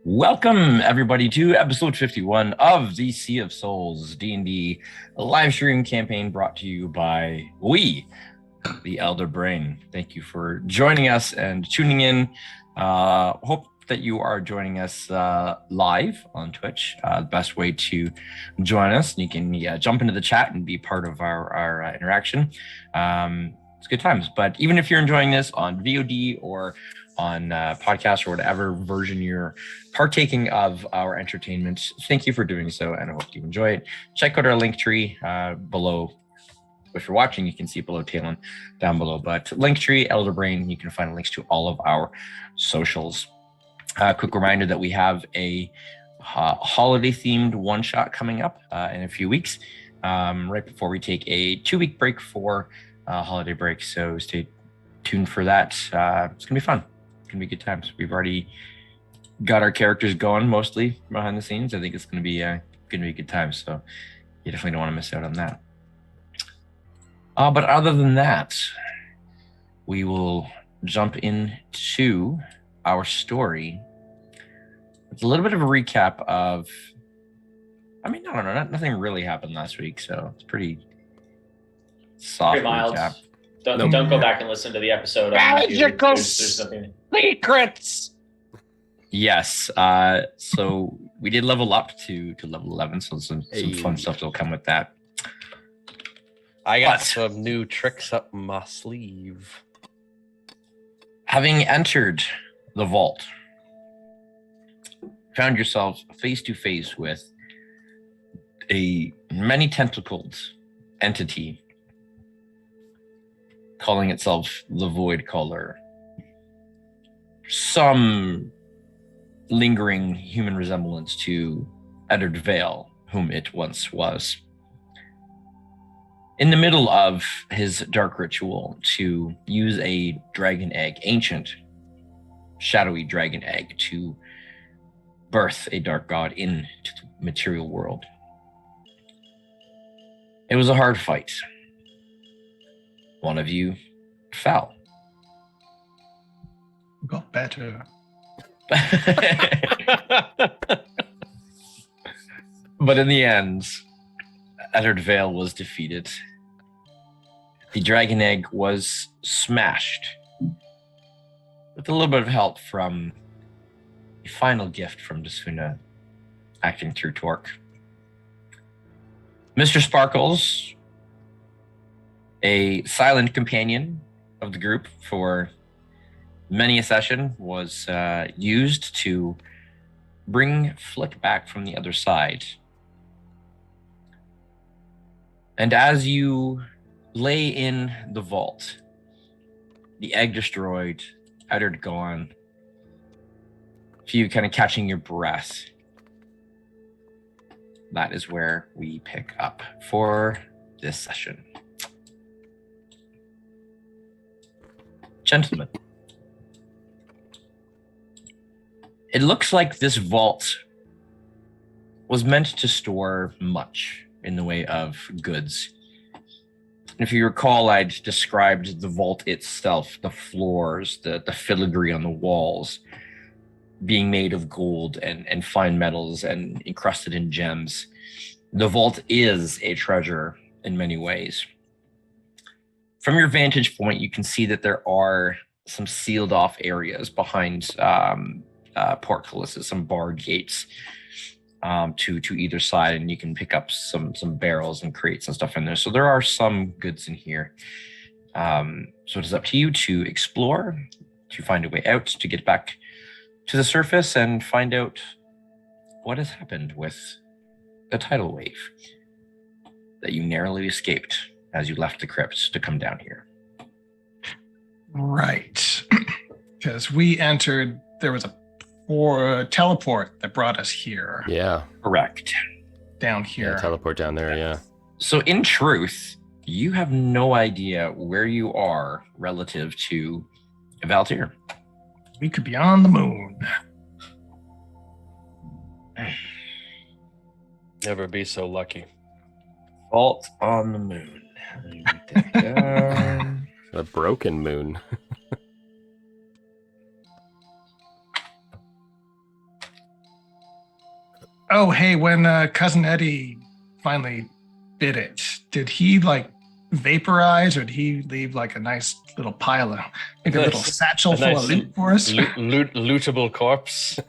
Welcome, everybody, to episode 51 of the Sea of Souls D&D live stream campaign brought to you by the Elder Brain. Thank you for joining us and tuning in. Hope that you are joining us live on Twitch. The best way to join us, you can jump into the chat and be part of our interaction. It's good times. But even if you're enjoying this on VOD or on podcast or whatever version you're partaking of our entertainment, thank you for doing so, and I hope you enjoy it. Check out our link tree below. If you're watching, you can see it below Talon down below. But Linktree, Elder Brain, you can find links to all of our socials. Quick reminder that we have a holiday-themed one-shot coming up in a few weeks, right before we take a 2-week break for holiday break. So stay tuned for that. It's going to be fun. It's going to be good times. We've already got our characters going mostly behind the scenes. I think it's going to be a good time. So you definitely don't want to miss out on that. But other than that, we will jump into our story. It's a little bit of a recap of, nothing really happened last week, so it's pretty soft pretty mild. recap. Don't go back and listen to the episode. Magical there's nothing. secrets. Yes, so we did level up to level 11, so some fun stuff will come with that. I got some new tricks up my sleeve. Having entered the vault, found yourself face to face with a many-tentacled entity calling itself the Void Caller. Some lingering human resemblance to Eddard Vale, whom it once was. In the middle of his dark ritual to use a dragon egg, ancient, shadowy dragon egg, to birth a dark god into the material world. It was a hard fight. One of you fell. Got better. But in the end, Eddard Vale was defeated. The dragon egg was smashed with a little bit of help from a final gift from Desuna, acting through Torque. Mr. Sparkles, a silent companion of the group for many a session, was used to bring Flick back from the other side. And as you lay in the vault, the egg destroyed, Eddard gone, a few kind of catching your breath, that is where we pick up for this session. Gentlemen, it looks like this vault was meant to store much in the way of goods. If you recall, I'd described the vault itself, the floors, the filigree on the walls, being made of gold and fine metals and encrusted in gems. The vault is a treasure in many ways. From your vantage point, you can see that there are some sealed off areas behind portcullises, some barred gates to either side, and you can pick up some barrels and crates and stuff in there. So there are some goods in here. So it is up to you to explore, to find a way out, to get back to the surface and find out what has happened with the tidal wave that you narrowly escaped as you left the crypt to come down here. Right. Because we entered, there was a teleport that brought us here. Yeah. Correct. Down here. Yeah, teleport down there, yeah. So in truth, you have no idea where you are relative to Valtir. We could be on the moon. Never be so lucky. Vault on the moon. A broken moon. Oh, hey, when Cousin Eddie finally bit it, did he like vaporize or did he leave like a nice little pile of, maybe a little satchel full of loot for us? Lootable corpse.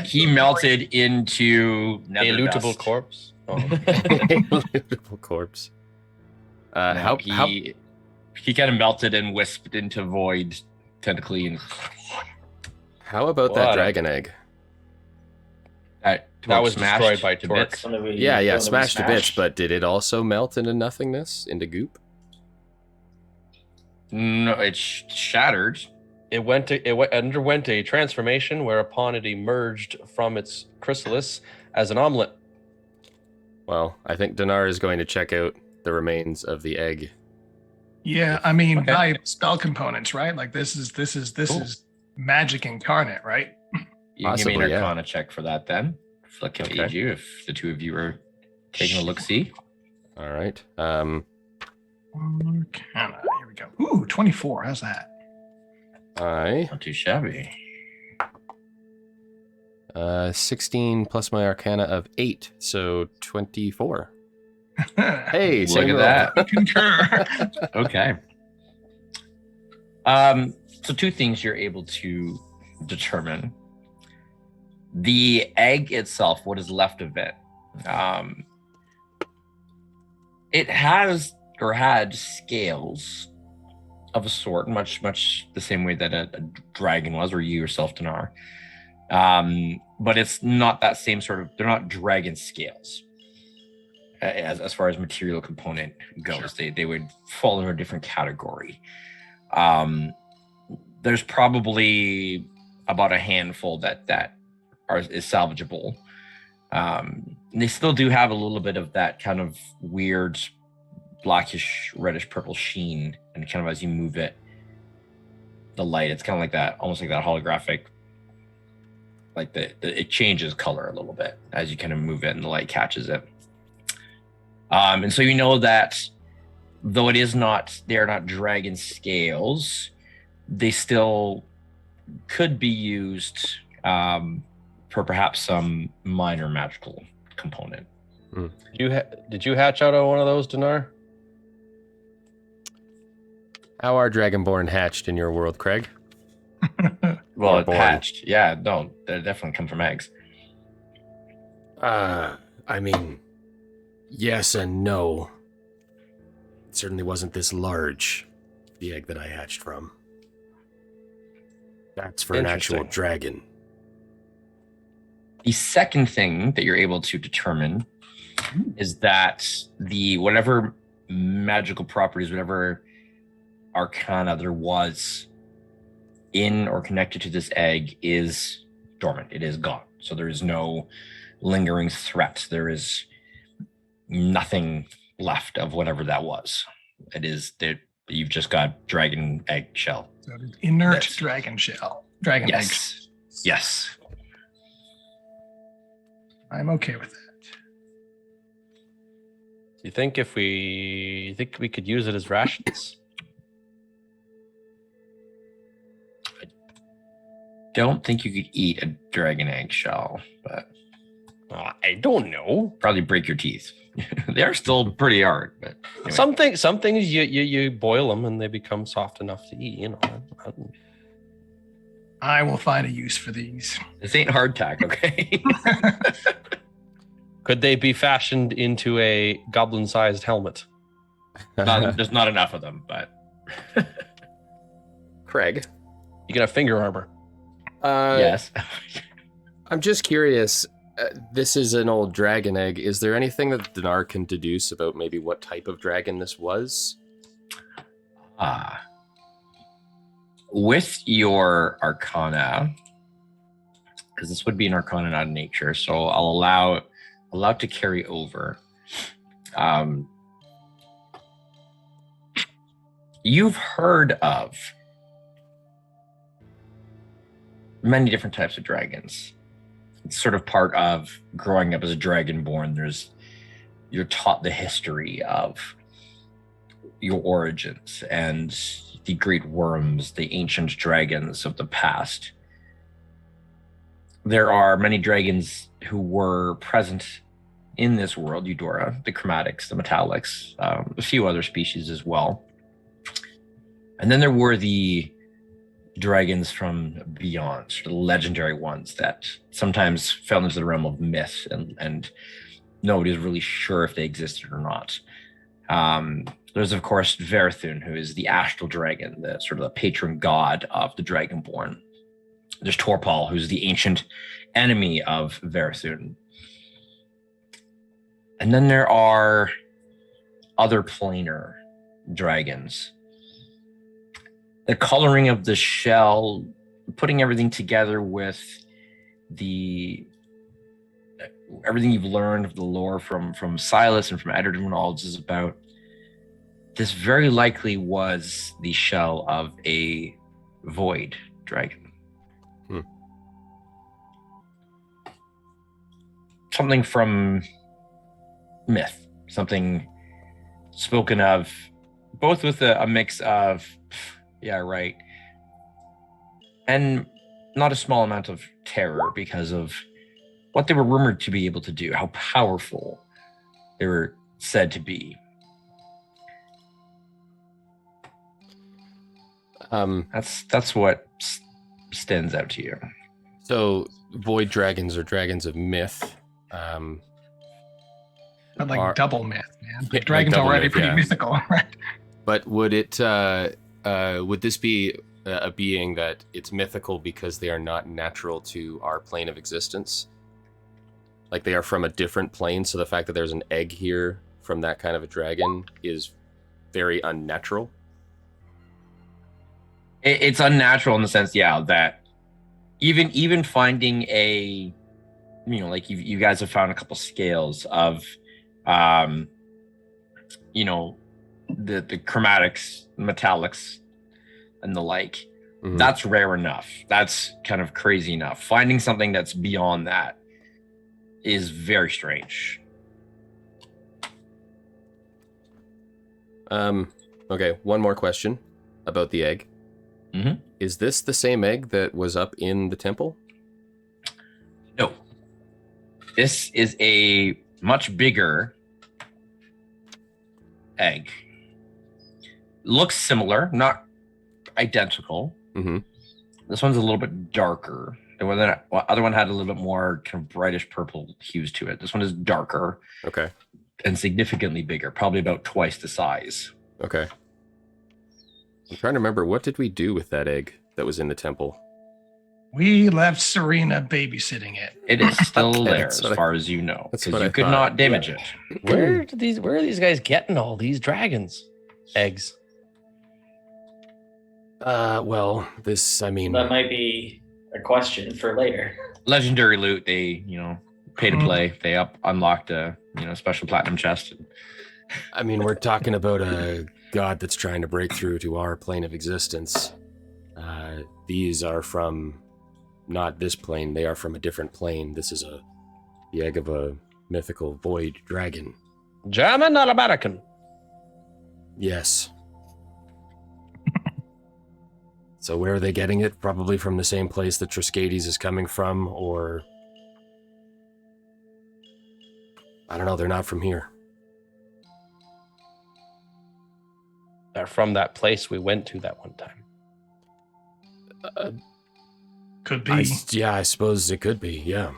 He melted into A nether lootable dust. corpse. Oh. Lootable corpse. No, he kind of melted and wisped into void tentacly, and how about What? that dragon egg? that was smashed destroyed by to Torque. bits. One that we- Yeah, one that we smashed to bits, smashed. but did it also melt into nothingness, into goop? No, it shattered. It underwent a transformation whereupon it emerged from its chrysalis as an omelet. Well, I think Dinar is going to check out the remains of the egg. Yeah, I mean, Okay. by spell components, right? Like this is magic incarnate, right? You can give me Possibly, an yeah. Arcana check for that then. If I can aid you, if the two of you are taking a look-see. All right. Arcana. Here we go. Ooh, 24. How's that? I Not too shabby. 16 plus my Arcana of 8, so 24. Hey, Look same at roll. that. Concur. Okay. So two things you're able to determine. The egg itself, what is left of it, it has or had scales of a sort, much the same way that a dragon was, or you yourself, Dinar. But it's not that same sort of, they're not dragon scales. As far as material component goes, they would fall in a different category. There's probably about a handful that is salvageable. And they still do have a little bit of that kind of weird blackish, reddish, purple sheen, and kind of as you move it, the light, it's kind of like that, almost like that holographic, like it changes color a little bit as you kind of move it and the light catches it. And so you know that though they're not dragon scales, they still could be used for perhaps some minor magical component. Did you hatch out of one of those, Dinar? How are Dragonborn hatched in your world, Craig? Well, Or it born. hatched. Yeah, no, they definitely come from eggs. I mean, yes and no. It certainly wasn't this large, the egg that I hatched from. That's for an actual Interesting. dragon. The second thing that you're able to determine is that the whatever magical properties, whatever arcana there was in or connected to this egg is dormant. It is gone. So there is no lingering threat. There is nothing left of whatever that was. It is that you've just got dragon egg shell. So the inert Yes. dragon shell. Dragon egg. Yes. Yes. I'm okay with that. Do you think we could use it as rations? Don't think you could eat a dragon egg shell, but I don't know. probably break your teeth. They are still pretty hard, but anyway. Some things you boil them and they become soft enough to eat. You know. I will find a use for these. This ain't hardtack, okay? Could they be fashioned into a goblin-sized helmet? There's not enough of them, but Craig? You can have finger armor. yes. I'm just curious. This is an old dragon egg. Is there anything that Dinar can deduce about maybe what type of dragon this was? With your arcana, because this would be an arcana, not a nature, so I'll allow it to carry over. You've heard of many different types of dragons. It's sort of part of growing up as a dragonborn. You're taught the history of your origins and the great worms, the ancient dragons of the past. there are many dragons who were present in this world, Eudora, the chromatics, the metallics, a few other species as well. And then there were the dragons from beyond, sort of legendary ones that sometimes fell into the realm of myth, and nobody's really sure if they existed or not. There's, of course, Verthun, who is the astral dragon, the sort of the patron god of the Dragonborn. There's Torpal, who's the ancient enemy of Verthun. And then there are other planar dragons. The coloring of the shell, putting everything together with everything you've learned of the lore from Silas and from Eddard and knowledge is about, this very likely was the shell of a void dragon. Something from myth, something spoken of, both with a mix of, yeah, right, and not a small amount of terror because of what they were rumored to be able to do, how powerful they were said to be. That's what stands out to you. So void dragons are dragons of myth. But like double myth, man. The Yeah, dragon's like double already myth, pretty yeah. mythical, right? But would this be a being that it's mythical because they are not natural to our plane of existence? Like they are from a different plane, so the fact that there's an egg here from that kind of a dragon is very unnatural? It's unnatural in the sense, yeah, that even finding a, like you guys have found a couple scales of, the chromatics, metallics, and the like. Mhm. That's rare enough. That's kind of crazy enough. Finding something that's beyond that is very strange. Okay, one more question about the egg. Mhm. Is this the same egg that was up in the temple? No. This is a much bigger egg. Looks similar, not identical. Mm-hmm. This one's a little bit darker. The other one had a little bit more kind of brightish purple hues to it. This one is darker Okay. and significantly bigger, probably about twice the size. Okay. I'm trying to remember, what did we do with that egg that was in the temple? We left Serena babysitting it. It is still Okay, there that's as what I- far as you know, that's because what you I could thought. not damage it. Where are these guys getting all these dragons eggs? Well, this, I mean, That might be a question for later. Legendary loot, they, pay to play. They unlocked a, special platinum chest. we're talking about a god that's trying to break through to our plane of existence. These are from not this plane. They are from a different plane. This is the egg of a mythical void dragon. German or American? Yes. So where are they getting it? Probably from the same place that Triskades is coming from, or... I don't know, they're not from here. They're from that place we went to that one time. Could be. I suppose it could be, yeah.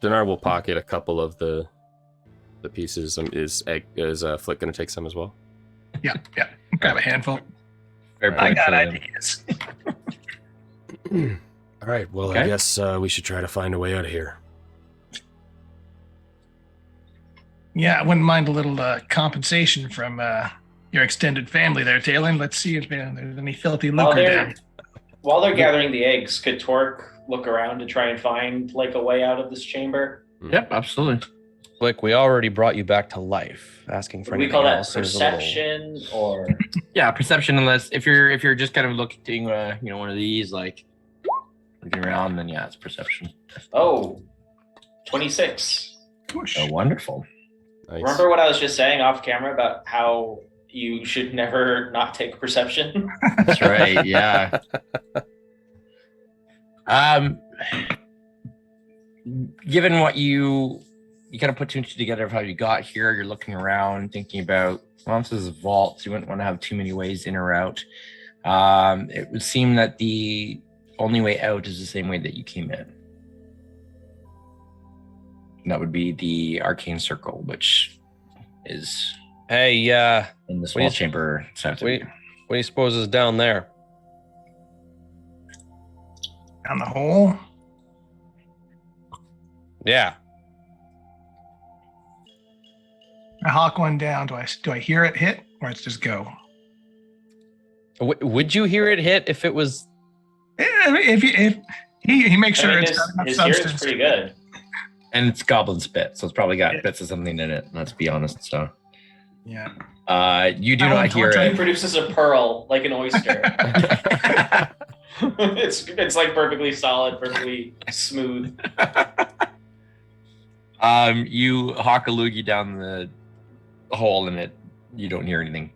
Dinar will pocket a couple of the pieces. Is Flick going to take some as well? Yeah. Grab a handful. Fair I play got for them. ideas. All right, well, Okay. I guess we should try to find a way out of here. Yeah, I wouldn't mind a little compensation from your extended family there, Talon. Let's see if there's any filthy lucre there. While they're gathering the eggs, could Torque look around to try and find like a way out of this chamber? Yep, absolutely. Like, we already brought you back to life. Asking for Do we anything call that else is a little- perception or Yeah, perception. Unless if you're just kind of looking, one of these, like looking around, then yeah, it's perception. 26. Whoosh. Oh, wonderful. Nice. Remember what I was just saying off camera about how you should never not take perception. That's right. Yeah. Given what you kind of put two and two together of how you got here, you're looking around, thinking about, well, this is a vault, so you wouldn't want to have too many ways in or out. It would seem that the only way out is the same way that you came in. And that would be the arcane circle, which is in the small chamber. What do you suppose is down there? Down the hole? Yeah. I hawk one down. Do I hear it hit, or it's just go? Would you hear it hit if it was? If he makes sure it's got enough his substance. hearing's pretty good. And it's goblin spit, so it's probably got bits of something in it. Let's be honest. So, yeah. You do not hear It it. produces a pearl like an oyster. It's like perfectly solid, perfectly smooth. You hawk a loogie down the hole in it. You don't hear anything.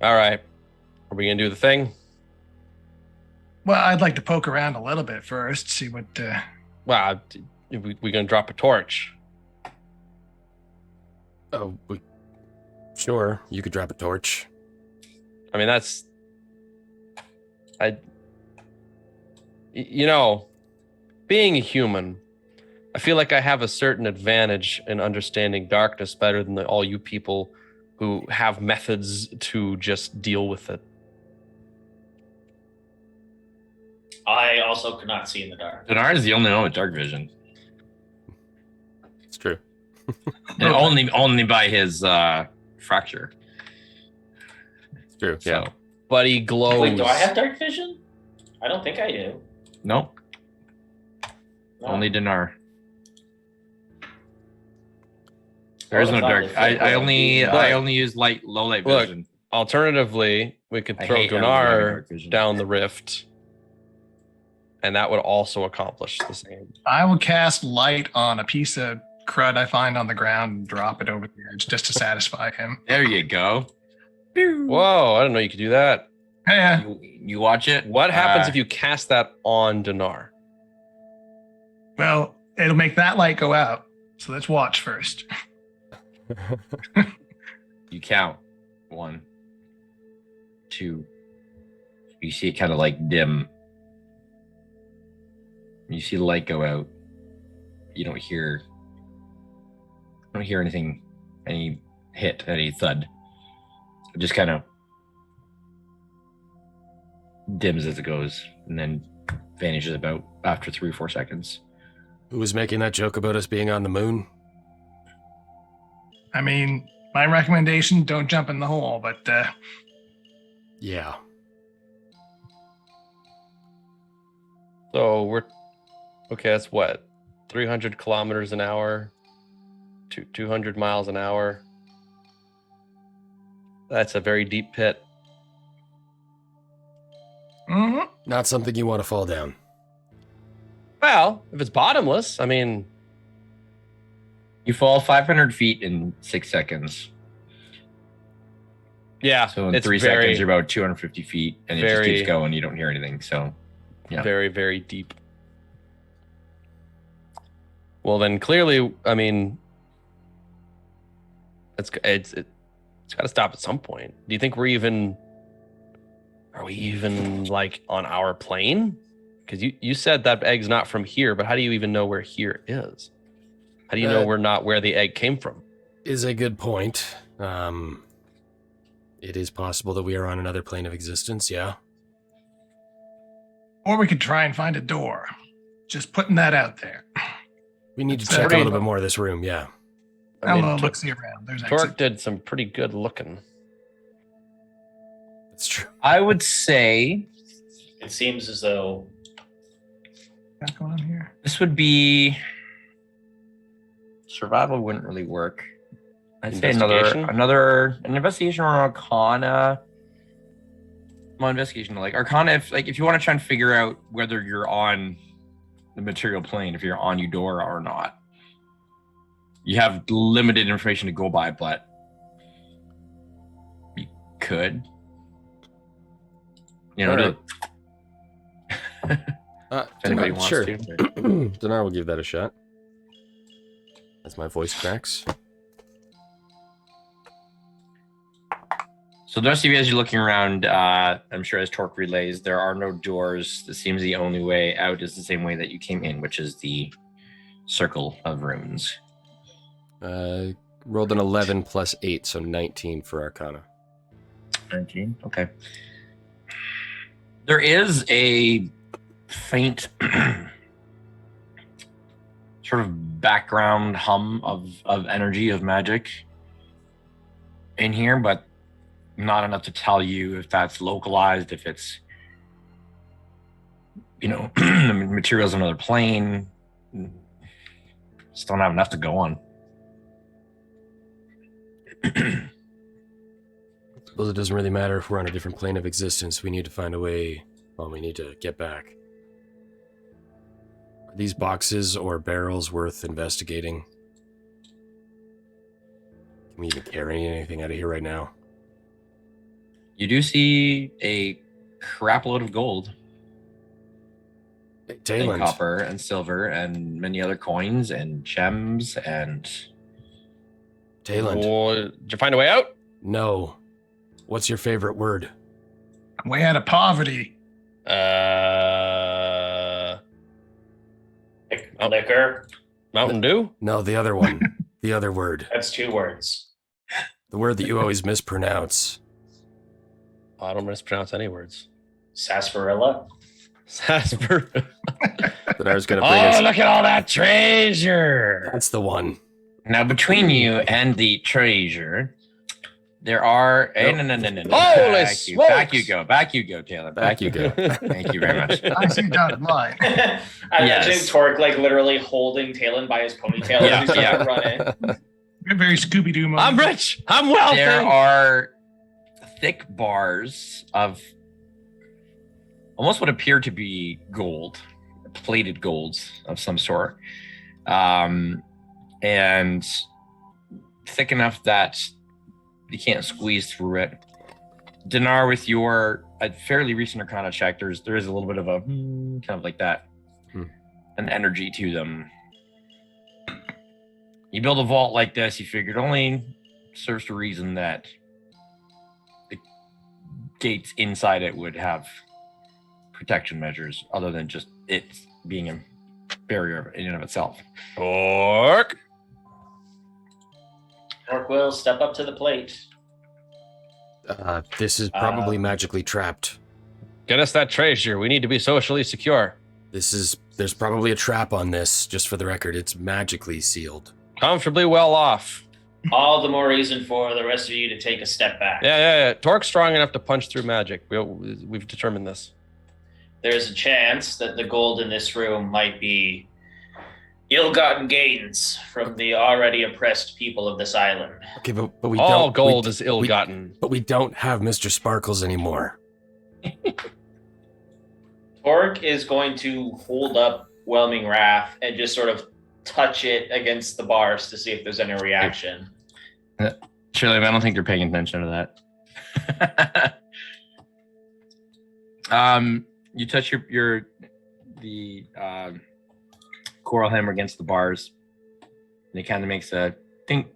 All right. Are we gonna do the thing? Well, I'd like to poke around a little bit first, see what. Well, we gonna drop a torch. Oh, sure. You could drop a torch. I mean, you know, being a human, I feel like I have a certain advantage in understanding darkness better than all you people who have methods to just deal with it. I also could not see in the dark. Eddard is the only one with dark vision. It's true. And only by his fracture. It's true. So, Yeah. But he glows. Wait, do I have dark vision? I don't think I do. nope. No. Only Dinar. There is no dark. I only use low light Look, vision. Alternatively, we could I throw hate having dark Gunnar vision. down the rift, and that would also accomplish the same. I will cast light on a piece of crud I find on the ground and drop it over the edge just to satisfy him. There you go. Whoa, I didn't know you could do that. Yeah. You watch it. What happens if you cast that on Dinar? Well, it'll make that light go out. So let's watch first. You count 1, 2. You see it kind of like dim. You see the light go out. You don't hear anything, any hit, any thud. It just kind of dims as it goes, and then vanishes about after 3 or 4 seconds. Who was making that joke about us being on the moon? I mean, my recommendation, don't jump in the hole, but Yeah. So we're okay. That's what, 300 kilometers an hour, 200 miles an hour. That's a very deep pit. mhm. Not something you want to fall down. Well, if it's bottomless, I mean, You fall 500 feet in 6 seconds. yeah. So in it's 3 very, seconds, you're about 250 feet, and it just very- keeps going. You don't hear anything. So, yeah. very, very deep. Well, then clearly, I mean, it's got to stop at some point. Do you think are we even like on our plane? Because you said that egg's not from here, but how do you even know where here is? How do you know we're not where the egg came from? Is a good point. It is possible that we are on another plane of existence, yeah. Or we could try and find a door. Just putting that out there. We need to It's check a pretty- little bit more of this room, yeah. I mean, I'll look see around. There's Torque exit. did some pretty good looking. That's true. I would say It seems as though What's going on here? this would be survival. Wouldn't really work. I'd say an investigation or an Arcana. Well, investigation, like Arcana. If you want to try and figure out whether you're on the material plane, if you're on Eudora or not, you have limited information to go by. But could. You know, Alright. if anybody wants sure. to. but- Dinar will give that a shot. As my voice cracks. So the rest of you, as you're looking around, I'm sure as Torque relays, there are no doors. It seems the only way out is the same way that you came in, which is the circle of runes. Rolled an 11 plus 8, so 19 for Arcana. 19. Okay. There is a faint sort of background hum of energy, of magic in here, but not enough to tell you if that's localized, if it's, you know, the materials on another plane. Just don't have enough to go on. Suppose it doesn't really matter if we're on a different plane of existence. We need to find a way. Well, we need to get back. Are these boxes or barrels worth investigating? Can we even carry anything out of here right now? You do see a crap load of gold, and Tayland, copper, and silver, and many other coins and gems and. Tayland, Did you find a way out? no. What's your favorite word? I'm way out of poverty. Liquor. Mountain Dew? No, the other one. The other word. That's 2 words. The word that you always mispronounce. Oh, I don't mispronounce any words. Sarsaparilla. Sasper. That I was going to bring us. Look at all that treasure! That's the one. Now, between you and the treasure, there are. Nope. No. Holy Back you smokes! go, Taylor. Back you go. Thank you very much. I see dotted line. I Yes. imagine Torque like literally holding Talon by his ponytail Yeah, as he's yeah. trying to run in. Very Scooby-Doo moment. I'm rich. I'm wealthy. There are thick bars of almost what appear to be gold, plated golds of some sort, and thick enough that you can't squeeze through it. Dinar, with your fairly recent Arcana check, there is a little bit of a kind of like that, an energy to them. You build a vault like this, you figured only serves the reason that the gates inside it would have protection measures, other than just it being a barrier in and of itself. Torque. Torque will step up to the plate. This is probably magically trapped. Get us that treasure. We need to be socially secure. There's probably a trap on this, just for the record. It's magically sealed. Comfortably well off. All the more reason for the rest of you to take a step back. Yeah. Torque's strong enough to punch through magic. We've determined this. There's a chance that the gold in this room might be ill-gotten gains from the already oppressed people of this island. Okay, but we All don't. gold is ill-gotten. But we don't have Mr. Sparkles anymore. Torque is going to hold up Whelming Wrath and just sort of touch it against the bars to see if there's any reaction. Shirley, I don't think they're paying attention to that. You touch the coral hammer against the bars, and it kind of makes a think.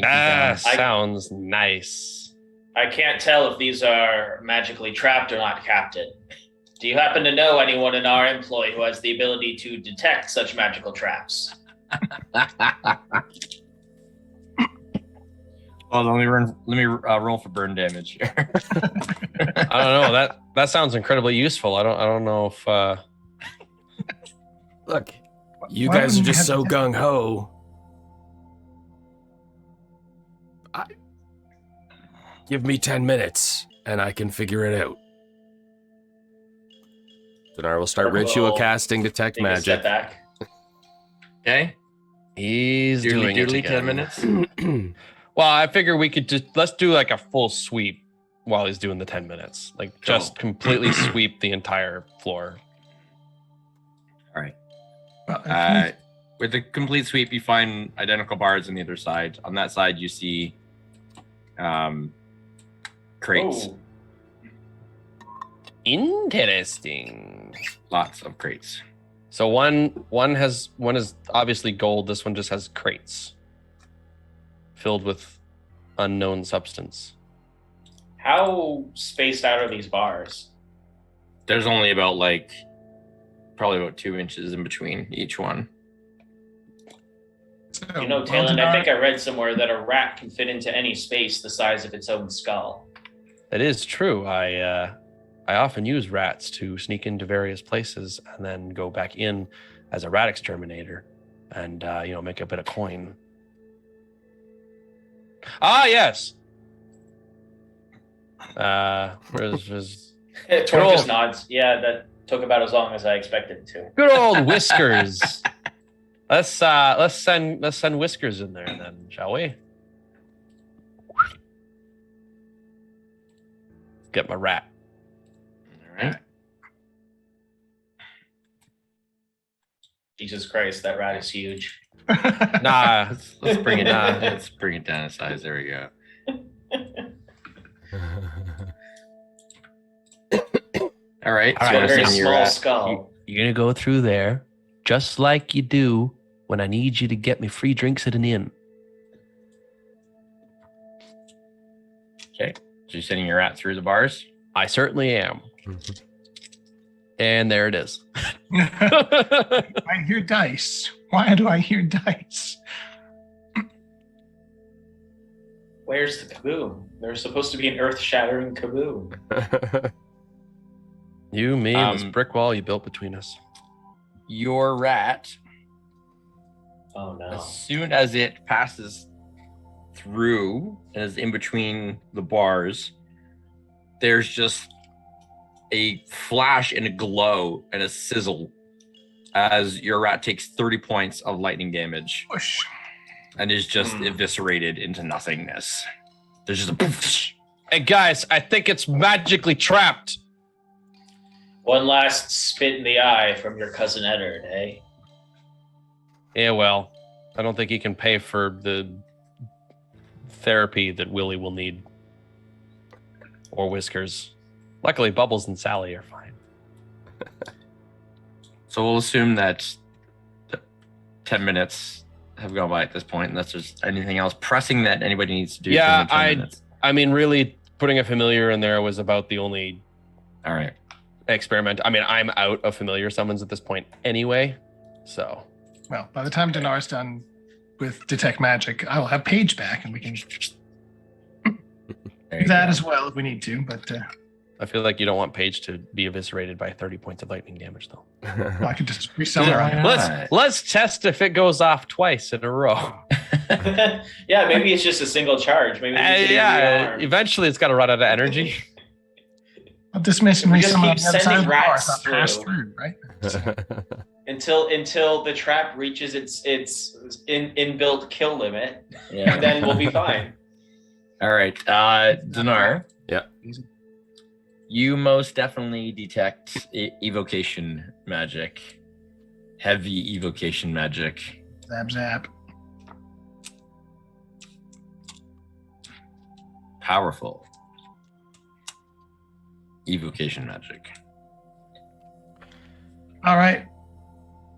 That sounds nice. I can't tell if these are magically trapped or not, Captain. Do you happen to know anyone in our employ who has the ability to detect such magical traps? Well, let me roll for burn damage here. I don't know. That sounds incredibly useful. I don't know if Look, you Why guys are wouldn't we just have so to- gung ho. Give me 10 minutes, and I can figure it out. Dinar will start ritual casting detect Take a step magic. back. Okay. he's doing it Doodly, again. 10 minutes. Well, I figure we could let's do like a full sweep while he's doing the 10 minutes. Like just completely sweep the entire floor. All right. Well, With the complete sweep, you find identical bars on the other side. On that side, you see crates. Oh, Interesting. Lots of crates. So one is obviously gold. This one just has crates filled with unknown substance. how spaced out are these bars? There's only about probably about 2 inches in between each one. So, You know, well, Talon, I Dinar- think I read somewhere that a rat can fit into any space the size of its own skull. That is true. I often use rats to sneak into various places and then go back in as a rat exterminator and make a bit of coin. Ah, yes. Where's Torque just nods. Yeah, that took about as long as I expected it to. good old Whiskers? Let's send Whiskers in there then, shall we? Get my rat. All right. Jesus Christ, that rat is huge. Nah, Let's bring it down. Let's bring it down a size. There we go. All right. All so right, a very send your small rat. skull. you're gonna go through there just like you do when I need you to get me free drinks at an inn. Okay. So you're sending your rat through the bars. I certainly am. And there it is. I hear dice. Why do I hear dice? Where's the kaboom? There's supposed to be an earth-shattering kaboom. You, me, and this brick wall you built between us. Your rat, Oh no. as soon as it passes through and is in between the bars, there's just a flash and a glow and a sizzle as your rat takes 30 points of lightning damage Push. and is just eviscerated into nothingness. There's just a poof. Hey guys, I think it's magically trapped. One last spit in the eye from your cousin Eddard, eh? Yeah, well, I don't think he can pay for the therapy that Willie will need. Or Whiskers. Luckily, Bubbles and Sally are fine. So we'll assume that 10 minutes have gone by at this point, unless there's anything else pressing that anybody needs to do. Yeah, in the 10 minutes. I mean, really, putting a familiar in there was about the only All right. experiment. I mean, I'm out of familiar summons at this point anyway, so. Well, by the time Dinar's done with Detect Magic, I will have Paige back and we can There do you that go. as well if we need to. But I feel like you don't want Paige to be eviscerated by 30 points of lightning damage, though. I could just resummarize. Yeah. Let's test if it goes off twice in a row. Yeah, maybe it's just a single charge. Maybe it's just Yeah, rearm. eventually it's got to run out of energy. I'll dismiss We me just someone on keep the other side sending of the bar, rats so I'll pass through. through, right? until the trap reaches its inbuilt kill limit, Yeah. and then we'll be fine. All right. Dinar. Yeah. You most definitely detect evocation magic. Heavy evocation magic. Zap, zap. Powerful evocation magic. All right.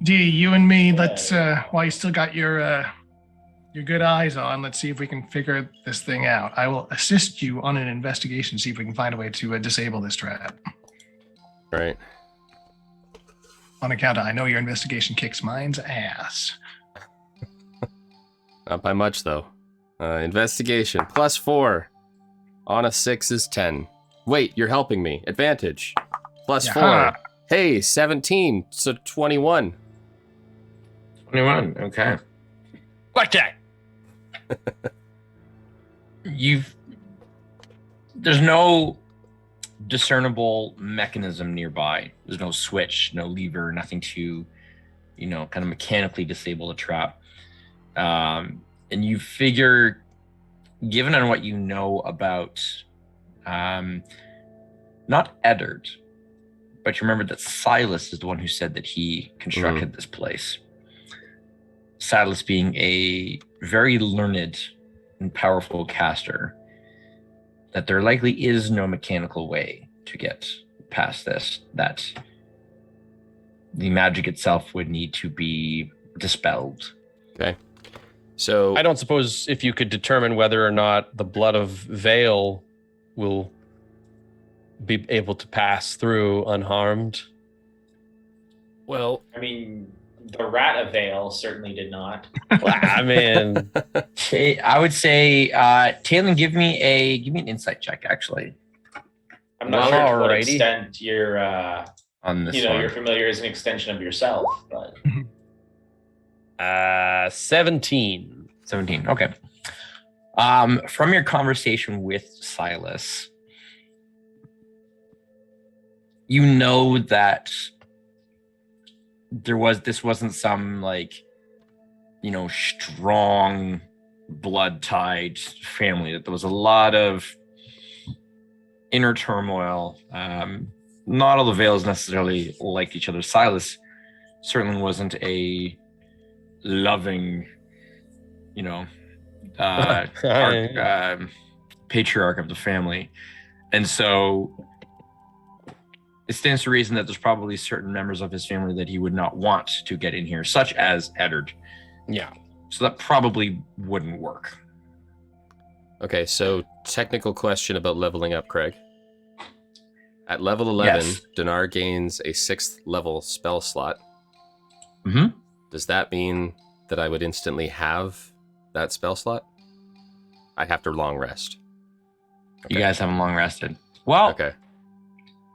D, you and me, let's, while you still got your good eyes on, let's see if we can figure this thing out. I will assist you on an investigation, see if we can find a way to disable this trap. Right. On account of, I know your investigation kicks mine's ass. Not by much, though. Investigation, +4. On a 6 is 10. Wait, you're helping me. Advantage. +4. Yeah. Hey, 17, so 21. 21. Okay. Blackjack. There's no discernible mechanism nearby. There's no switch, no lever, nothing to, kind of mechanically disable the trap. And you figure, given on what you know about, not Eddard, but you remember that Silas is the one who said that he constructed this place. Silas being a very learned and powerful caster, that there likely is no mechanical way to get past this, that the magic itself would need to be dispelled. Okay. So I don't suppose if you could determine whether or not the blood of Vale will be able to pass through unharmed. well, I mean, the rat of Vale certainly did not. I mean, I would say, Talon, give me an insight check, actually, I'm not sure to what Alrighty. extent you're, on this you're one. familiar as an extension of yourself, but 17. 17. Okay. From your conversation with Silas, you know that this wasn't some strong blood tied family, that there was a lot of inner turmoil. Not all the Vales necessarily liked each other. Silas certainly wasn't a loving, patriarch of the family. And so it stands to reason that there's probably certain members of his family that he would not want to get in here, such as Eddard. Yeah. So that probably wouldn't work. okay, so technical question about leveling up, Craig. At level 11, Yes. Dinar gains a 6th level spell slot. Mm-hmm. Does that mean that I would instantly have that spell slot? I'd have to long rest. You guys haven't long rested. Well, Okay.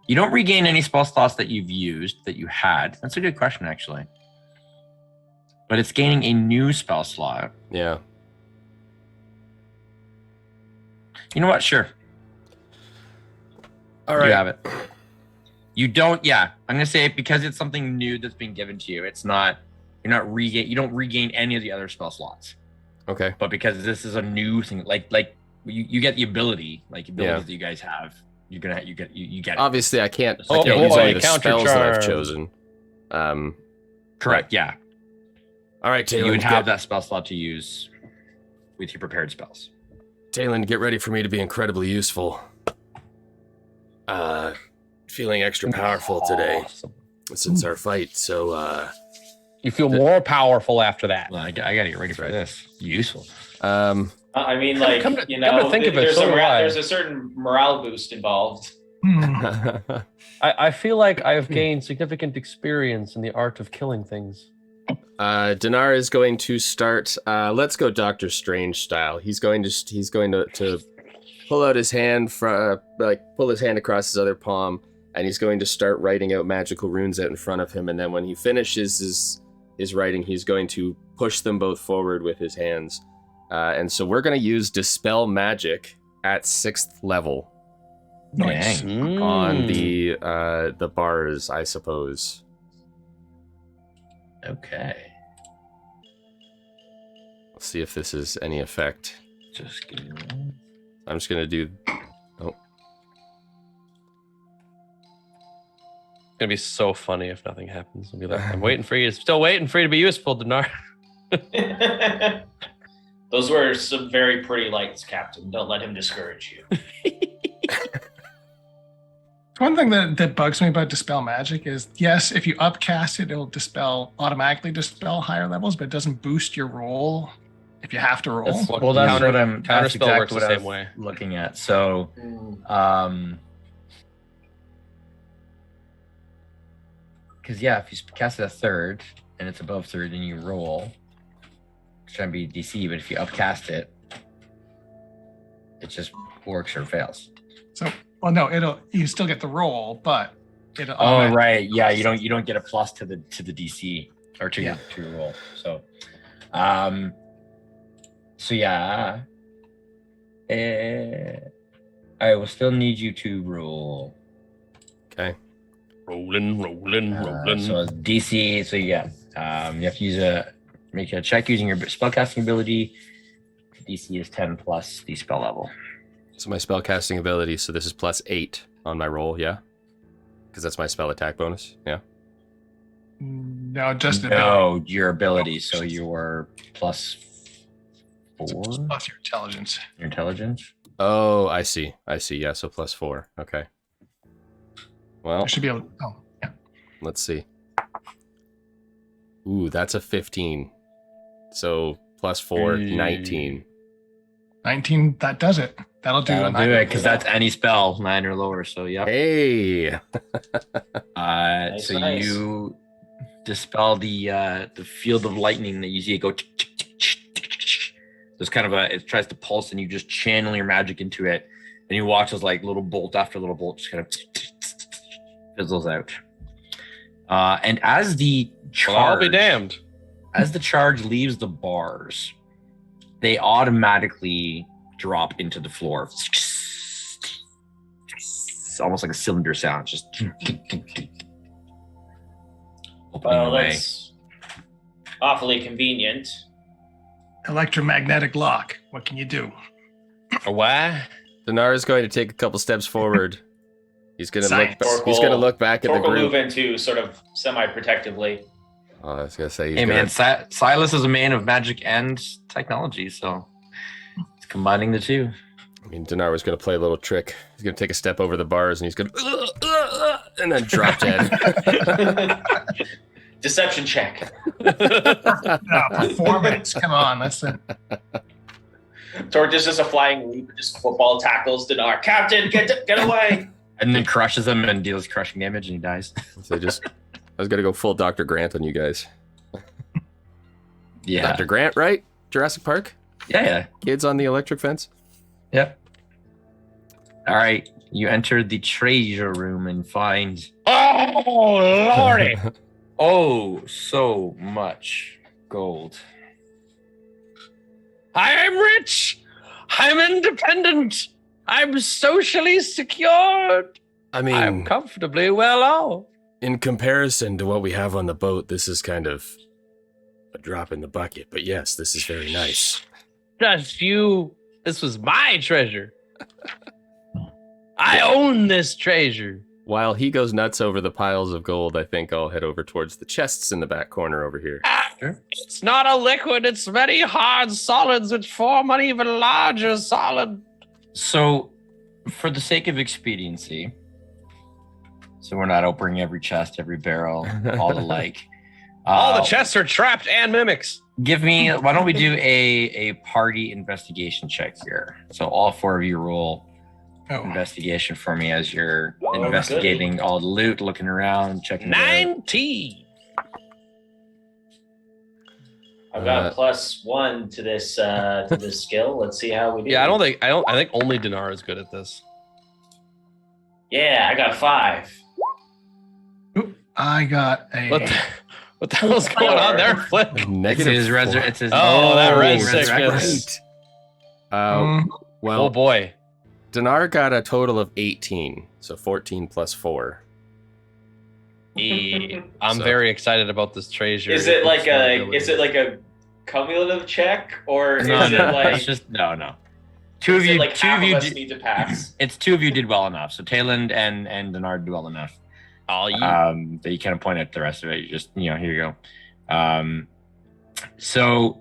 you don't regain any spell slots that you've used, that you had. That's a good question, actually. But it's gaining a new spell slot. Yeah. You know what? Sure. All right. You have it. You don't, yeah. I'm gonna say, because it's something new that's being given to you, you don't regain any of the other spell slots. Okay. But because this is a new thing, like you get the ability, that you guys have, you get it. Obviously, I can't Oh, use boy, any of the counter spells that I've charm. chosen. Correct, yeah. All right, You Talon, would have that spell slot to use with your prepared spells. Talon, get ready for me to be incredibly useful. Feeling extra powerful today since our fight, so You feel more powerful after that. Well, I gotta get ready for this. Useful. I mean, Come to think of it, so do I. there's a certain morale boost involved. I feel like I've gained significant experience in the art of killing things. Dinar is going to start. Let's go Doctor Strange style. He's going to pull out his hand pull his hand across his other palm, and he's going to start writing out magical runes out in front of him. And then when he finishes his writing, he's going to push them both forward with his hands. And so we're going to use Dispel Magic at 6th level Nice. Dang. on the bars, I suppose. Okay. Let's see if this is any effect. Just give me one. I'm just gonna do. It's gonna be so funny if nothing happens. I'll be like, I'm waiting for you. Still waiting for you to be useful, Dinar. Those were some very pretty lights, Captain. Don't let him discourage you. One thing that bugs me about Dispel Magic is, yes, if you upcast it, it'll automatically dispel higher levels, but it doesn't boost your roll if you have to roll. That's Well, what counter- I'm. That's counterspell exactly works what the I same was way. looking at. So, because if you cast it at 3rd and it's above 3rd, then you roll. It's trying to be DC, but if you upcast it, it just works or fails. So, well, no, you still get the roll, but it'll. Oh right, yeah. You don't get a plus to the DC or to your roll. So, I will still need you to roll. Okay. Rolling. So it's DC. So you have to make a check using your spellcasting ability. DC is 10 plus the spell level. So my spell casting ability. So this is +8 on my roll. Yeah. Because that's my spell attack bonus. Yeah. No, just No, your ability. So you're +4. plus your intelligence. Your intelligence. Oh, I see. Yeah, so +4. Okay. Well, I should be able. Oh, yeah. let's see. Ooh, that's a 15. So +4, 19. 19. That does it. That'll do That'll do it because that's any spell, 9 or lower. So yep. Hey. Nice, so nice. you dispel the field of lightning that you see it go. There's kind of it tries to pulse, and you just channel your magic into it, and you watch as like little bolt after little bolt just kind of fizzles out. And as the charge, Well, I'll be damned. as the charge leaves the bars, they automatically drop into the floor. It's almost like a cylinder sound, just opening Well, away. that's awfully convenient. Electromagnetic lock. What can you do? What? Dinar is going to take a couple steps forward. He's going to Science. he's going to look back at the Torque will group. move into sort of semi-protectively. Oh, I was going to say he's Hey gonna, man, Silas is a man of magic and technology, so it's combining the two. I mean, Dinar was going to play a little trick. He's going to take a step over the bars, and he's going to and then drop dead. Deception check. Performance. Come on. That's it. Torque just as a flying leap, just football tackles Dinar. Captain, get away! And then crushes him and deals crushing damage, and he dies. So I was going to go full Dr. Grant on you guys. Yeah. Dr. Grant, right? Jurassic Park? Yeah. Kids on the electric fence? Yep. All right. You enter the treasure room and find Oh, lordy. so much gold. I am rich. I'm independent. I'm socially secured. I mean, I'm comfortably well off. in comparison to what we have on the boat, this is kind of a drop in the bucket. But yes, this is very nice. Just you. This was my treasure. I own this treasure. While he goes nuts over the piles of gold, I think I'll head over towards the chests in the back corner over here. It's not a liquid. It's many hard solids which form an even larger solid. So, for the sake of expediency, so we're not opening every chest, every barrel, all the like. All the chests are trapped and mimics. Why don't we do a party investigation check here? So all 4 of you roll Oh, investigation for me as you're Whoa, investigating all the loot, looking around, checking it out. 19. I've got +1 to this skill. Let's see how we do. Yeah, I think only Dinar is good at this. Yeah, I got 5. I got a. What the hell's going on there, Flip? It's Negative his 4. it's his Oh, that red resurrection. sickness. Well, Oh boy. Dinar got a total of 18, so 14 plus 4. I'm So- very excited about this treasure. Is it like a cumulative check, or is No, it no, like it's just no. Two of is it you, like two half of you, of us need to pass? it's 2 of you did well enough. So Tayland and Denard did well enough. all you? That you kind of point at the rest of it. You just, here you go. So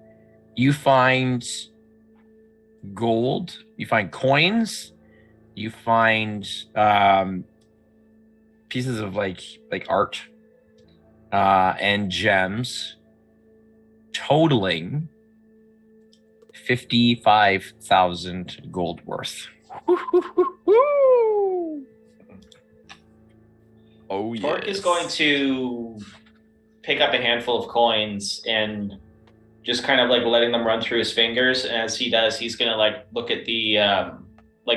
you find gold, you find coins, you find pieces of like art and gems totaling 55,000 gold worth. Oh yeah. Torque is going to pick up a handful of coins and just kind of like letting them run through his fingers. And as he does, he's gonna like look at the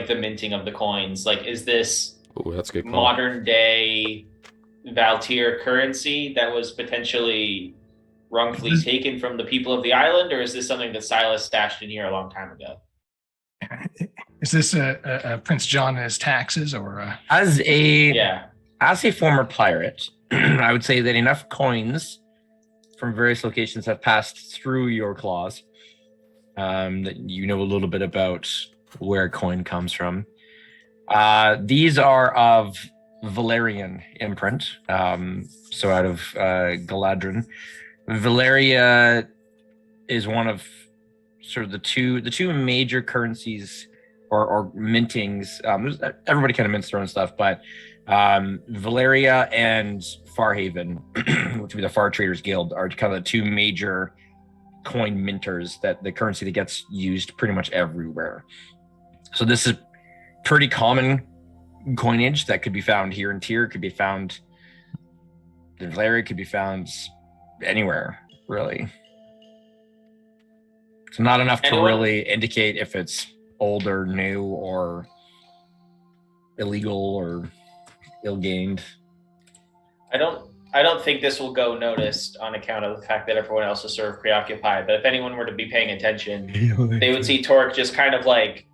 the minting of the coins. Like, is this Oh, that's a good call. modern day Valtier currency that was potentially wrongfully taken from the people of the island, or is this something that Silas stashed in here a long time ago? Is this a Prince John and his taxes, or As a Yeah. As a former pirate, I would say that enough coins from various locations have passed through your claws that you know a little bit about where coin comes from. These are of Valerian imprint, so out of Galadrin. Valeria is one of sort of the two major currencies or mintings. Everybody kind of mints their own stuff, but Valeria and Farhaven, which would be the Far Traders Guild, are kind of the two major coin minters, that the currency that gets used pretty much everywhere. So this is pretty common coinage that could be found here in Tyr, could be found in Valeria, could be found anywhere, really. It's not enough to really indicate if it's old or new or illegal or ill-gained. I don't think this will go noticed on account of the fact that everyone else is sort of preoccupied. But if anyone were to be paying attention, they would see Torque just kind of like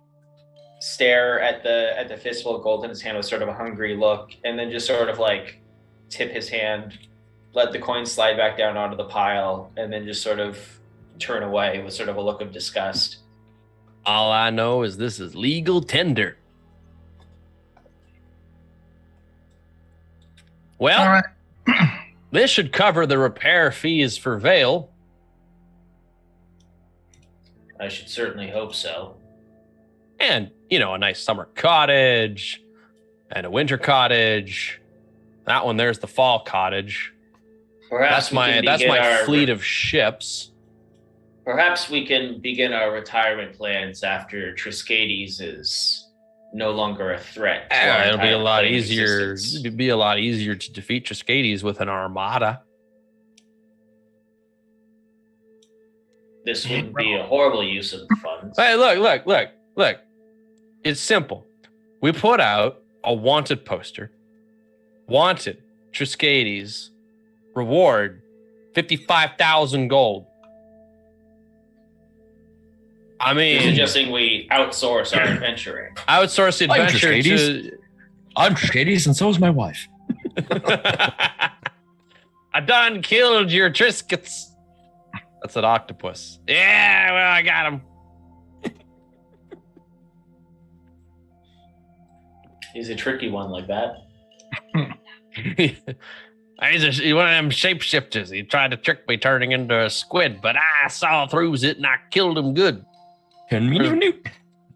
stare at the fistful of gold in his hand with sort of a hungry look, and then just sort of like tip his hand, let the coin slide back down onto the pile, and then just sort of turn away with sort of a look of disgust. All I know is this is legal tender. Well, All right. this should cover the repair fees for Vale. I should certainly hope so. And, you know, a nice summer cottage and a winter cottage. That one there's the fall cottage. Perhaps That's my fleet of ships. Perhaps we can begin our retirement plans after Triskades is no longer a threat. To our It'll be a entire lot plane of easier. existence. It'd be a lot easier to defeat Triskades with an armada. This would be a horrible use of the funds. Hey, look. It's simple. We put out a wanted poster. Wanted, Triskades, reward, 55,000 gold. I You're mean, suggesting we outsource our adventuring. outsource the I'm adventure to... I'm Triskades, and so is my wife. I done killed your Triscuits. That's an octopus. Yeah, well, I got him. He's a tricky one like that. He's one of them shapeshifters. He tried to trick me turning into a squid, but I saw through it and I killed him good.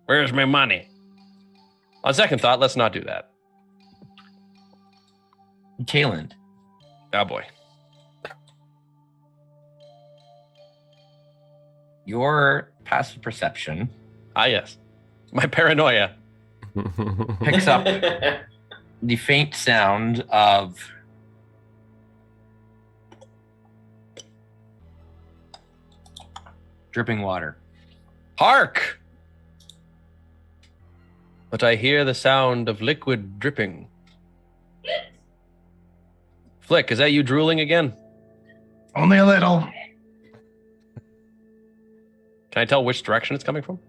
Where's my money? On second thought, let's not do that. Kayland. Oh boy. Your passive perception Ah, yes. My paranoia. picks up the faint sound of dripping water. Hark! But I hear the sound of liquid dripping. Flick, is that you drooling again? Only a little. Can I tell which direction it's coming from?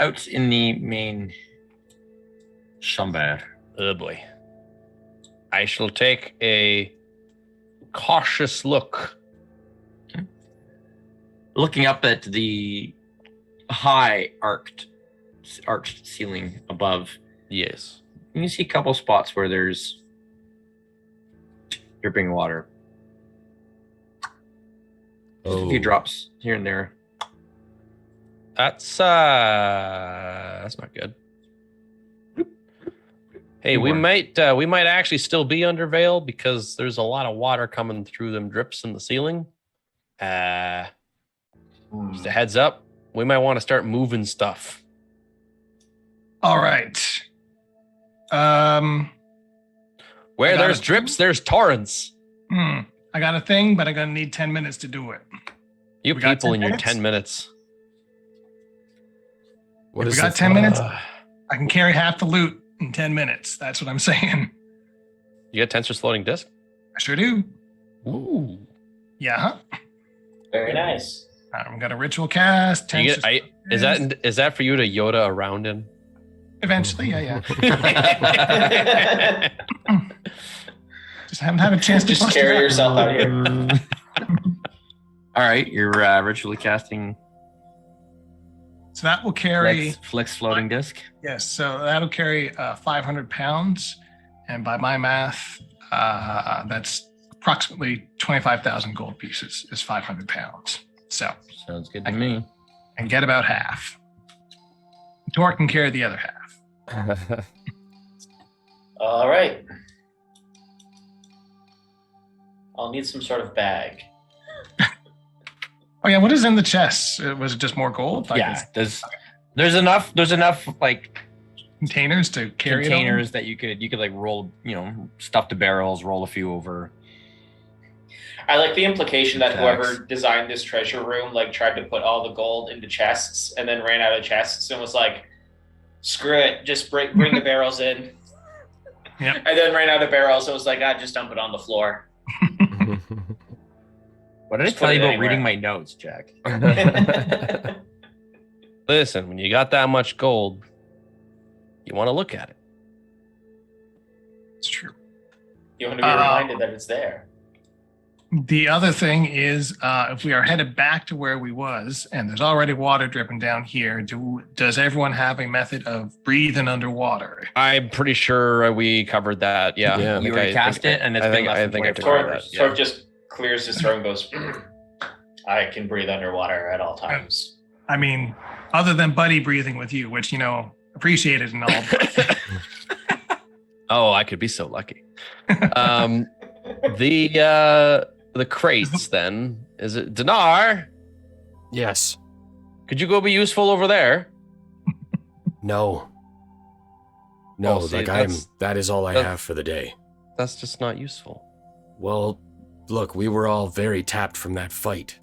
Out in the main chamber. Oh boy. I shall take a cautious look. Looking up at the high arched ceiling above, Yes. you can see a couple spots where there's dripping water. A few drops here and there. That's not good. Hey, we might actually still be under Vale because there's a lot of water coming through them drips in the ceiling. Just a heads up, we might want to start moving stuff. All right. Where I got there's it. drips, there's torrents. I got a thing, but I'm gonna need 10 minutes to do it. You We got people 10 in your minutes? 10 minutes. What If is we got the 10 minutes, Uh, I can carry half the loot in 10 minutes. That's what I'm saying. You got Tensor's floating disc? I sure do. Ooh. Yeah. Huh? Very nice. I've got a ritual cast. You 10 get, is that for you to Yoda around in? Eventually, yeah. Just haven't had a chance to Just bust carry it out. yourself out here. All right, you're ritually casting So that will carry, Flick's floating disc. yes, so that'll carry 500 pounds. And by my math, that's approximately 25,000 gold pieces is 500 pounds. So, Sounds good to me. and get about half. Torque can carry the other half. All right. I'll need some sort of bag. Oh yeah, what is in the chest? Was it just more gold? Yeah, there's enough like Containers to carry containers that you could like roll, stuff the barrels, roll a few over. I like the implication that Facts. whoever designed this treasure room like tried to put all the gold into chests and then ran out of chests and was like, screw it, just bring the barrels in. Yep. And then ran out of barrels and was like, just dump it on the floor. What did I Just tell put you it about anywhere. reading my notes, Jack? Listen, when you got that much gold, you want to look at it. It's true. You want to be reminded that it's there. The other thing is, if we are headed back to where we was, and there's already water dripping down here, does everyone have a method of breathing underwater? I'm pretty sure we covered that. Yeah. Yeah. You already cast it, and it's been less than I 24 took care of hours. that. Torque just clears his throat and goes, I can breathe underwater at all times. I mean, other than buddy breathing with you, which, appreciated and all. But Oh, I could be so lucky. The crates then, is it Dinar? Yes. Could you go be useful over there? No. Oh, see, that is all I that- have for the day. That's just not useful. Well, look, we were all very tapped from that fight.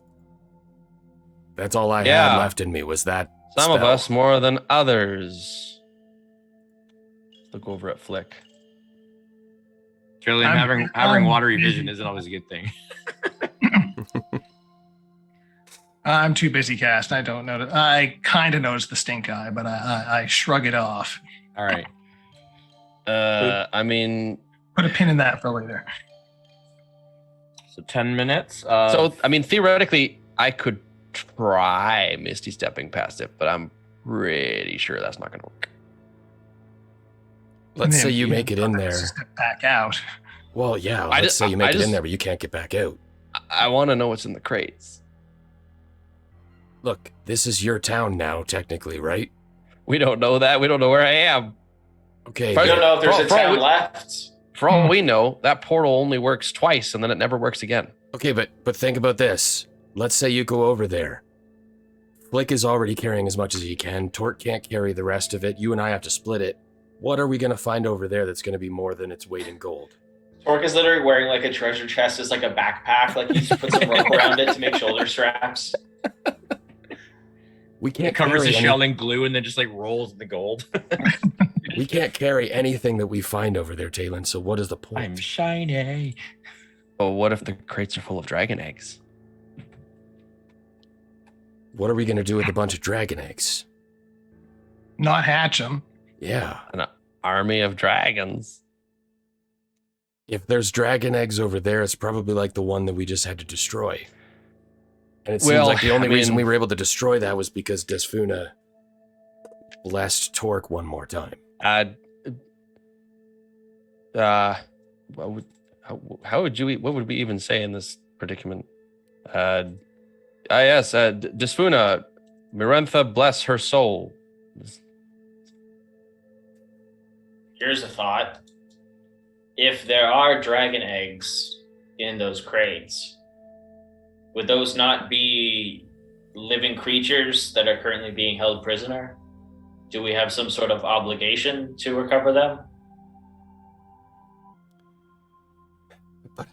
That's all I Yeah. had left in me was that Some of spell. us more than others. Look over at Flick. Trillium, having watery vision isn't always a good thing. I'm too busy cast. I don't notice. I kind of noticed the stink eye, but I shrug it off. All right. I mean, Put a pin in that for later. So 10 minutes. Theoretically, I could try Misty stepping past it, but I'm pretty sure that's not going to work. Let's And say then you make it in there. Step back out. Well, yeah, I let's just- say you make I it in just- there, but you can't get back out. I want to know what's in the crates. Look, this is your town now, technically, right? We don't know that. We don't know where I am. Okay, I But- don't know if there's a For all town we- left. For all we know, that portal only works twice and then it never works again. okay, but think about this. Let's say you go over there. Flick is already carrying as much as he can. Torque can't carry the rest of it. You and I have to split it. What are we going to find over there that's going to be more than its weight in gold? Torque is literally wearing like a treasure chest as like a backpack. Like he's put some rope around it to make shoulder straps. We can't It covers carry the shell in glue and then just like rolls in the gold. We can't carry anything that we find over there, Talon. So what is the point? I'm shiny. Oh, what if the crates are full of dragon eggs? What are we going to do with a bunch of dragon eggs? Not hatch them. Yeah. An army of dragons. If there's dragon eggs over there, it's probably like the one that we just had to destroy. And it seems Well, like the only I reason mean- we were able to destroy that was because Desfuna blessed Torque one more time. What would we even say in this predicament? Yes, Desfuna, Mirantha, bless her soul. Here's a thought. If there are dragon eggs in those crates, would those not be living creatures that are currently being held prisoner? Do we have some sort of obligation to recover them? But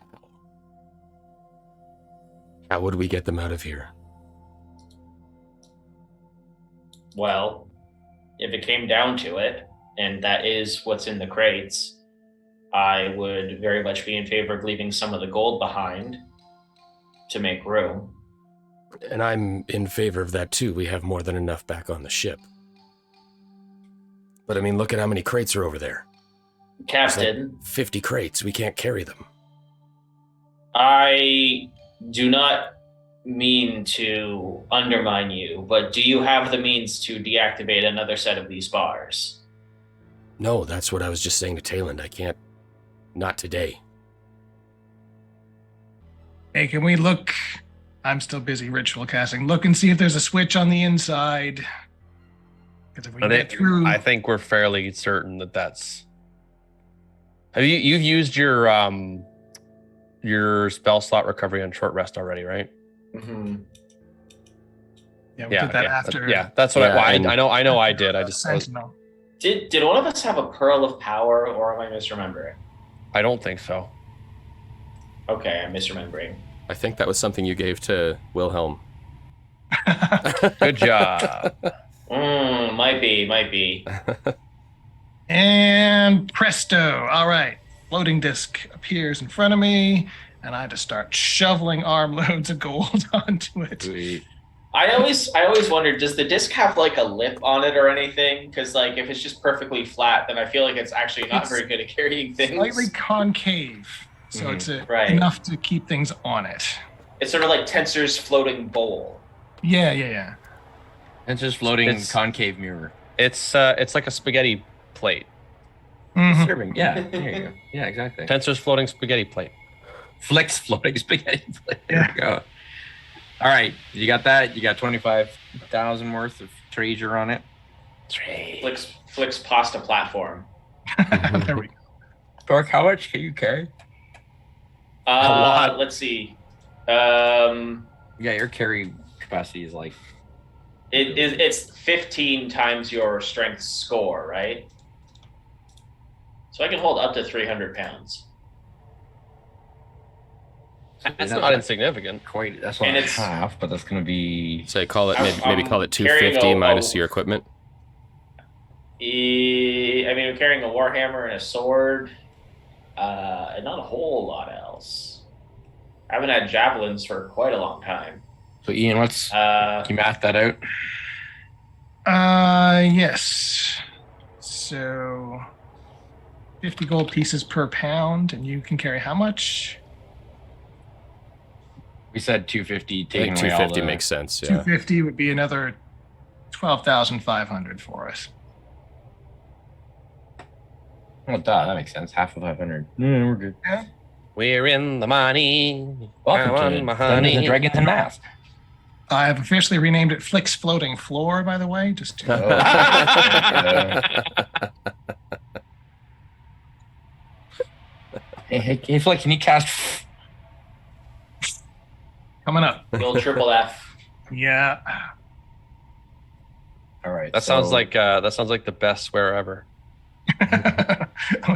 how would we get them out of here? Well, if it came down to it, and that is what's in the crates, I would very much be in favor of leaving some of the gold behind to make room. And I'm in favor of that too. We have more than enough back on the ship. But I mean, look at how many crates are over there. Captain, 50 crates. We can't carry them. I do not mean to undermine you, but do you have the means to deactivate another set of these bars? No, that's what I was just saying to Talon. I can't. Not today. Hey, can we look? I'm still busy ritual casting. Look and see if there's a switch on the inside. Because if we get through, I think we're fairly certain that that's. You've used your spell slot recovery on short rest already, right? Mm-hmm. yeah, we did that after. That's what Yeah, I know. I know I did. I just Sentinel. Did one of us have a Pearl of Power, or am I misremembering? I don't think so. Okay, I'm misremembering. I think that was something you gave to Wilhelm. Good job. Might be. And presto! All right, floating disc appears in front of me, and I just start shoveling armloads of gold onto it. Sweet. I always wondered, does the disc have like a lip on it or anything? Because like if it's just perfectly flat, then I feel like it's actually not very good at carrying things. Slightly concave, so it's Right. enough to keep things on it. It's sort of like Tensor's floating bowl. Yeah. It's just floating It's- concave mirror. It's like a spaghetti plate. Mhm. Serving. Yeah. There you go. Yeah, exactly. Tensor's floating spaghetti plate. Flick's floating spaghetti plate. There we go. All right. You got that? You got 25,000 worth of treasure on it. Flick's pasta platform. There we go. Dork, how much can you carry? lot. Let's see. Yeah, your carry capacity is like It's 15 times your strength score, right? So I can hold up to 300 pounds. That's not insignificant. quite. That's not And it's- half, but that's gonna be. So call it I'm maybe call it carrying 250 a- minus your equipment. I mean, I'm carrying a warhammer and a sword, and not a whole lot else. I haven't had javelins for quite a long time. So Ian, what's can you math that out? Yes. So 50 gold pieces per pound, and you can carry how much? We said 250. I think Taking away all 250 the, makes sense. Yeah. 250 would be another 12,500 for us. Oh, duh, that makes sense. Half of 500. No, we're good. We're in the money. Welcome Come to on, my Dungeons and honey. Dragons and Math. I have officially renamed it Flick's Floating Floor, by the way, just to Hey, Flick, can you cast? coming up. The old triple F. Yeah. All right. That sounds like the best swear ever.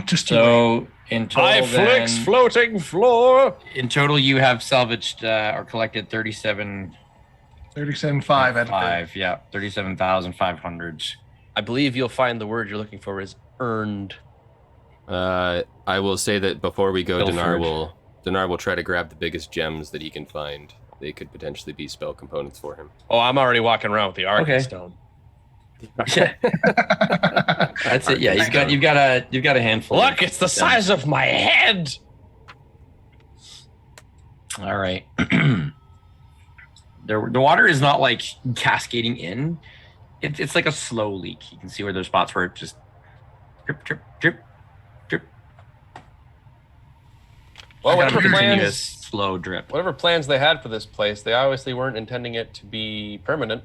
Just to So in total, then, floating floor. in total, you have salvaged or collected 37.5. 37.5. Yeah, 37,500. I believe you'll find the word you're looking for is earned. I will say that before we go, Pilfered. Dinar will try to grab the biggest gems that he can find. They could potentially be spell components for him. Oh, I'm already walking around with the Arcane Okay. Stone. That's it. Yeah, you've got a handful. Look, it's the size of my head. All right. The water is not like cascading in. It's like a slow leak. You can see where there's spots where it just drip, drip, drip, drip. Well, Like a whatever continuous plans, slow drip. whatever plans they had for this place, they obviously weren't intending it to be permanent.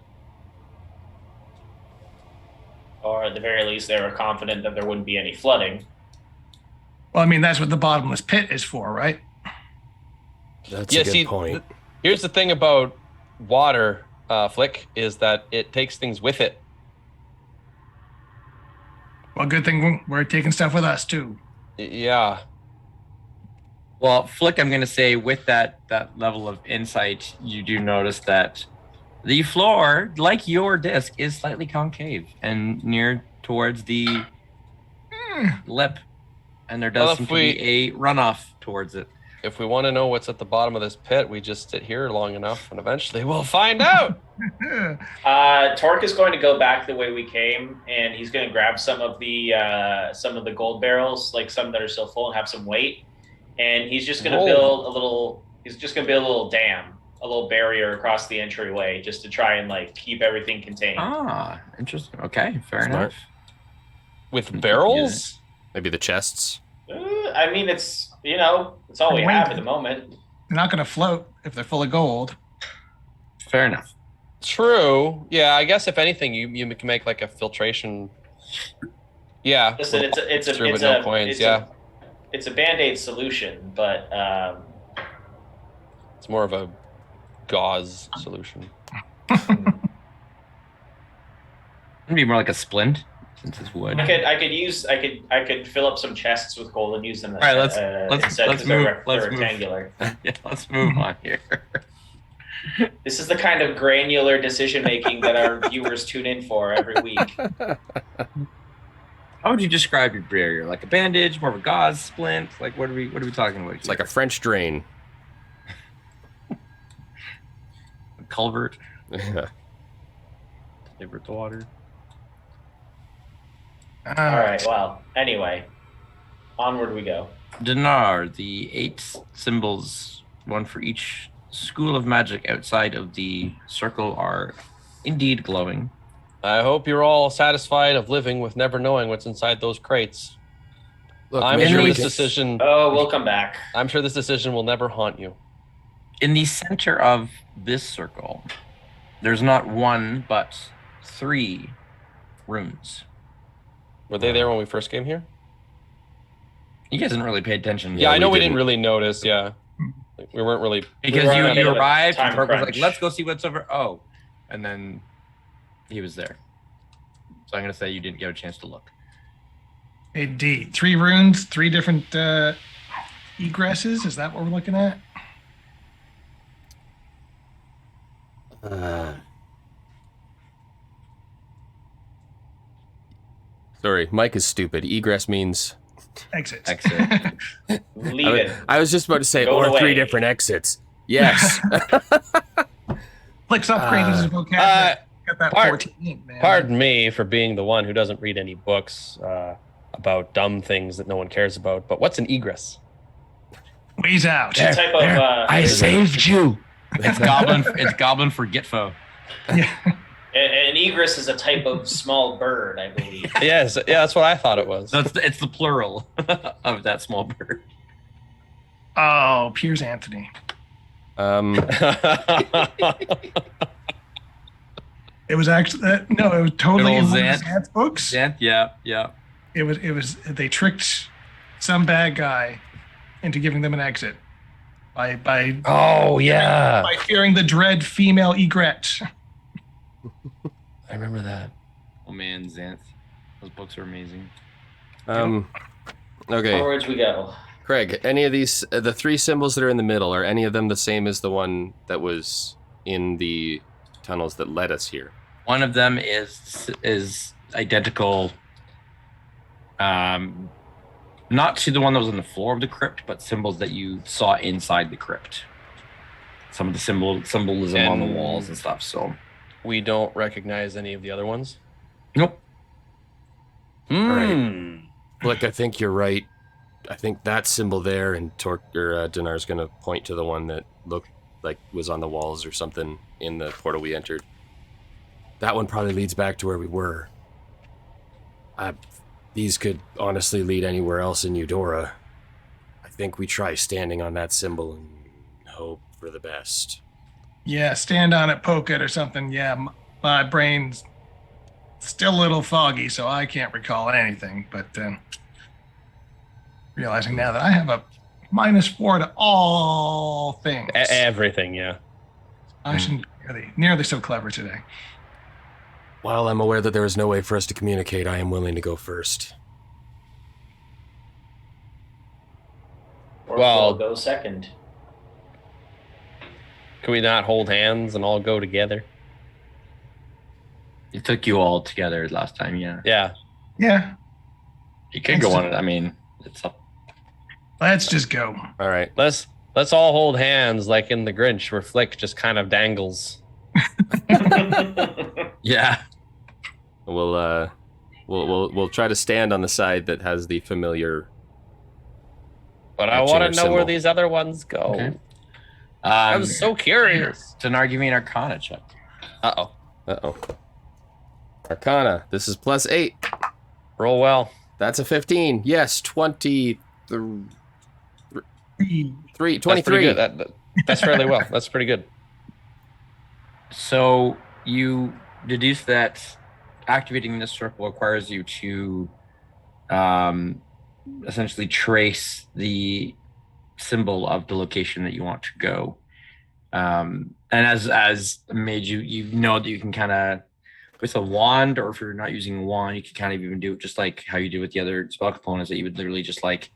Or at the very least, they were confident that there wouldn't be any flooding. Well, I mean, that's what the bottomless pit is for, right? That's Yeah, a good see, point. Here's the thing about water, Flick, is that it takes things with it. Well, good thing we're taking stuff with us, too. Yeah. Well, Flick, I'm going to say with that level of insight, you do notice that the floor, like your disc, is slightly concave and near towards the lip. And there does Well, seem if to be a runoff towards it. If we want to know what's at the bottom of this pit, we just sit here long enough, and eventually we'll find out. Torque is going to go back the way we came, and he's going to grab some of the gold barrels, like some that are still full, and have some weight. And he's just going to build a little. He's just going to build a little dam, a little barrier across the entryway, just to try and like keep everything contained. Ah, interesting. Okay, fair Smart. enough. With barrels? Maybe the chests. I mean, it's it's all we have at the moment. They're not going to float if they're full of gold. Fair enough. True. Yeah, I guess if anything, you can make like a filtration. Yeah. Listen, it's a Band-Aid solution, but it's more of a gauze solution. It'd be more like a splint since it's wood. I could fill up some chests with gold and use them. All right, let's move. Rectangular. Yeah, let's move on here. This is the kind of granular decision making that our viewers tune in for every week. How would you describe your barrier? Like a bandage, more of a gauze splint? Like what are we talking about? It's like a French drain. A culvert. Yeah. Divert the water. All right. Well, anyway, onward we go. Dinar, the 8 symbols, one for each school of magic outside of the circle, are indeed glowing. I hope you're all satisfied of living with never knowing what's inside those crates. Look, I'm maybe sure we this can- decision. Oh, we'll come back. I'm sure this decision will never haunt you. In the center of this circle, there's not one but 3 runes. Were they there when we first came here? You guys didn't really pay attention. Yeah, I know we didn't. didn't really notice. Yeah, we weren't really. Because We were on a bit you of a arrived and time Torque was like, crunch. let's go see what's over. Oh, and then he was there. So I'm going to say you didn't get a chance to look. Indeed. 3 runes, 3 different egresses. Is that what we're looking at? Sorry, Mike is stupid. Egress means. Exit. Exit. Leave it. I was just about to say, Go or away. 3 different exits. Yes. Flicks upgraded his vocabulary. Got that part- 14, man. Pardon me for being the one who doesn't read any books about dumb things that no one cares about. But what's an egress? Ways out. It's a type of. I saved you. It's goblin for Gitfo. Yeah. An egress is a type of small bird, I believe. Yes, yeah, that's what I thought it was. It's the plural of that small bird. Oh, Piers Anthony. It was actually no, it was totally in Little one of Xanth. Xanth's books. Yeah. It was they tricked some bad guy into giving them an exit by Oh yeah, by fearing the dread female egret. I remember that. Oh man, Xanth. Those books are amazing. Okay, Forwards we go. Craig, any of these, the 3 symbols that are in the middle, are any of them the same as the one that was in the tunnels that led us here? One of them is identical, not to the one that was on the floor of the crypt, but symbols that you saw inside the crypt. Some of the symbolism on the And- walls and stuff. So, We don't recognize any of the other ones. nope. Hmm. Look, I think you're right. I think that symbol there, and Dinar's going to point to the one that looked like was on the walls or something in the portal we entered. That one probably leads back to where we were. These could honestly lead anywhere else in Eudora. I think we try standing on that symbol and hope for the best. Yeah, stand on it, poke it, or something. Yeah, my brain's still a little foggy, so I can't recall anything. But realizing now that I have a -4 to all things, Everything, yeah. I shouldn't be nearly so clever today. While I'm aware that there is no way for us to communicate, I am willing to go first. Or Well- we'll go second. Can we not hold hands and all go together? It took you all together last time, yeah. Yeah. Yeah, You could go on it. I mean, it's up. let's just go. All right. Let's all hold hands like in the Grinch where Flick just kind of dangles. Yeah. We'll try to stand on the side that has the familiar. But I Matching want our to know where symbol. these other ones go. Okay. I was so curious. Dinar, give me an Arcana check. Uh-oh. Uh-oh. Arcana. This is +8. Roll well. That's a 15. Yes, 23. That's pretty 23. good. That's fairly well. That's pretty good. So you deduce that activating this circle requires you to essentially trace the symbol of the location that you want to go. And as a mage, you know that you can kind of, with a wand, or if you're not using a wand, you can kind of even do it just like how you do with the other spell components, that you would literally just like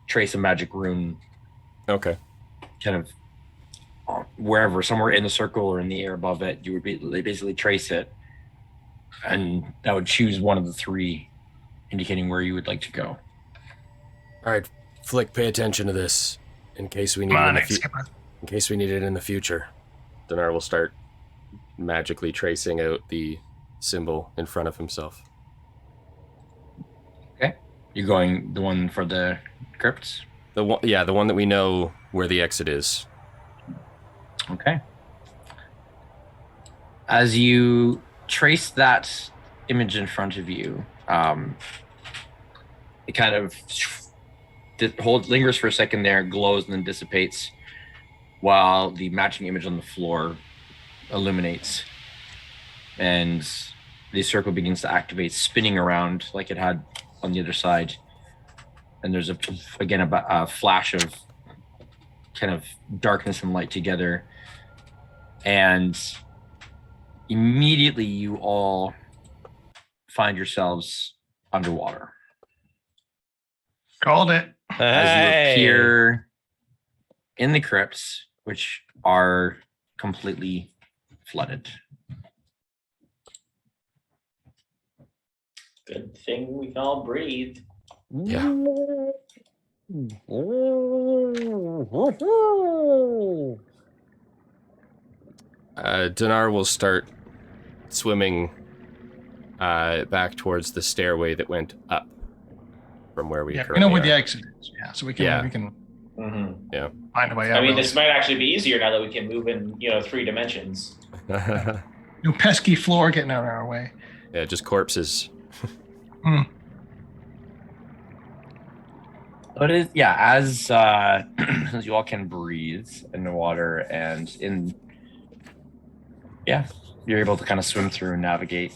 trace a magic rune. Okay. Kind of wherever, somewhere in the circle or in the air above it, you would basically trace it, and that would choose one of the three, indicating where you would like to go. All right, Flick, pay attention to this in case we need in case we need it in the future. Dinar will start magically tracing out the symbol in front of himself. Okay, you're going the one for the crypts. The one that we know where the exit is. Okay. As you trace that image in front of you, it kind of lingers for a second there, glows, and then dissipates, while the matching image on the floor illuminates, and the circle begins to activate, spinning around like it had on the other side. And there's a flash of kind of darkness and light together, and immediately you all find yourselves underwater. Called it. As you appear in the crypts, which are completely flooded. Good thing we can all breathe. Yeah. Dinar will start swimming back towards the stairway that went up from where we currently we know where are. the exit is. Yeah, so we can find a way out. I mean, this might actually be easier now that we can move in, 3 dimensions. No pesky floor getting out of our way. Yeah, just corpses. But it is, as you all can breathe in the water, and you're able to kind of swim through and navigate.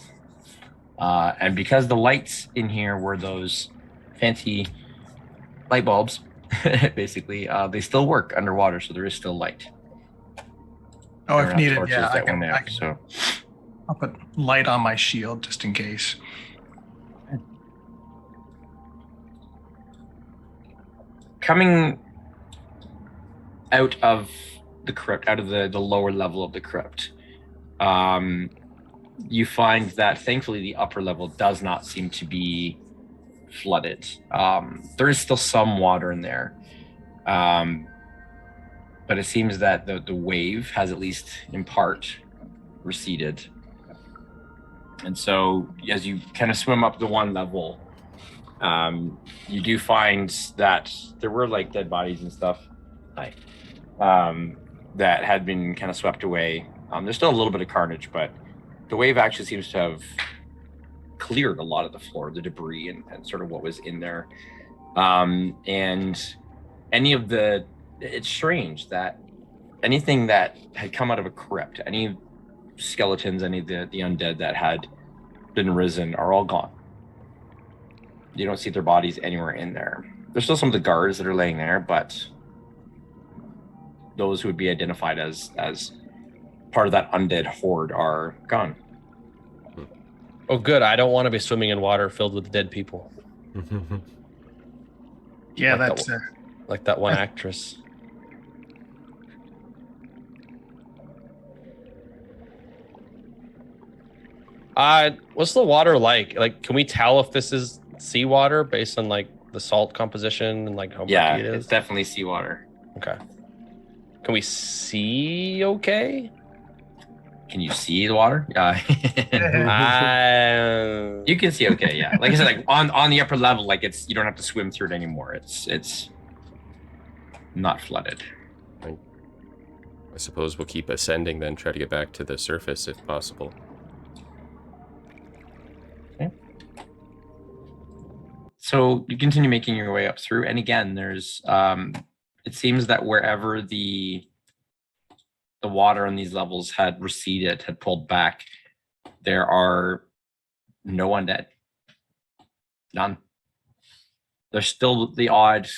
And because the lights in here were those fancy light bulbs, basically, they still work underwater, so there is still light. Oh, if needed, I'll put light on my shield just in case. Coming out of the crypt, out of the lower level of the crypt, you find that thankfully the upper level does not seem to be flooded. There is still some water in there, but it seems that the wave has, at least in part, receded. And so as you kind of swim up the one level, you do find that there were like dead bodies and stuff that had been kind of swept away. There's still a little bit of carnage, but the wave actually seems to have cleared a lot of the floor, the debris and sort of what was in there. And it's strange that anything that had come out of a crypt, any skeletons, any of the undead that had been risen, are all gone. You don't see their bodies anywhere in there. There's still some of the guards that are laying there, but those who would be identified as part of that undead horde are gone. Oh, good. I don't want to be swimming in water filled with dead people. Yeah, like that's like that one actress. What's the water like? Like, can we tell if this is seawater based on like the salt composition and like how murky it is? It's definitely seawater. Okay. Can we see okay? Can you see the water? You can see okay, yeah. Like I said, like on the upper level, like you don't have to swim through it anymore. It's not flooded. I suppose we'll keep ascending then, try to get back to the surface if possible. Okay. So you continue making your way up through, and again, there's it seems that wherever the the water on these levels had receded, had pulled back, there are no undead. None. There's still the odd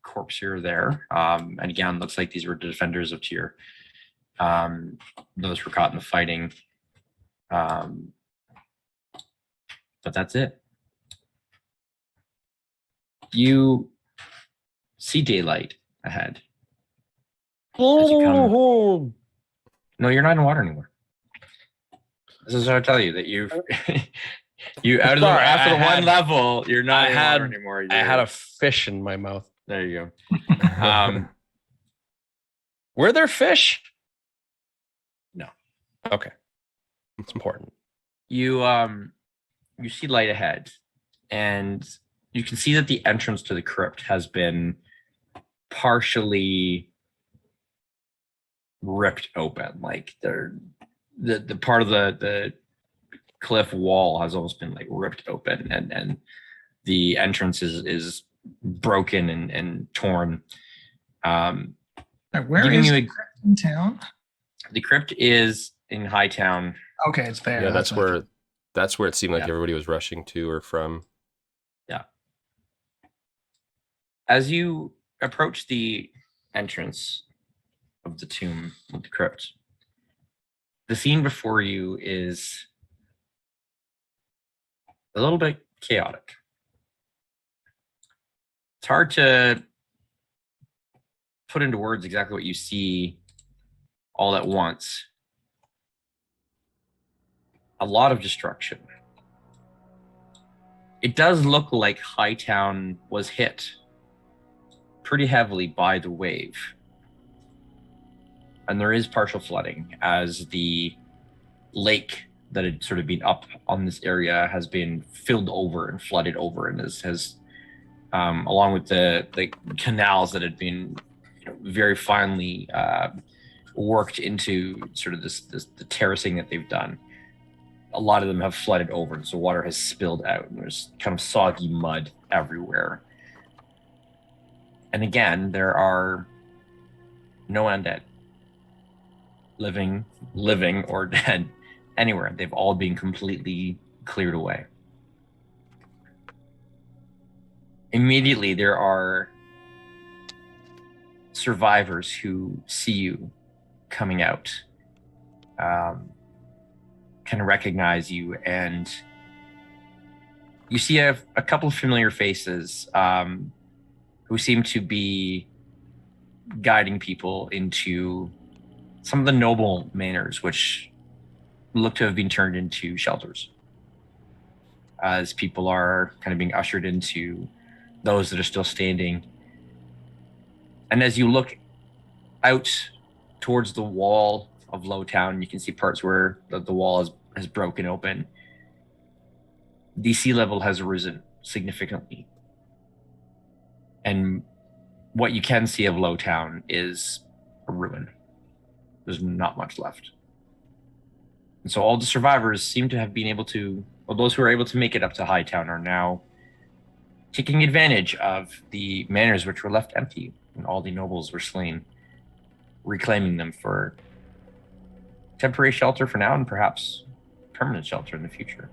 corpse here or there. And again, looks like these were defenders of Tyr. Those were caught in the fighting. But that's it. You see daylight ahead. As you come... No, you're not in water anymore. This is what I tell you, that you out of the, after the one level, you're not in water anymore. I had a fish in my mouth. There you go. Were there fish? No. Okay. It's important. You see light ahead, and you can see that the entrance to the crypt has been partially ripped open. Like the part of the cliff wall has almost been like ripped open, and the entrance is broken and torn. Where is the crypt in town? The crypt is in Hightown. Okay, it's there. Yeah, that's where it seemed like everybody was rushing to or from. Yeah. As you approach the entrance of the tomb, of the crypt, the scene before you is a little bit chaotic. It's hard to put into words exactly what you see all at once. A lot of destruction. It does look like Hightown was hit pretty heavily by the wave. And there is partial flooding as the lake that had sort of been up on this area has been filled over and flooded over, and has along with the canals that had been very finely worked into sort of the terracing that they've done. A lot of them have flooded over, and so water has spilled out, and there's kind of soggy mud everywhere. And again, there are no undead, living or dead, anywhere. They've all been completely cleared away. Immediately, there are survivors who see you coming out, kind of recognize you, and you see a couple of familiar faces who seem to be guiding people into some of the noble manors, which look to have been turned into shelters, as people are kind of being ushered into those that are still standing. And as you look out towards the wall of Lowtown, you can see parts where the wall has broken open. The sea level has risen significantly. And what you can see of Lowtown is a ruin. There's not much left. And so all the survivors seem to have been able to, or those who are able to make it up to Hightown, are now taking advantage of the manors which were left empty when all the nobles were slain, reclaiming them for temporary shelter for now and perhaps permanent shelter in the future.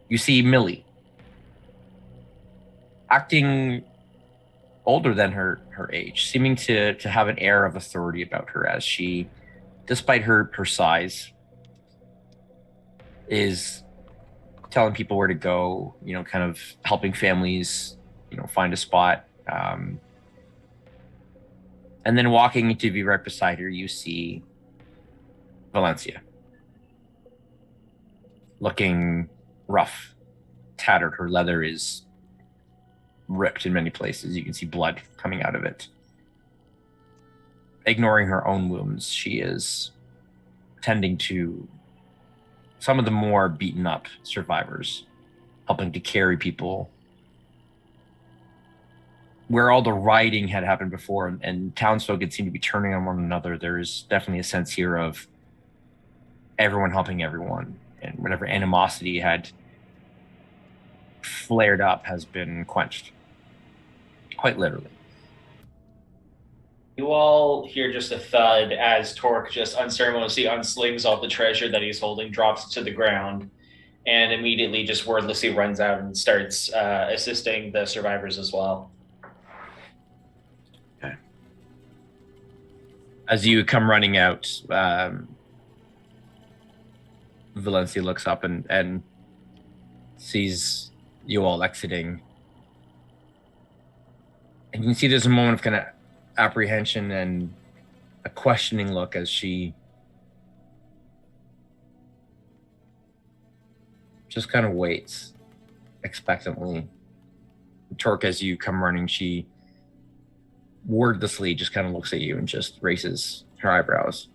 You see Millie, acting older than her age, seeming to have an air of authority about her, as she, despite her size, is telling people where to go, kind of helping families, find a spot. And then walking to be right beside her, you see Valencia, looking rough, tattered. Her leather is ripped in many places. You can see blood coming out of it. Ignoring her own wounds, she is tending to some of the more beaten up survivors, helping to carry people. Where all the rioting had happened before and townsfolk had seemed to be turning on one another, there's definitely a sense here of everyone helping everyone, and whatever animosity had flared up has been quenched, quite literally. You all hear just a thud as Torque just unceremoniously unslings all the treasure that he's holding, drops it to the ground, and immediately just wordlessly runs out and starts assisting the survivors as well. Okay. As you come running out, Valencia looks up and sees you all exiting. And you can see there's a moment of kind of apprehension and a questioning look as she just kind of waits expectantly. Torque, as you come running, she wordlessly just kind of looks at you and just raises her eyebrows.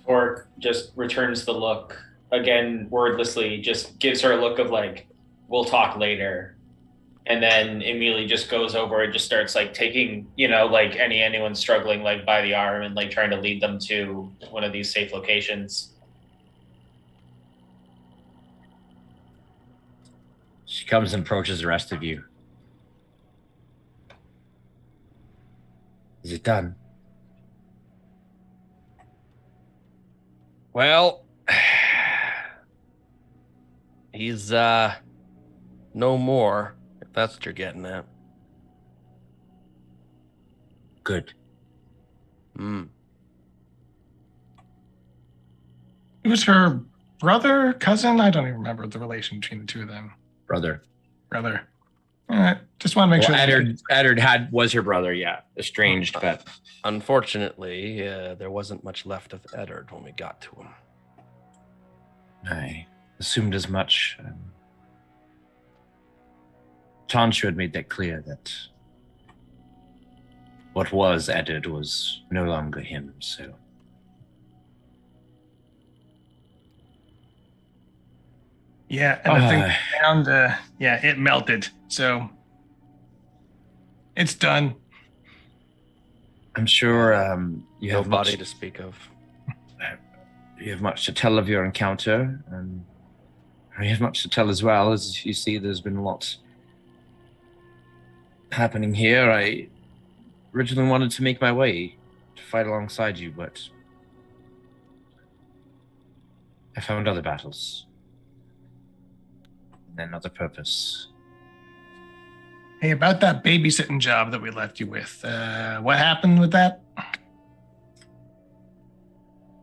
Torque just returns the look again, wordlessly, just gives her a look of like, we'll talk later. And then immediately just goes over and just starts like taking, like anyone struggling like by the arm and like trying to lead them to one of these safe locations. She comes and approaches the rest of you. Is it done? Well, he's no more, if that's what you're getting at. Good. Mm. It was her brother, cousin? I don't even remember the relation between the two of them. Brother. Brother. Just want to make sure. Eddard was her brother, yeah. Estranged, but Unfortunately, there wasn't much left of Eddard when we got to him. I assumed as much. Tanshu had made that clear that what was Eddard was no longer him, so. Yeah, and the thing found, it melted. So it's done. I'm sure you have Nobody much to speak of. You have much to tell of your encounter, and I have much to tell as well. As you see, there's been a lot happening here. I originally wanted to make my way to fight alongside you, but I found other battles and another purpose. Hey, about that babysitting job that we left you with, what happened with that?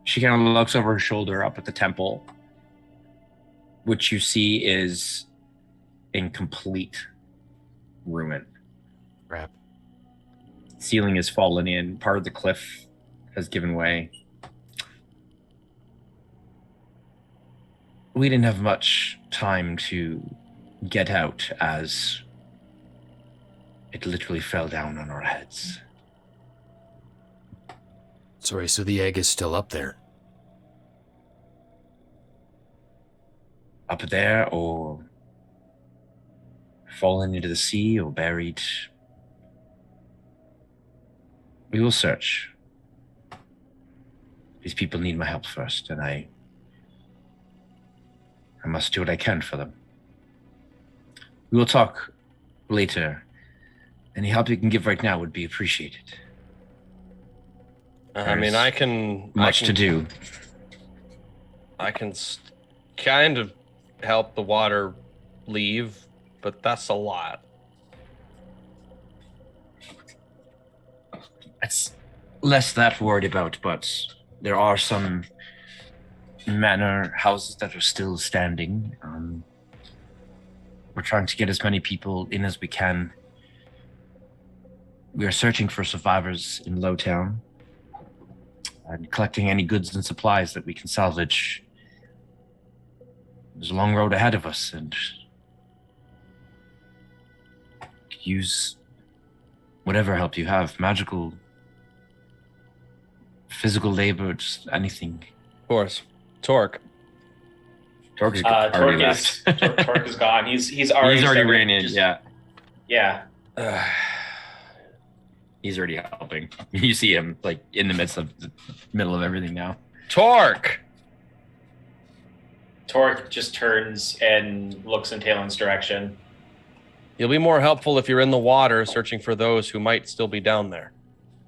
She kind of looks over her shoulder up at the temple, which you see is in complete ruin. Crap. Ceiling has fallen in. Part of the cliff has given way. We didn't have much time to get out as it literally fell down on our heads. Sorry, so the egg is still up there? Up there, or fallen into the sea, or buried. We will search. These people need my help first, and I must do what I can for them. We will talk later. Any help you can give right now would be appreciated. I mean, I can... to do. I can kind of help the water leave, but that's a lot. It's less that worried about, but there are some manor houses that are still standing. We're trying to get as many people in as we can. We are searching for survivors in Lowtown and collecting any goods and supplies that we can salvage. There's a long road ahead of us, and use whatever help you have, magical, physical labor, just anything. Of course. Torque. Torque is Torque is gone. He's already ran in. Yeah. He's already helping. You see him like in the middle of everything now. Torque Just turns and looks in Talon's direction. You'll be more helpful if you're in the water searching for those who might still be down there.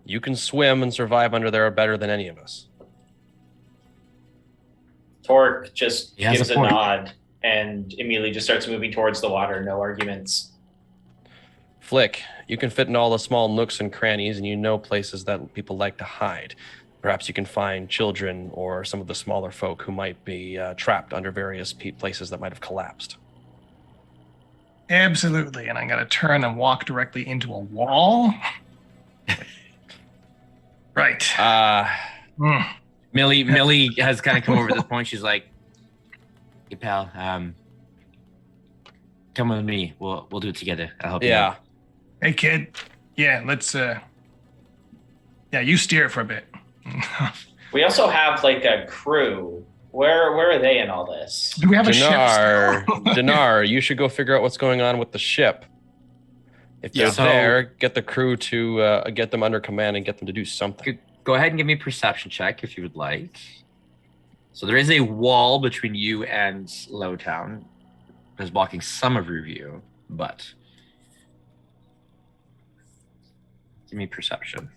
You can swim and survive under there better than any of us. Torque just He has gives a a point. nod and immediately just starts moving towards the water. No arguments. Flick, you can fit in all the small nooks and crannies, and you know places that people like to hide. Perhaps you can find children or some of the smaller folk who might be trapped under various places that might have collapsed. Absolutely. And I'm going to turn and walk directly into a wall. Right. Millie has kind of come over to the point. She's like, "Hey pal, come with me. We'll do it together. I'll help you Yeah. out." Hey, kid. Yeah, let's, you steer it for a bit. We also have like a crew. Where are they in all this? Do we have a ship Dinar, still? Dinar, you should go figure out what's going on with the ship. If they're Yeah. So- there, get the crew to get them under command and get them to do something. Go ahead and give me a perception check if you would like. So there is a wall between you and Lowtown that's blocking some of your view, but give me perception.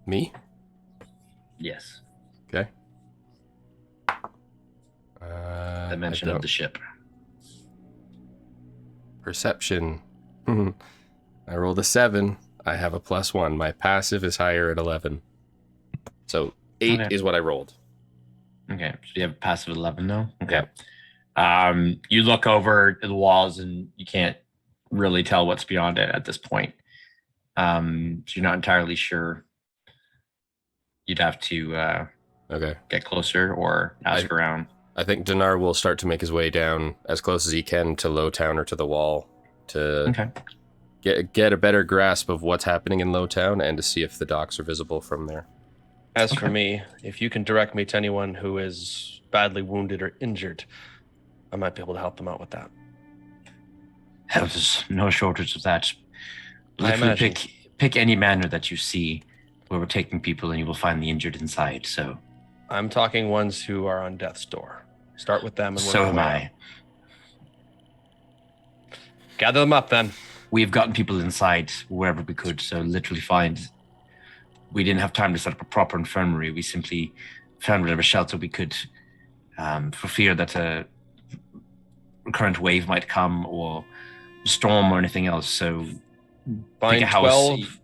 Me? Yes. Okay. Dimension of the ship. Perception. I rolled a 7. I have a +1. My passive is higher at 11. So 8 Okay. is what I rolled. Okay. So you have a passive 11 now? Okay. You look over the walls and you can't really tell what's beyond it at this point. So you're not entirely sure. You'd have to Okay. get closer or ask around. I think Dinar will start to make his way down as close as he can to Lowtown or to the wall to Okay. get a better grasp of what's happening in Lowtown and to see if the docks are visible from there. As for me, if you can direct me to anyone who is badly wounded or injured, I might be able to help them out with that. There's no shortage of that. I Literally imagine. pick any manor that you see where we're taking people and you will find the injured inside. So I'm talking ones who are on death's door. Start with them and work so your am way I. up. Gather them up then. We've gotten people inside wherever we could, so literally we didn't have time to set up a proper infirmary. We simply found whatever shelter we could for fear that a current wave might come or storm or anything else. So Find pick a house. 12.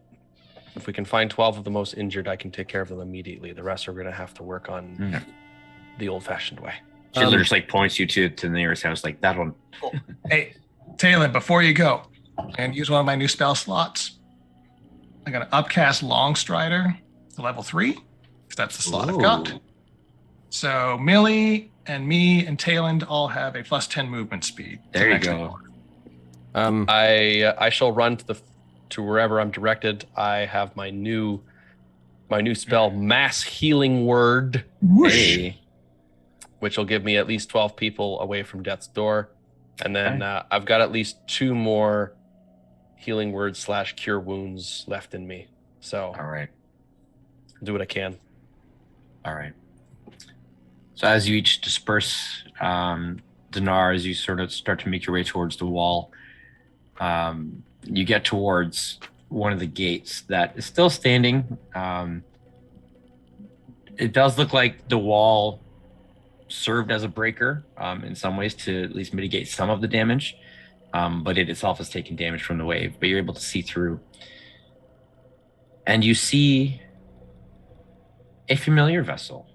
If we can find 12 of the most injured, I can take care of them immediately. The rest are going to have to work on Mhm. the old-fashioned way. She literally just like points you to the nearest house, like that one. Hey, Taylor, before you go, and use one of my new spell slots. I'm going to upcast Longstrider to level 3, because that's the slot I've got. Ooh. So Millie and me and Tayland all have a +10 movement speed. There you Next go. one. I shall run to wherever I'm directed. I have my new spell, Mass Healing Word, Whoosh. Hey. which will give me at least 12 people away from death's door. And then I've got at least 2 more healing words / cure wounds left in me. So All right. do what I can. All right. So as you each disperse, Dinar, as you sort of start to make your way towards the wall, you get towards one of the gates that is still standing. It does look like the wall served as a breaker in some ways to at least mitigate some of the damage, but it itself has taken damage from the wave, but you're able to see through. And you see a familiar vessel.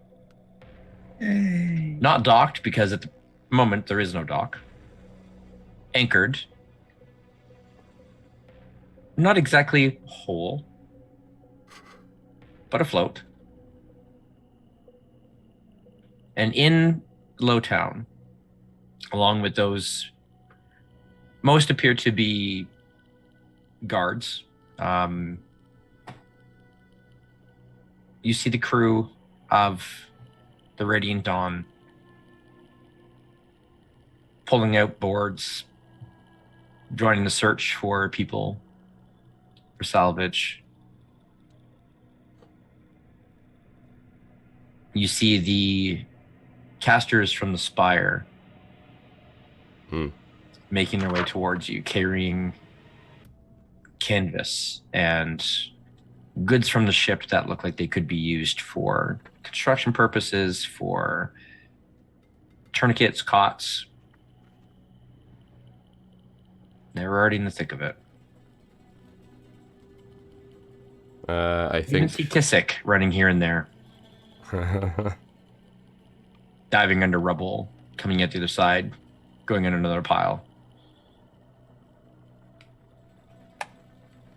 Yay. Not docked, because at the moment there is no dock. Anchored. Not exactly whole, but afloat. And in Lowtown, along with those, most appear to be guards. You see the crew of the Radiant Dawn pulling out boards, joining the search for people, for salvage. You see the casters from the spire making their way towards you, carrying canvas and goods from the ship that look like they could be used for construction purposes, for tourniquets, cots. They were already in the thick of it. I You can think see Kissick running here and there, diving under rubble, coming out the other side, going in another pile.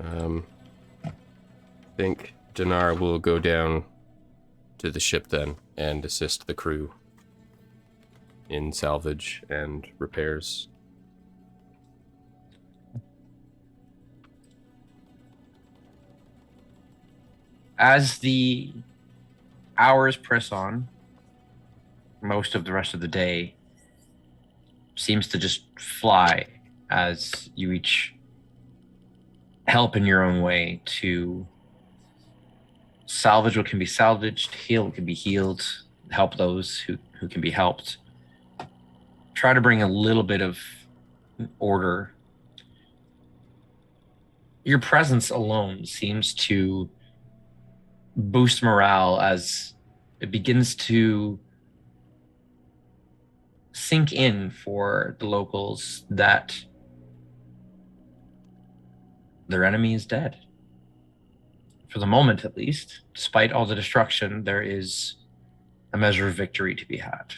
I think Dinar will go down to the ship then and assist the crew in salvage and repairs. As the hours press on, most of the rest of the day seems to just fly as you each help in your own way to salvage what can be salvaged, heal what can be healed, help those who can be helped. Try to bring a little bit of order. Your presence alone seems to boost morale as it begins to sink in for the locals that their enemy is dead. For the moment, at least, despite all the destruction, there is a measure of victory to be had.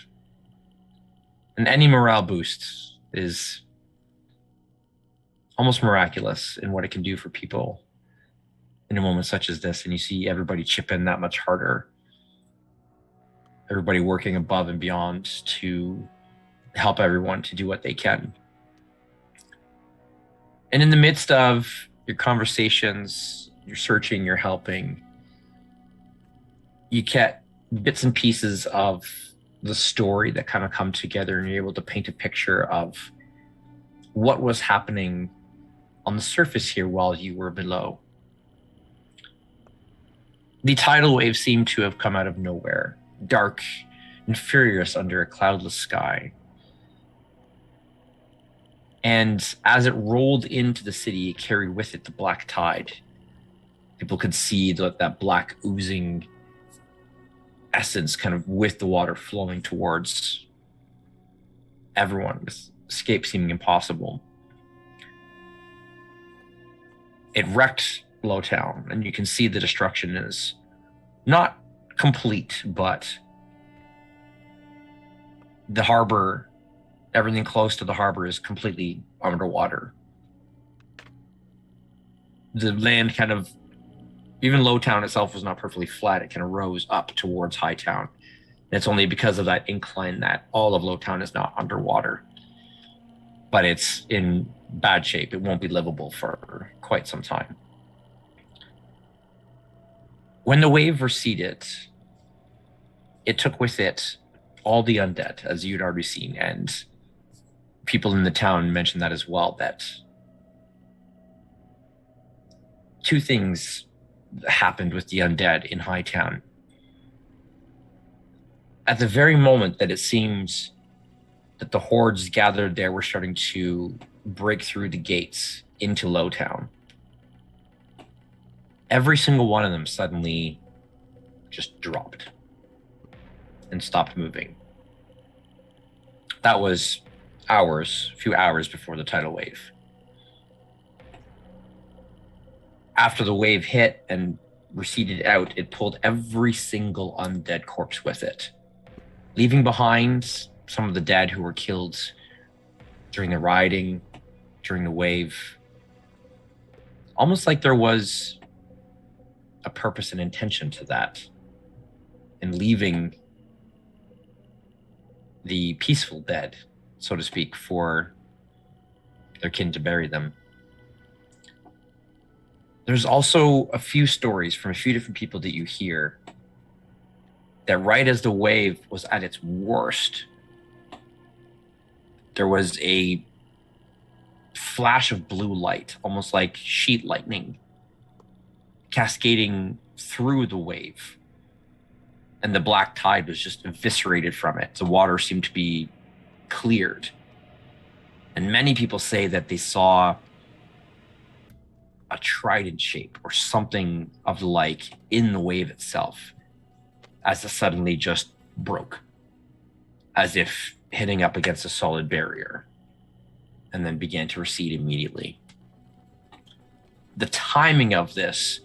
And any morale boost is almost miraculous in what it can do for people in a moment such as this. And you see everybody chip in that much harder. Everybody working above and beyond to help everyone to do what they can. And in the midst of your conversations, you're searching, you're helping, you get bits and pieces of the story that kind of come together, and you're able to paint a picture of what was happening on the surface here while you were below. The tidal wave seemed to have come out of nowhere, dark and furious under a cloudless sky. And as it rolled into the city, it carried with it the black tide. People could see that black oozing essence kind of with the water flowing towards everyone, with escape seeming impossible. It wrecked Lowtown, and you can see the destruction is not complete, but the harbor, everything close to the harbor is completely underwater. The land kind of, even Lowtown itself was not perfectly flat. It kind of rose up towards Hightown. And it's only because of that incline that all of Lowtown is now underwater. But it's in bad shape. It won't be livable for quite some time. When the wave receded, it took with it all the undead, as you'd already seen, and people in the town mentioned that as well, that two things happened with the undead in Hightown. At the very moment that it seems that the hordes gathered there were starting to break through the gates into Lowtown, every single one of them suddenly just dropped and stopped moving. That was a few hours before the tidal wave. After the wave hit and receded out, it pulled every single undead corpse with it, leaving behind some of the dead who were killed during the rioting, during the wave. Almost like there was a purpose and intention to that, in leaving the peaceful dead, so to speak, for their kin to bury them. There's also a few stories from a few different people that you hear that right as the wave was at its worst, there was a flash of blue light, almost like sheet lightning, cascading through the wave. And the black tide was just eviscerated from it. The water seemed to be cleared. And many people say that they saw a trident shape or something of the like in the wave itself as it suddenly just broke, as if hitting up against a solid barrier, and then began to recede immediately. The timing of this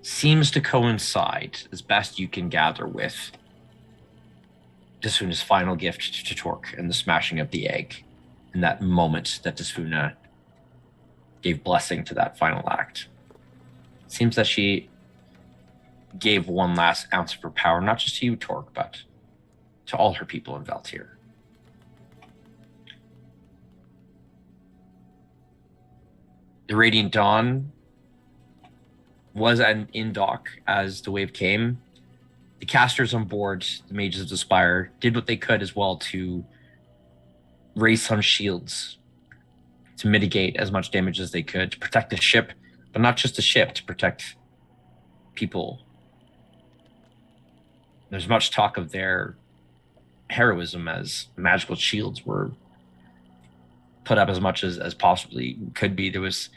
seems to coincide, as best you can gather, with Desfuna's final gift to Torque and the smashing of the egg, in that moment that Desfuna gave blessing to that final act. It seems that she gave one last ounce of her power, not just to you, Torque, but to all her people in Valtir. The Radiant Dawn was in dock as the wave came. The casters on board, the Mages of the Spire, did what they could as well to raise some shields to mitigate as much damage as they could, to protect the ship, but not just the ship, to protect people. There's much talk of their heroism as magical shields were put up as much as possibly could be. There was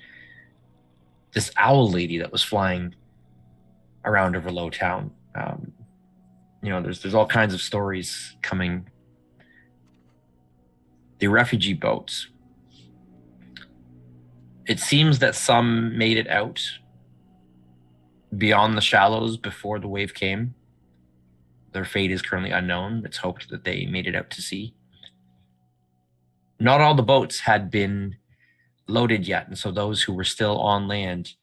this owl lady that was flying around over Low Town. There's all kinds of stories coming. The refugee boats. It seems that some made it out beyond the shallows before the wave came. Their fate is currently unknown. It's hoped that they made it out to sea. Not all the boats had been loaded yet, and so those who were still on land,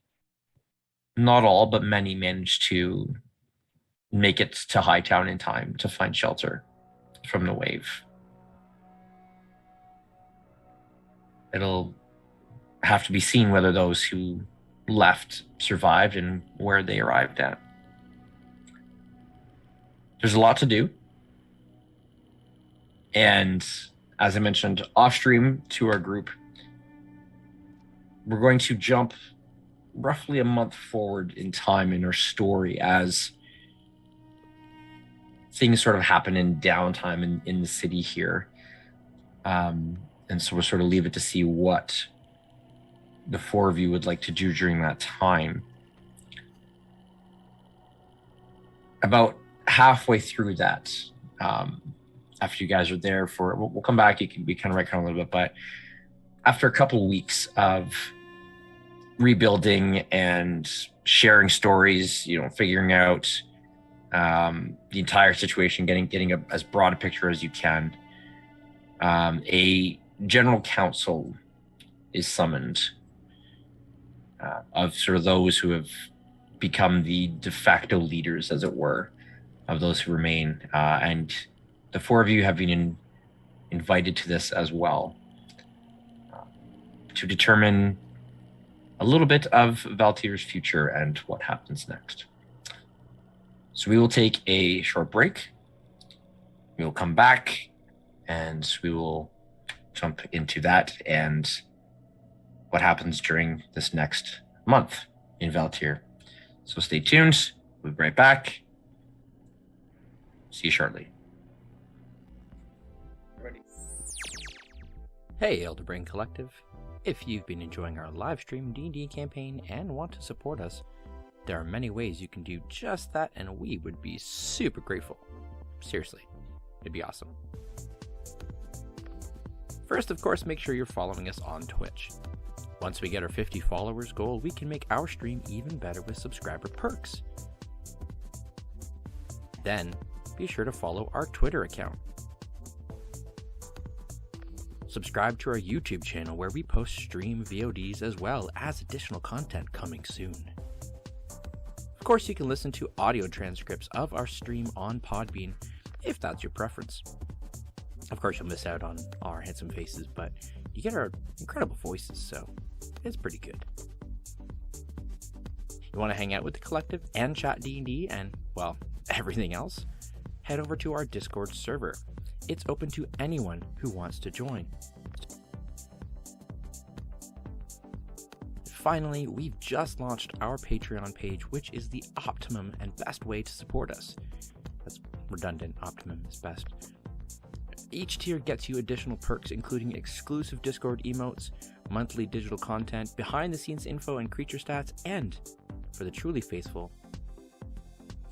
not all, but many, managed to make it to Hightown in time to find shelter from the wave. It'll have to be seen whether those who left survived and where they arrived at. There's a lot to do. And as I mentioned, off stream to our group, we're going to jump roughly a month forward in time in our story as things sort of happen in downtime in the city here. And so we'll sort of leave it to see what the four of you would like to do during that time. About halfway through that, after you guys are there we'll come back, you can be kind of right a little bit, but after a couple of weeks of rebuilding and sharing stories, figuring out the entire situation, getting as broad a picture as you can, a general council is summoned of sort of those who have become the de facto leaders, as it were, of those who remain. And the four of you have been invited to this as well, to determine a little bit of Valtir's future and what happens next. So we will take a short break. We will come back and we will jump into that and what happens during this next month in Valtir. So stay tuned. We'll be right back. See you shortly. Hey, Elderbrain Collective. If you've been enjoying our live stream D&D campaign and want to support us, there are many ways you can do just that, and we would be super grateful. Seriously, it'd be awesome. First, of course, make sure you're following us on Twitch. Once we get our 50 followers goal, we can make our stream even better with subscriber perks. Then, be sure to follow our Twitter account. Subscribe to our YouTube channel where we post stream VODs as well as additional content coming soon. Of course, you can listen to audio transcripts of our stream on Podbean if that's your preference. Of course, you'll miss out on our handsome faces, but you get our incredible voices, so it's pretty good. You want to hang out with the collective and chat D&D and, well, everything else? Head over to our Discord server. It's open to anyone who wants to join. Finally, we've just launched our Patreon page, which is the optimum and best way to support us. That's redundant. Optimum is best. Each tier gets you additional perks, including exclusive Discord emotes, monthly digital content, behind-the-scenes info and creature stats, and, for the truly faithful,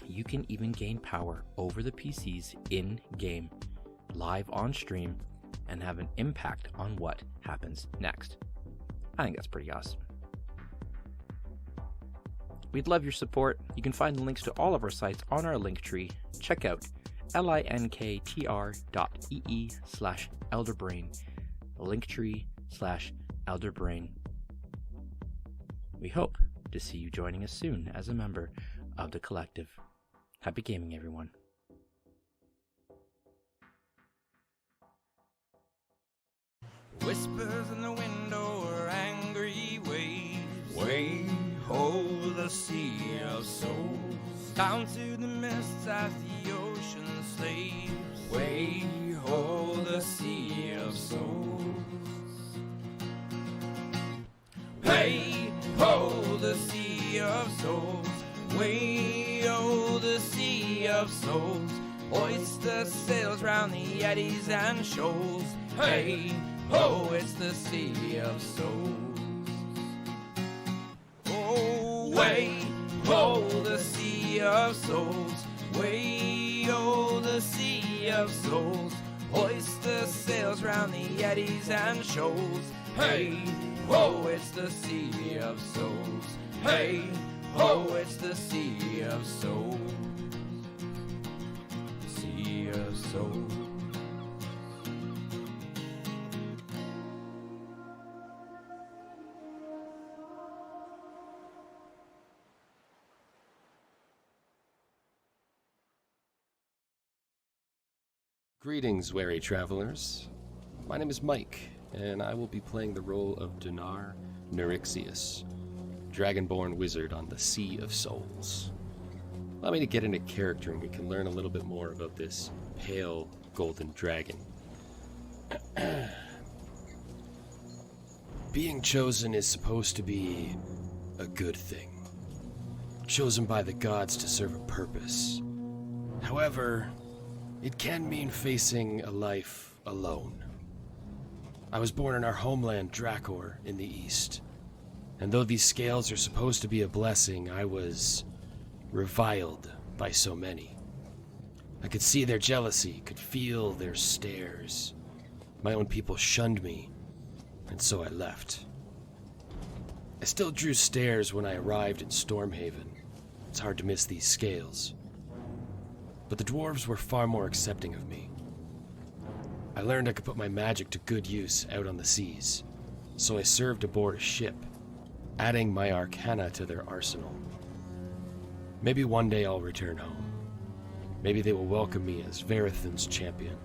you can even gain power over the PCs in-game, live on stream, and have an impact on what happens next. I think that's pretty awesome. We'd love your support. You can find the links to all of our sites on our link tree. Check out linktr.ee/elderbrain, linktree/elderbrain. We hope to see you joining us soon as a member of the collective. Happy gaming, everyone. Whispers in the window are angry waves. Way ho, the sea of souls. Down to the mists as the ocean slaves. Way ho, the sea of souls. Hey ho, the sea of souls. Way ho, the sea of souls. Hoist the sails round the eddies and shoals. Hey ho, it's the sea of souls. Oh, way ho, the sea of souls. Way ho, the sea of souls. Hoist the sails round the eddies and shoals. Hey ho, it's the sea of souls. Hey ho, it's the sea of souls. Sea of souls. Greetings, wary travelers. My name is Mike, and I will be playing the role of Dinar Neurixius, Dragonborn wizard on the Sea of Souls. Allow me to get into character and we can learn a little bit more about this pale golden dragon. Being chosen is supposed to be a good thing. Chosen by the gods to serve a purpose. However, it can mean facing a life alone. I was born in our homeland, Drakor, in the east. And though these scales are supposed to be a blessing, I was reviled by so many. I could see their jealousy, could feel their stares. My own people shunned me, and so I left. I still drew stares when I arrived in Stormhaven. It's hard to miss these scales. But the dwarves were far more accepting of me. I learned I could put my magic to good use out on the seas, so I served aboard a ship, adding my arcana to their arsenal. Maybe one day I'll return home. Maybe they will welcome me as Verithan's champion.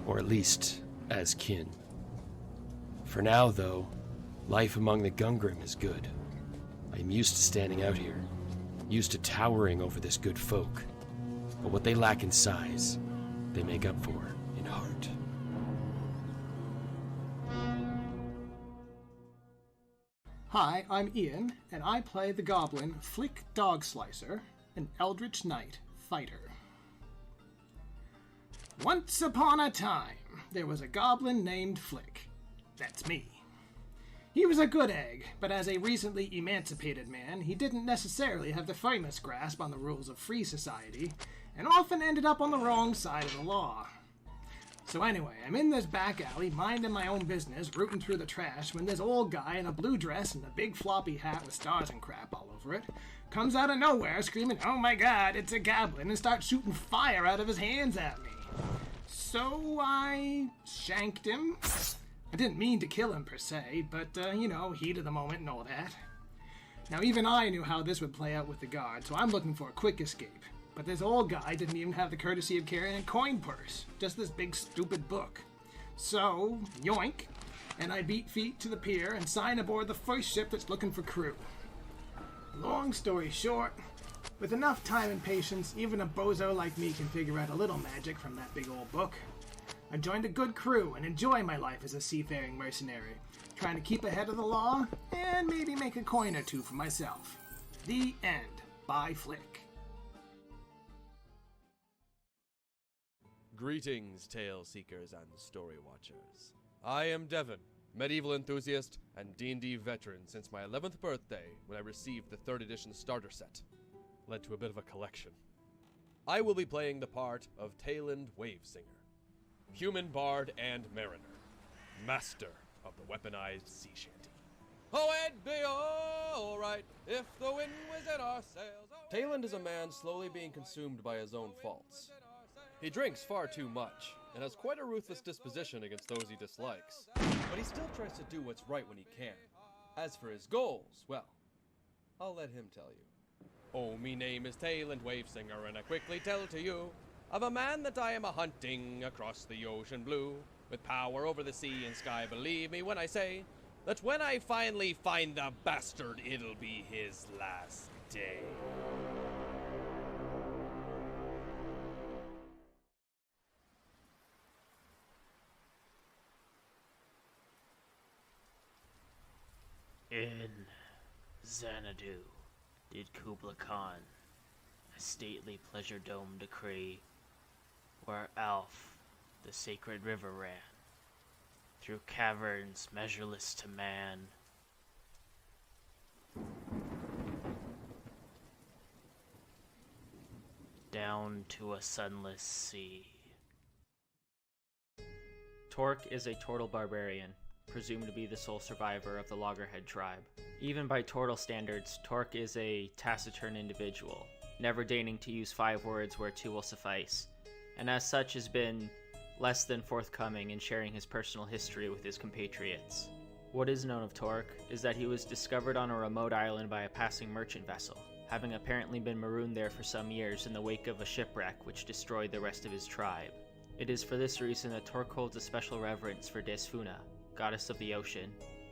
Or at least, as kin. For now, though, life among the Gungrim is good. I am used to standing out here, used to towering over this good folk. But what they lack in size, they make up for in heart. Hi, I'm Ian, and I play the goblin Flick Dogslicer, an Eldritch Knight fighter. Once upon a time, there was a goblin named Flick. That's me. He was a good egg, but as a recently emancipated man, he didn't necessarily have the finest grasp on the rules of free society, and often ended up on the wrong side of the law. So anyway, I'm in this back alley, minding my own business, rooting through the trash, when this old guy in a blue dress and a big floppy hat with stars and crap all over it comes out of nowhere screaming, "Oh my god, it's a goblin," and starts shooting fire out of his hands at me. So I shanked him. I didn't mean to kill him per se, but, heat of the moment and all that. Now even I knew how this would play out with the guard, so I'm looking for a quick escape. But this old guy didn't even have the courtesy of carrying a coin purse, just this big stupid book. So, yoink, and I beat feet to the pier and sign aboard the first ship that's looking for crew. Long story short, with enough time and patience, even a bozo like me can figure out a little magic from that big old book. I joined a good crew and enjoy my life as a seafaring mercenary, trying to keep ahead of the law and maybe make a coin or two for myself. The end. By Flick. Greetings, tale seekers and story watchers. I am Devon, medieval enthusiast and D&D veteran since my 11th birthday when I received the 3rd edition starter set. Led to a bit of a collection. I will be playing the part of Tayland Wavesinger, human bard and mariner, master of the weaponized sea shanty. Oh, it'd be alright if the wind was in our sails. Tayland is a man slowly being consumed by his own faults. He drinks far too much, and has quite a ruthless disposition against those he dislikes. But he still tries to do what's right when he can. As for his goals, well, I'll let him tell you. Oh, me name is Tayland Wavesinger, and I quickly tell to you of a man that I am a-hunting across the ocean blue, with power over the sea and sky. Believe me when I say that when I finally find the bastard, it'll be his last day. In Xanadu did Kubla Khan a stately pleasure dome decree, where Alf, the sacred river, ran through caverns measureless to man. Down to a sunless sea. Torque is a Tortle barbarian, presumed to be the sole survivor of the Loggerhead tribe. Even by Tortle standards, Torque is a taciturn individual, never deigning to use 5 words where 2 will suffice, and as such has been less than forthcoming in sharing his personal history with his compatriots. What is known of Torque is that he was discovered on a remote island by a passing merchant vessel, having apparently been marooned there for some years in the wake of a shipwreck which destroyed the rest of his tribe. It is for this reason that Torque holds a special reverence for Desfuna, goddess of the ocean,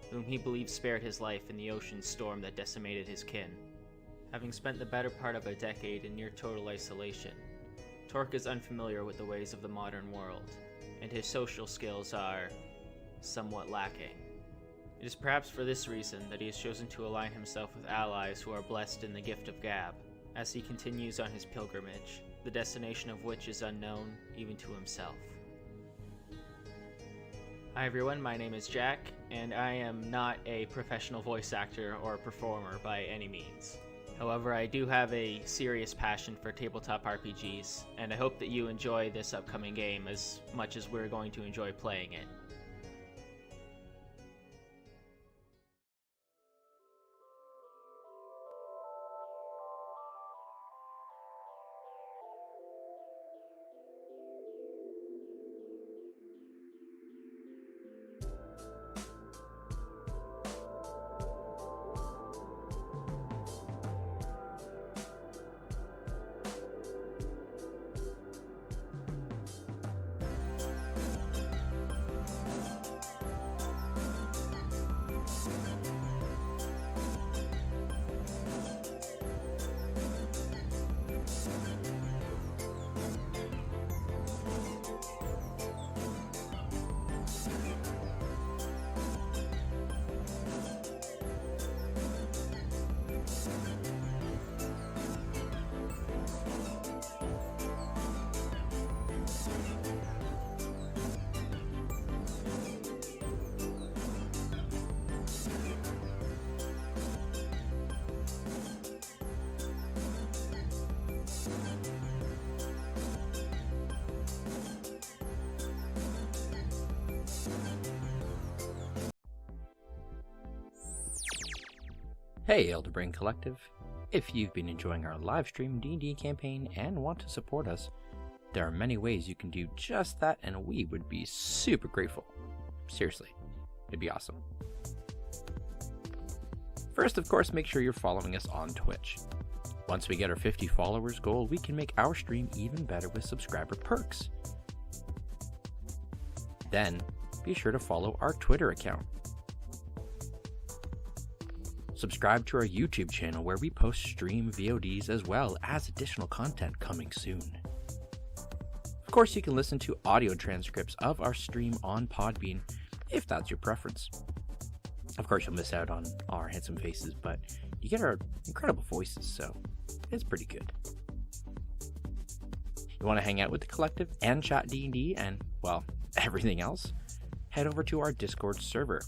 whom he believes spared his life in the ocean's storm that decimated his kin. Having spent the better part of a decade in near total isolation, Torque is unfamiliar with the ways of the modern world, and his social skills are somewhat lacking. It is perhaps for this reason that he has chosen to align himself with allies who are blessed in the gift of gab, as he continues on his pilgrimage, the destination of which is unknown even to himself. Hi everyone, my name is Jack, and I am not a professional voice actor or performer by any means. However, I do have a serious passion for tabletop RPGs, and I hope that you enjoy this upcoming game as much as we're going to enjoy playing it. Hey Elderbrain Collective, if you've been enjoying our live stream D&D campaign and want to support us, there are many ways you can do just that and we would be super grateful. Seriously, it'd be awesome. First, of course, make sure you're following us on Twitch. Once we get our 50 followers goal, we can make our stream even better with subscriber perks. Then, be sure to follow our Twitter account. Subscribe to our YouTube channel where we post stream VODs as well as additional content coming soon. Of course, you can listen to audio transcripts of our stream on Podbean if that's your preference. Of course, you'll miss out on our handsome faces, but you get our incredible voices, so it's pretty good. You want to hang out with the collective and chat D&D and, well, everything else? Head over to our Discord server.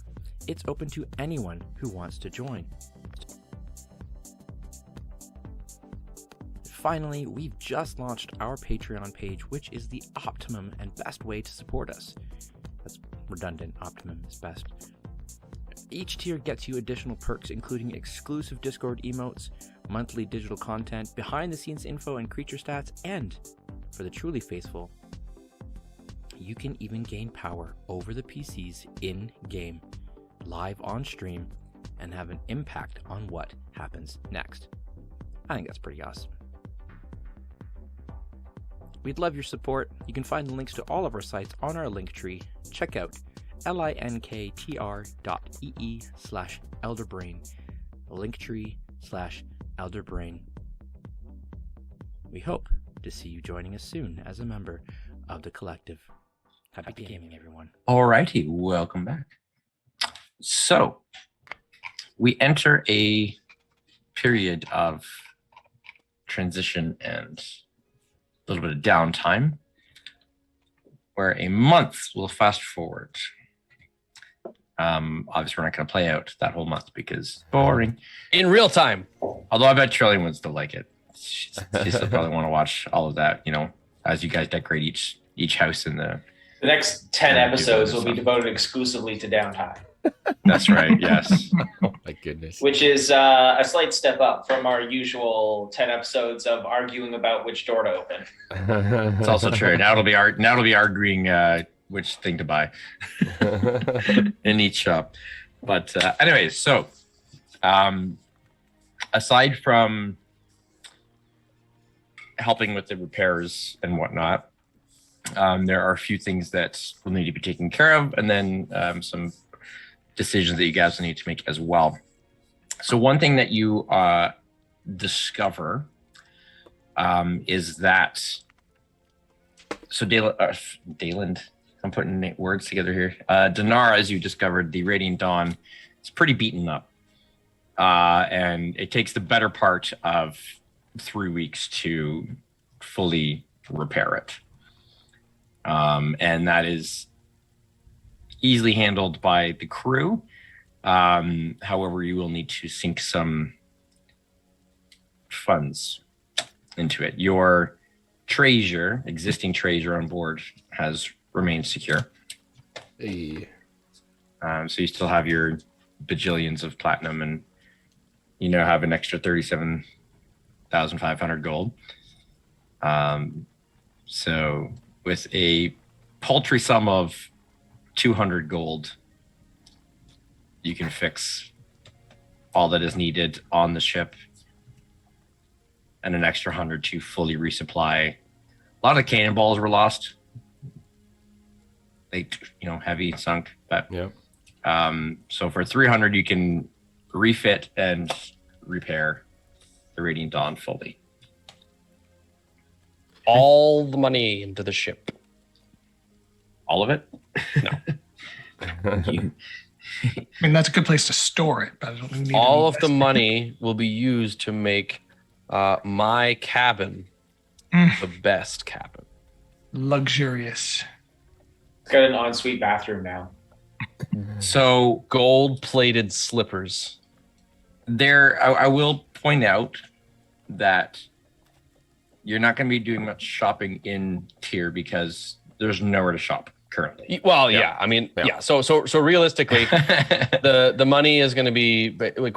It's open to anyone who wants to join. Finally, we've just launched our Patreon page, which is the optimum and best way to support us. That's redundant. Optimum is best. Each tier gets you additional perks, including exclusive Discord emotes, monthly digital content, behind-the-scenes info and creature stats, and, for the truly faithful, you can even gain power over the PCs in-game, live on stream, and have an impact on what happens next. I think that's pretty awesome. We'd love your support. You can find the links to all of our sites on our link tree. Check out linktr.ee/elderbrain, linktree/elderbrain. We hope to see you joining us soon as a member of the collective. Happy gaming, everyone. Alrighty, welcome back. So, we enter a period of transition and a little bit of downtime, where a month will fast forward. Obviously, we're not going to play out that whole month because boring. In real time. Although I bet Trillian would still like it. She still probably want to watch all of that, as you guys decorate each house in the... The next 10 episodes will be devoted exclusively to downtime. That's right, yes. Oh my goodness. Which is a slight step up from our usual 10 episodes of arguing about which door to open. It's also true. Now it'll be arguing which thing to buy in each shop. But anyways, so aside from helping with the repairs and whatnot, there are a few things that will need to be taken care of, and then some decisions that you guys will need to make as well. So one thing that you discover is that, so Dayland, I'm putting words together here. Dinara, as you discovered, the Radiant Dawn, is pretty beaten up. And it takes the better part of 3 weeks to fully repair it. And that is easily handled by the crew. However, you will need to sink some funds into it. Your existing treasure on board has remained secure. Hey. So you still have your bajillions of platinum, and you now have an extra 37,500 gold. So with a paltry sum of 200 gold, you can fix all that is needed on the ship, and an extra 100 to fully resupply. A lot of the cannonballs were lost. They, heavy, sunk. But yeah. So for 300, you can refit and repair the Radiant Dawn fully. All the money into the ship. All of it? No. You, I mean, that's a good place to store it, but I don't need all of the money will be used to make my cabin the best cabin. Luxurious. It's got an ensuite bathroom now. so Gold-plated slippers. I will point out that you're not going to be doing much shopping in tier because there's nowhere to shop currently. Well, yeah. I mean, yeah. So realistically, the money is going to be like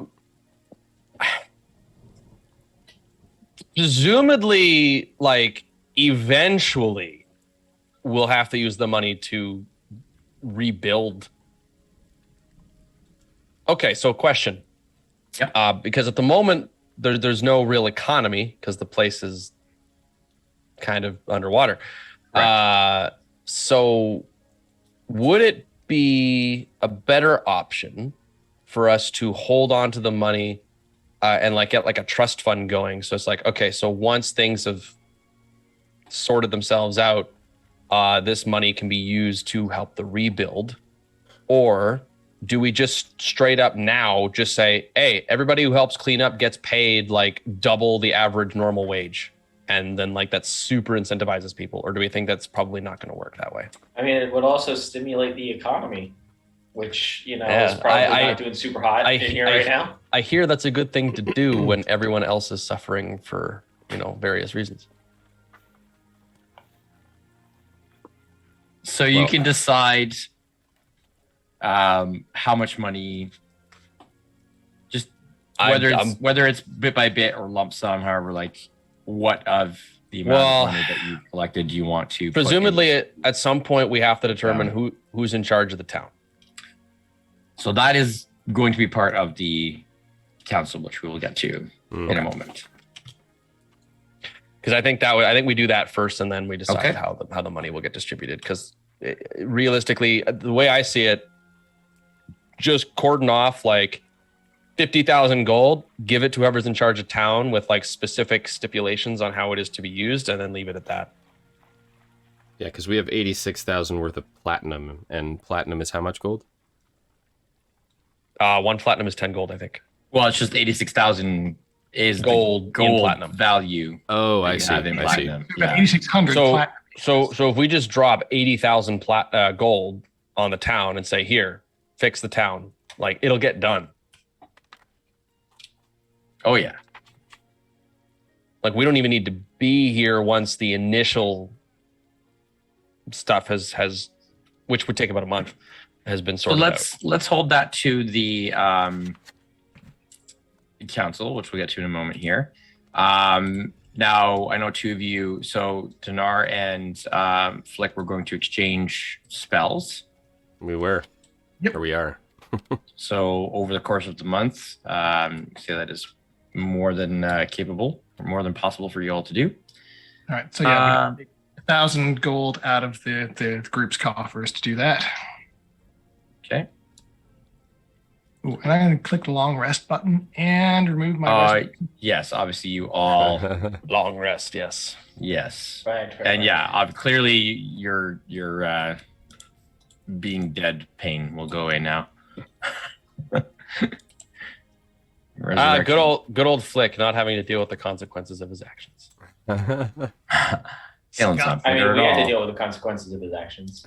presumably, like, eventually we'll have to use the money to rebuild. Okay, so question. Yeah. Because at the moment there's no real economy because the place is kind of underwater. Right. So would it be a better option for us to hold on to the money and like get like a trust fund going? So it's like, okay, so once things have sorted themselves out, this money can be used to help the rebuild. Or do we just straight up now just say, hey, everybody who helps clean up gets paid like double the average normal wage? and then like that super incentivizes people, or do we think that's probably not going to work that way? I mean, it would also stimulate the economy, which is Yeah, probably not doing super hot in here right now. I hear that's a good thing to do when everyone else is suffering for various reasons. So you can decide how much money, just whether it's bit by bit or lump sum, however, like what of the amount of money that you collected you want to presumably at some point we have to determine who's in charge of the town. So that is going to be part of the council, which we will get to in a moment. Because I think we do that first, and then we decide how the money will get distributed. Because realistically, the way I see it, just cordon off like 50,000 gold, give it to whoever's in charge of town with like specific stipulations on how it is to be used, and then leave it at that. Yeah, because we have 86,000 worth of platinum, and platinum is how much gold? 1 platinum is 10 gold, I think. Well, it's just 86,000 is gold platinum value. Oh, I see. About 8,600 platinum. So if we just drop 80,000 gold on the town and say, here, fix the town, like it'll get done. Oh yeah. Like we don't even need to be here once the initial stuff has which would take about a month, has been sorted out. Let's hold that to the council, which we'll get to in a moment here. Now I know two of you, so Dinar and Flick, were going to exchange spells. We were. Yep. Or we are. So over the course of the month, say that is more than capable, or more than possible for you all to do. All right, so yeah, we take 1,000 gold out of the group's coffers to do that. Okay. Ooh, and I'm going to click the long rest button and remove my rest button. Yes, obviously you all Long rest, yes. yes. Right. And yeah, clearly your being dead pain will go away now. Good old Flick, not having to deal with the consequences of his actions. Feeling something I mean, at we had to all. deal with the consequences of his actions.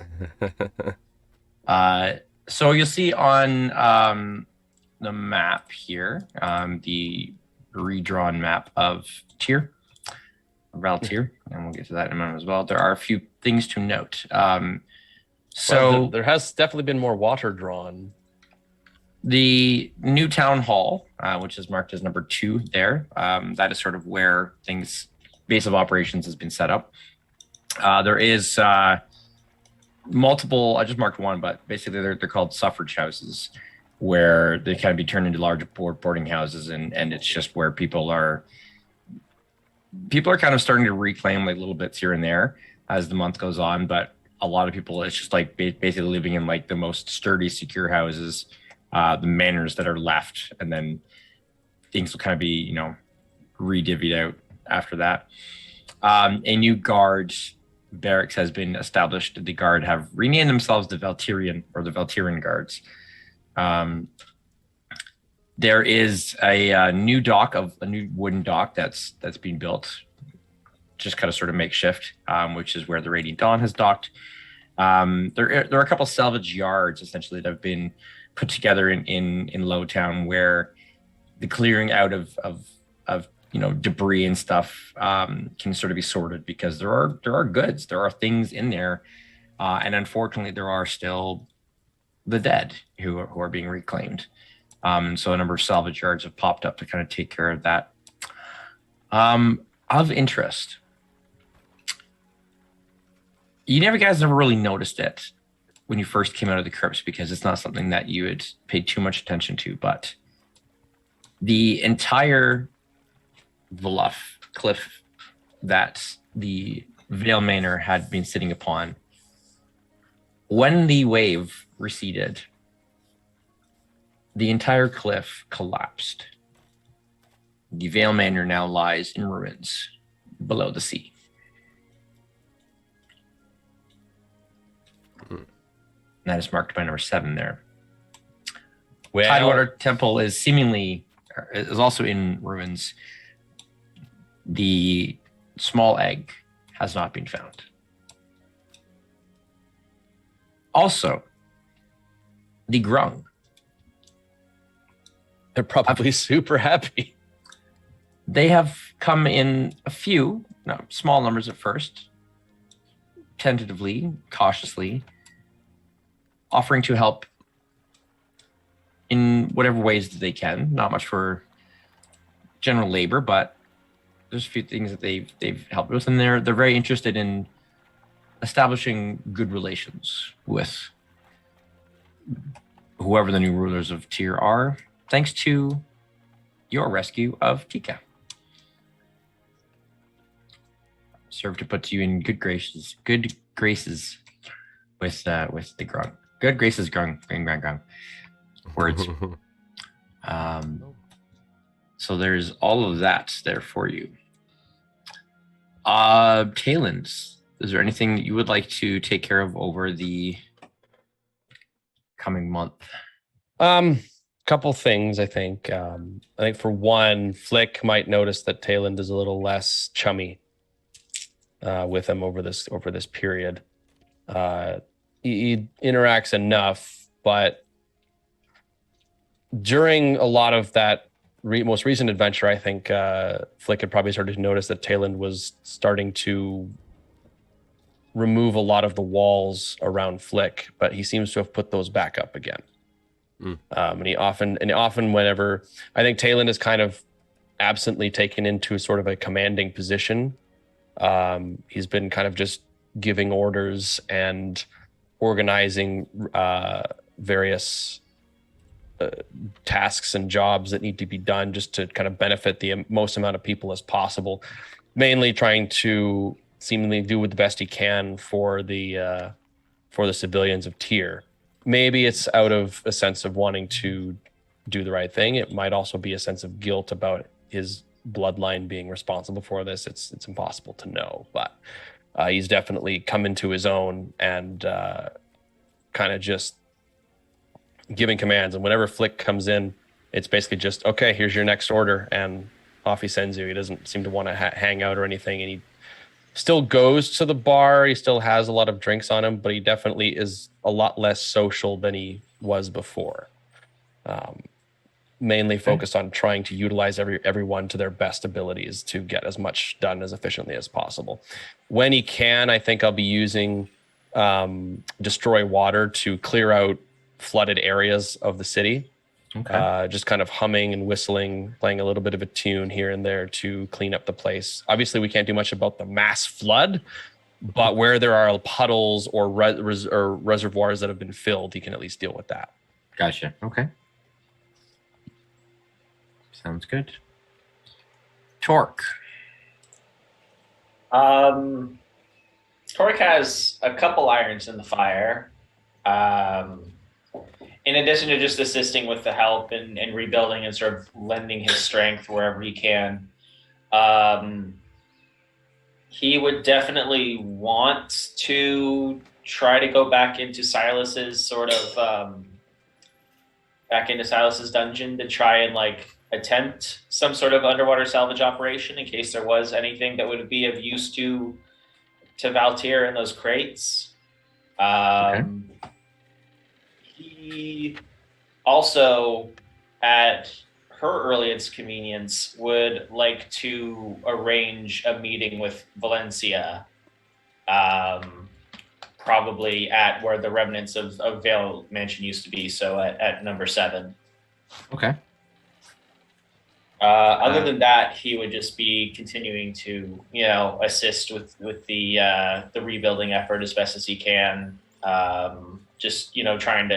So you'll see on the map here, the redrawn map of Valtir, and we'll get to that in a moment as well. There are a few things to note. So there has definitely been more water drawn. The new town hall, which is marked as number 2 there, that is sort of where base of operations has been set up. There is multiple, I just marked one, but basically they're called suffrage houses, where they kind of be turned into large boarding houses, and it's just where people are kind of starting to reclaim like little bits here and there as the month goes on, but a lot of people, it's just like basically living in like the most sturdy, secure houses, the manors that are left, and then things will kind of be, re-divvied out after that. A new guard barracks has been established. The guard have renamed themselves the Valtirian Guards. There is a new wooden dock that's being built, just kind of sort of makeshift, which is where the Radiant Dawn has docked. There are a couple salvage yards essentially that have been put together in Lowtown, where the clearing out of debris and stuff can sort of be sorted, because there are goods, there are things in there, and unfortunately there are still the dead who are being reclaimed. So a number of salvage yards have popped up to kind of take care of that. Of interest, you guys never really noticed it when you first came out of the crypts, because it's not something that you had paid too much attention to, but the entire cliff that the Vale Manor had been sitting upon, when the wave receded, the entire cliff collapsed. The Vale Manor now lies in ruins below the sea. That is marked by number 7 there. Tidewater Temple is also in ruins. The small egg has not been found. Also, the grung. They're probably super happy. They have come in a few, small numbers at first, tentatively, cautiously, offering to help in whatever ways that they can. Not much for general labor, but there's a few things that they've helped with, and they're very interested in establishing good relations with whoever the new rulers of Tyr are, thanks to your rescue of Tika. Serve to put you in good graces with the grung. Good graces, grung. Words. So there's all of that there for you. Talon, is there anything that you would like to take care of over the coming month? Couple things, I think. I think for one, Flick might notice that Talon is a little less chummy with him over this period. He interacts enough, but during a lot of that most recent adventure, I think Flick had probably started to notice that Talon was starting to remove a lot of the walls around Flick, but he seems to have put those back up again. And he often whenever, I think Talon is kind of absently taken into sort of a commanding position. He's been kind of just giving orders and organizing various tasks and jobs that need to be done just to kind of benefit the most amount of people as possible, mainly trying to seemingly do the best he can for the civilians of Tyr. Maybe it's out of a sense of wanting to do the right thing. It might also be a sense of guilt about his bloodline being responsible for this. It's impossible to know, but he's definitely come into his own and kind of just giving commands. And whenever Flick comes in, it's basically just, okay, here's your next order, and off he sends you. He doesn't seem to want to hang out or anything, and he still goes to the bar. He still has a lot of drinks on him, but he definitely is a lot less social than he was before. Mainly focused on trying to utilize everyone to their best abilities to get as much done as efficiently as possible. When he can, I think I'll be using Destroy Water to clear out flooded areas of the city. Okay. Just kind of humming and whistling, playing a little bit of a tune here and there to clean up the place. Obviously, we can't do much about the mass flood, but where there are puddles or reservoirs that have been filled, he can at least deal with that. Gotcha. Okay. Sounds good. Torque. Torque has a couple irons in the fire. In addition to just assisting with the help and rebuilding and sort of lending his strength wherever he can, he would definitely want to try to go back into Silas's dungeon to try and attempt some sort of underwater salvage operation in case there was anything that would be of use to Valtyr in those crates. Okay. He also, at her earliest convenience, would like to arrange a meeting with Valencia, probably at where the remnants of Vale Mansion used to be, so at number 7. Okay. Other than that, he would just be continuing to, assist with the rebuilding effort as best as he can. Just trying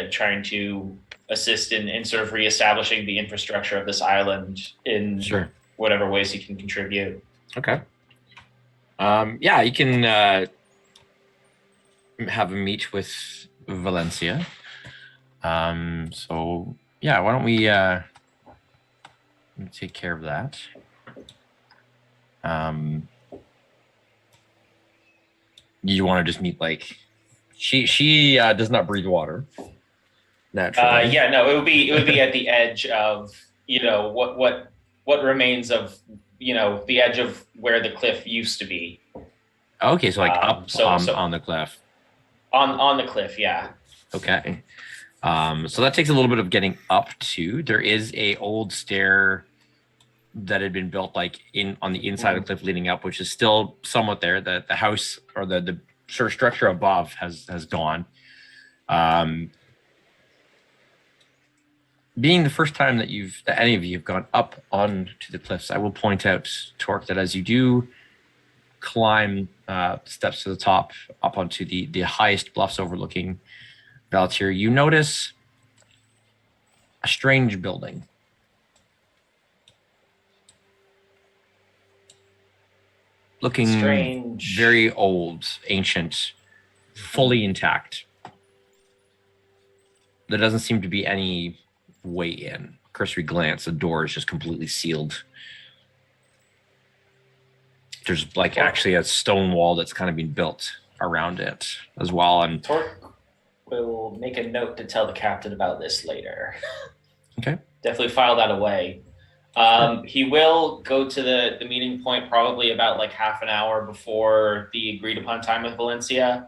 to assist in sort of reestablishing the infrastructure of this island in whatever ways he can contribute. Okay. Yeah, you can have a meet with Valencia. So yeah, why don't we take care of that? You want to just meet She does not breathe water. Naturally. It would be at the edge of what remains of the edge of where the cliff used to be. Okay, so like up so on the cliff. On the cliff, yeah. Okay. So that takes a little bit of getting up to. There is a old stair that had been built like on the inside of the cliff leading up, which is still somewhat there. The house or the sort of structure above has gone. Being the first time that any of you have gone up onto the cliffs, I will point out, Torque, that as you do climb steps to the top up onto the highest bluffs overlooking Valtier, you notice a strange building. Looking Strange. very old, ancient, fully intact. There doesn't seem to be any way in. Cursory glance, the door is just completely sealed. There's like actually a stone wall that's kind of been built around it as well. And Torque will make a note to tell the captain about this later. Okay. Definitely file that away. He will go to the meeting point probably about like half an hour before the agreed upon time with Valencia.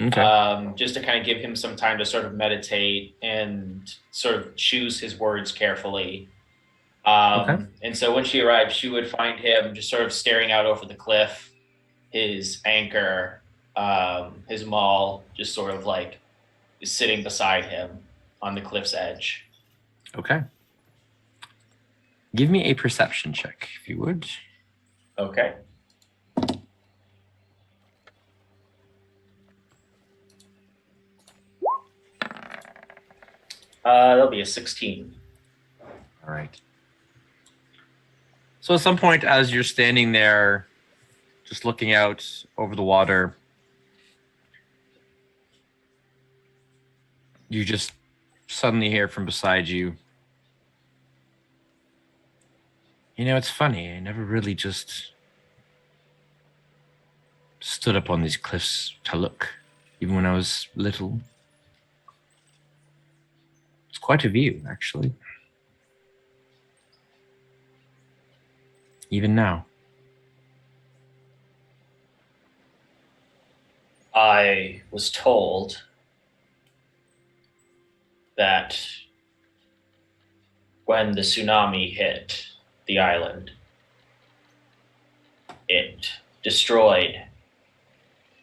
Okay. Just to kind of give him some time to sort of meditate and sort of choose his words carefully. And so when she arrived, she would find him just sort of staring out over the cliff, his anchor, his maul, just sort of like sitting beside him on the cliff's edge. Okay. Give me a perception check, if you would. Okay. That'll be a 16. All right. So at some point, as you're standing there, just looking out over the water, you just suddenly hear from beside you, it's funny. I never really just stood up on these cliffs to look, even when I was little. It's quite a view, actually. Even now. I was told that when the tsunami hit the island, it destroyed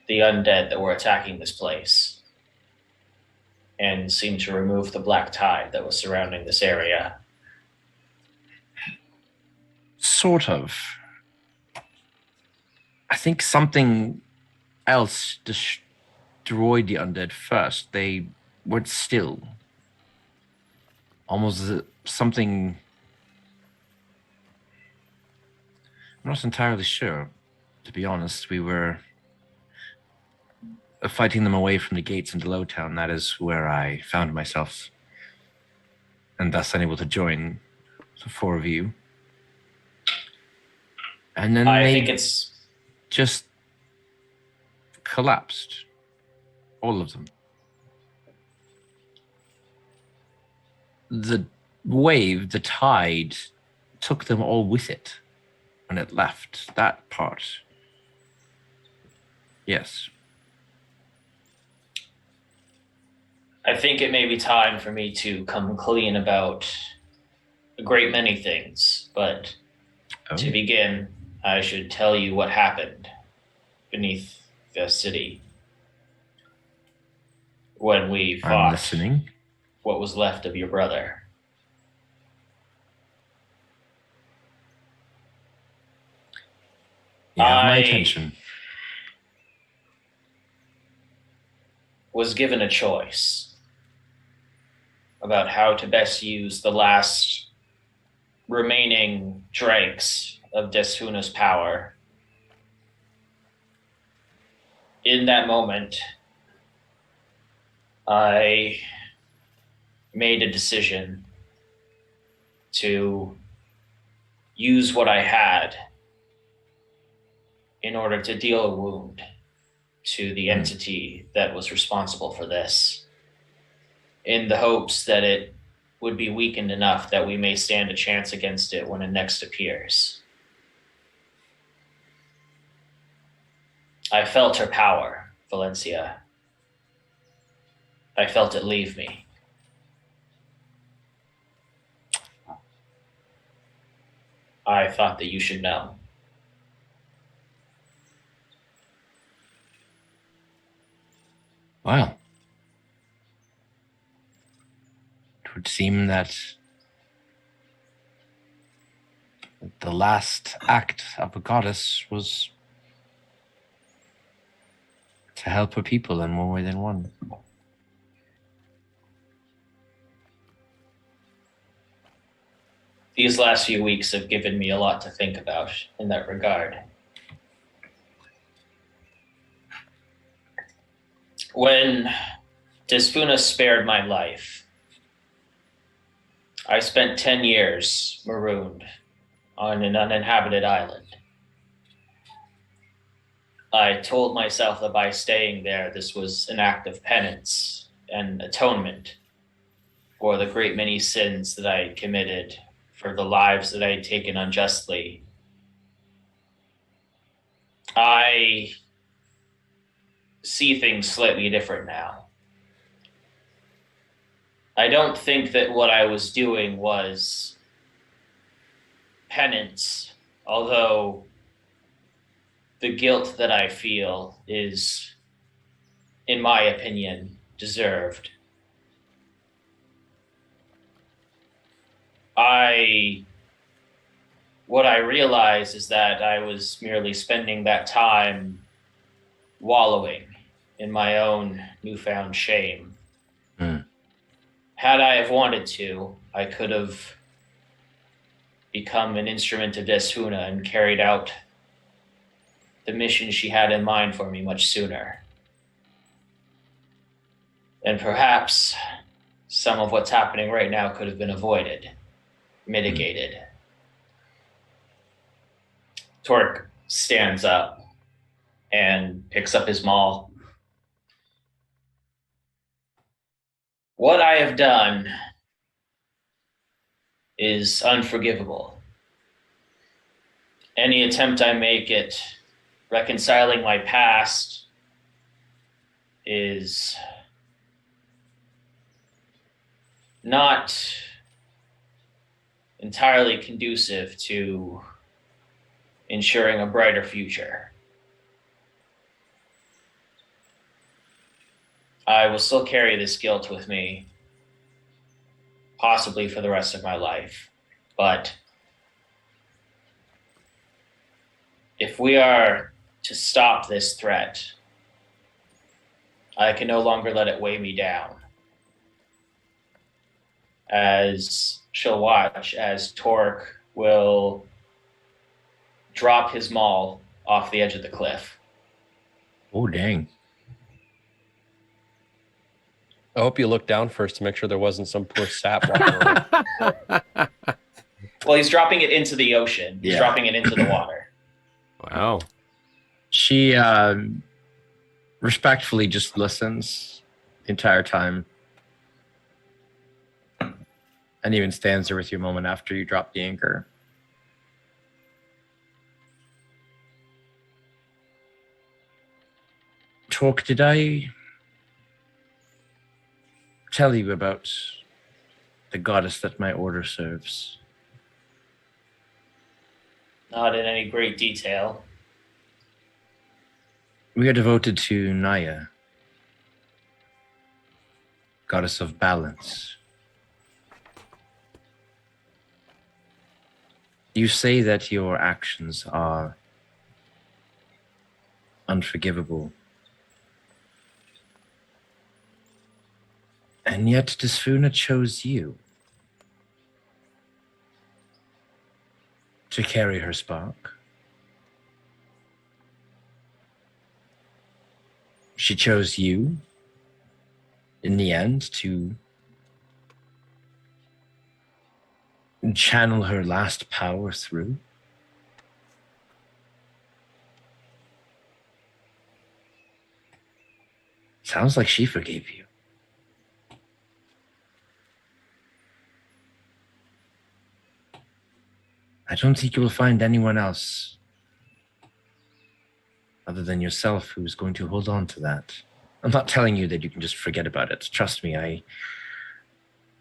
the undead that were attacking this place and seemed to remove the black tide that was surrounding this area. Sort of. I think something else destroyed the undead first. They were still. Almost something. I'm not entirely sure, to be honest. We were fighting them away from the gates into Lowtown. That is where I found myself, and thus unable to join the four of you. And then I think it's just collapsed. All of them. The wave, the tide, took them all with it when it left. That part. Yes. I think it may be time for me to come clean about a great many things, but to begin, I should tell you what happened beneath the city when we fought. I'm listening. What was left of your brother. You have my attention. Was given a choice about how to best use the last remaining dregs of Deshuna's power. In that moment, I made a decision to use what I had in order to deal a wound to the entity that was responsible for this, in the hopes that it would be weakened enough that we may stand a chance against it when it next appears. I felt her power, Valencia. I felt it leave me. I thought that you should know. Well, it would seem that the last act of a goddess was to help her people in one way than one. These last few weeks have given me a lot to think about in that regard. When Desfuna spared my life, I spent 10 years marooned on an uninhabited island. I told myself that by staying there, this was an act of penance and atonement for the great many sins that I had committed, for the lives that I had taken unjustly. I see things slightly different now. I don't think that what I was doing was penance, although the guilt that I feel is, in my opinion, deserved. What I realized is that I was merely spending that time wallowing in my own newfound shame. Had I have wanted to, I could have become an instrument of Desfuna and carried out the mission she had in mind for me much sooner. And perhaps some of what's happening right now could have been avoided, mitigated. Torque stands up and picks up his maul. What I have done is unforgivable. Any attempt I make at reconciling my past is not entirely conducive to ensuring a brighter future. I will still carry this guilt with me, possibly for the rest of my life. But if we are to stop this threat, I can no longer let it weigh me down. As she'll watch as Torque will drop his maul off the edge of the cliff. Oh, dang. I hope you looked down first to make sure there wasn't some poor sap walking around. Well, he's dropping it into the ocean. He's dropping it into the water. Wow. She respectfully just listens the entire time. And even stands there with you a moment after you drop the anchor. Talk, did I tell you about the goddess that my order serves? Not in any great detail. We are devoted to Naya, goddess of balance. You say that your actions are unforgivable. And yet Desfuna chose you to carry her spark. She chose you, in the end, to channel her last power through. Sounds like she forgave you. I don't think you will find anyone else other than yourself who's going to hold on to that. I'm not telling you that you can just forget about it. Trust me, I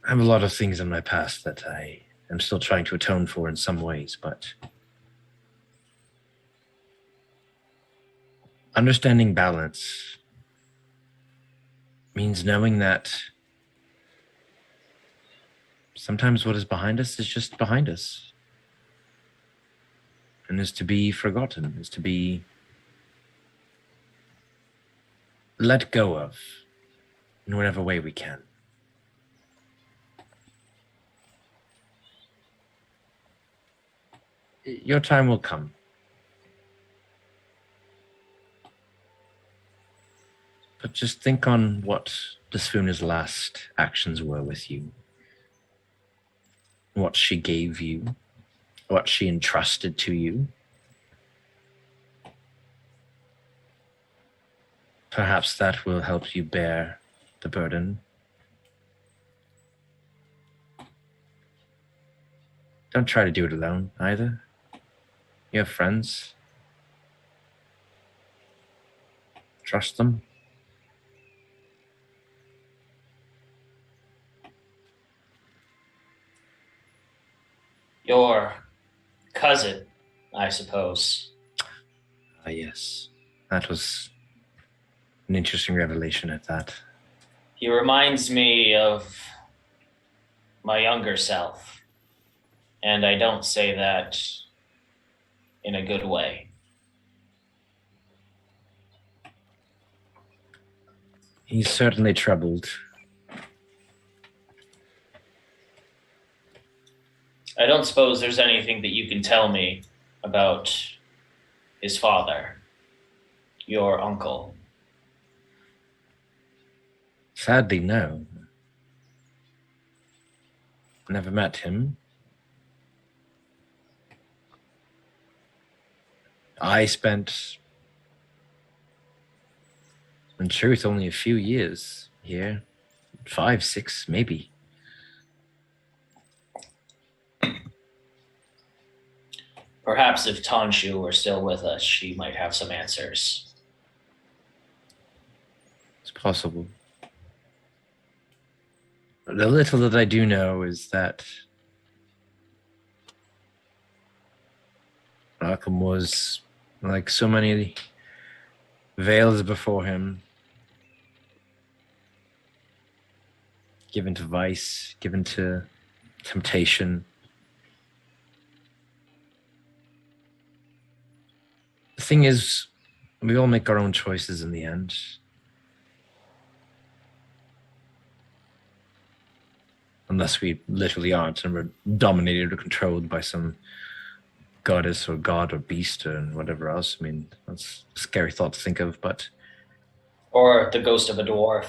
have a lot of things in my past that I am still trying to atone for in some ways, but understanding balance means knowing that sometimes what is behind us is just behind us and is to be forgotten, is to be let go of in whatever way we can. Your time will come. But just think on what Desfuna's last actions were with you. What she gave you. What she entrusted to you. Perhaps that will help you bear the burden. Don't try to do it alone, either. You have friends. Trust them. Your cousin, I suppose. Ah, yes. That was an interesting revelation at that. He reminds me of my younger self. And I don't say that in a good way. He's certainly troubled. I don't suppose there's anything that you can tell me about his father, your uncle. Sadly, no. Never met him. I spent, in truth, only a few years here. 5, 6, maybe. Perhaps if Tanshu were still with us, she might have some answers. It's possible. The little that I do know is that Malcolm was, like so many veils before him, given to vice, given to temptation. The thing is, we all make our own choices in the end. Unless we literally aren't and we're dominated or controlled by some goddess or god or beast or whatever else. I mean, that's a scary thought to think of, but... Or the ghost of a dwarf.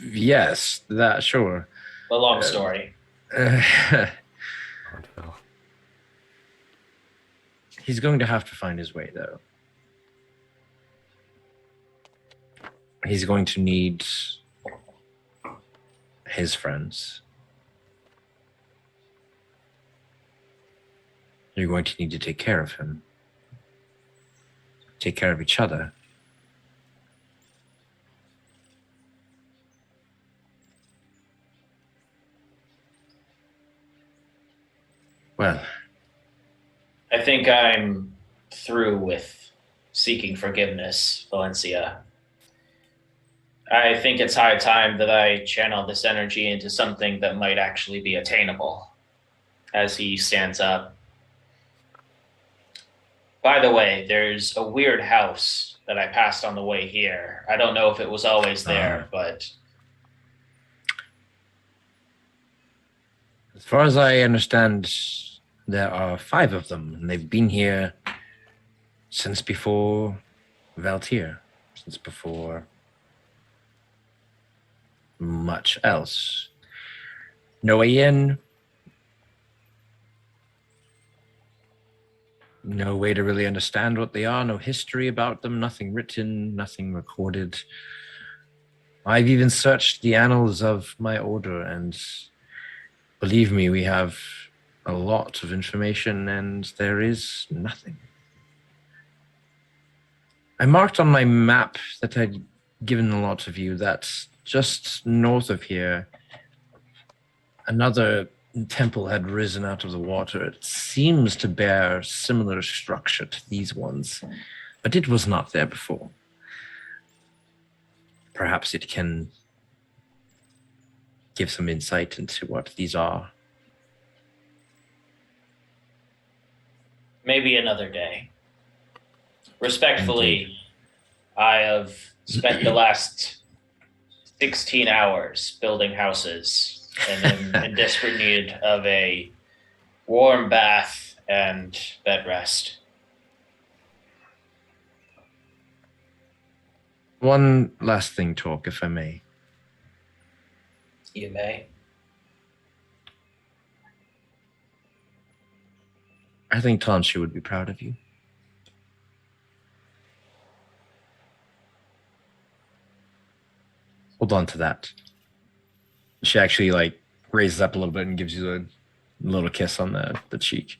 Yes, that, sure. A long story. He's going to have to find his way, though. He's going to need his friends. You're going to need to take care of him. Take care of each other. Well, I think I'm through with seeking forgiveness, Valencia. I think it's high time that I channel this energy into something that might actually be attainable. As he stands up. By the way, there's a weird house that I passed on the way here. I don't know if it was always there, but... As far as I understand, there are 5 of them, and they've been here since before Valtier, since before much else. No way in, no way to really understand what they are, no history about them, nothing written, nothing recorded. I've even searched the annals of my order, and believe me, we have a lot of information, and there is nothing. I marked on my map that I'd given a lot of you that just north of here, another temple had risen out of the water. It seems to bear similar structure to these ones, but it was not there before. Perhaps it can give some insight into what these are. Maybe another day. Respectfully, I have spent the last 16 hours building houses and am in desperate need of a warm bath and bed rest. One last thing, Torque, if I may. You may. I think Tanshu would be proud of you. Hold on to that. She actually raises up a little bit and gives you a little kiss on the cheek.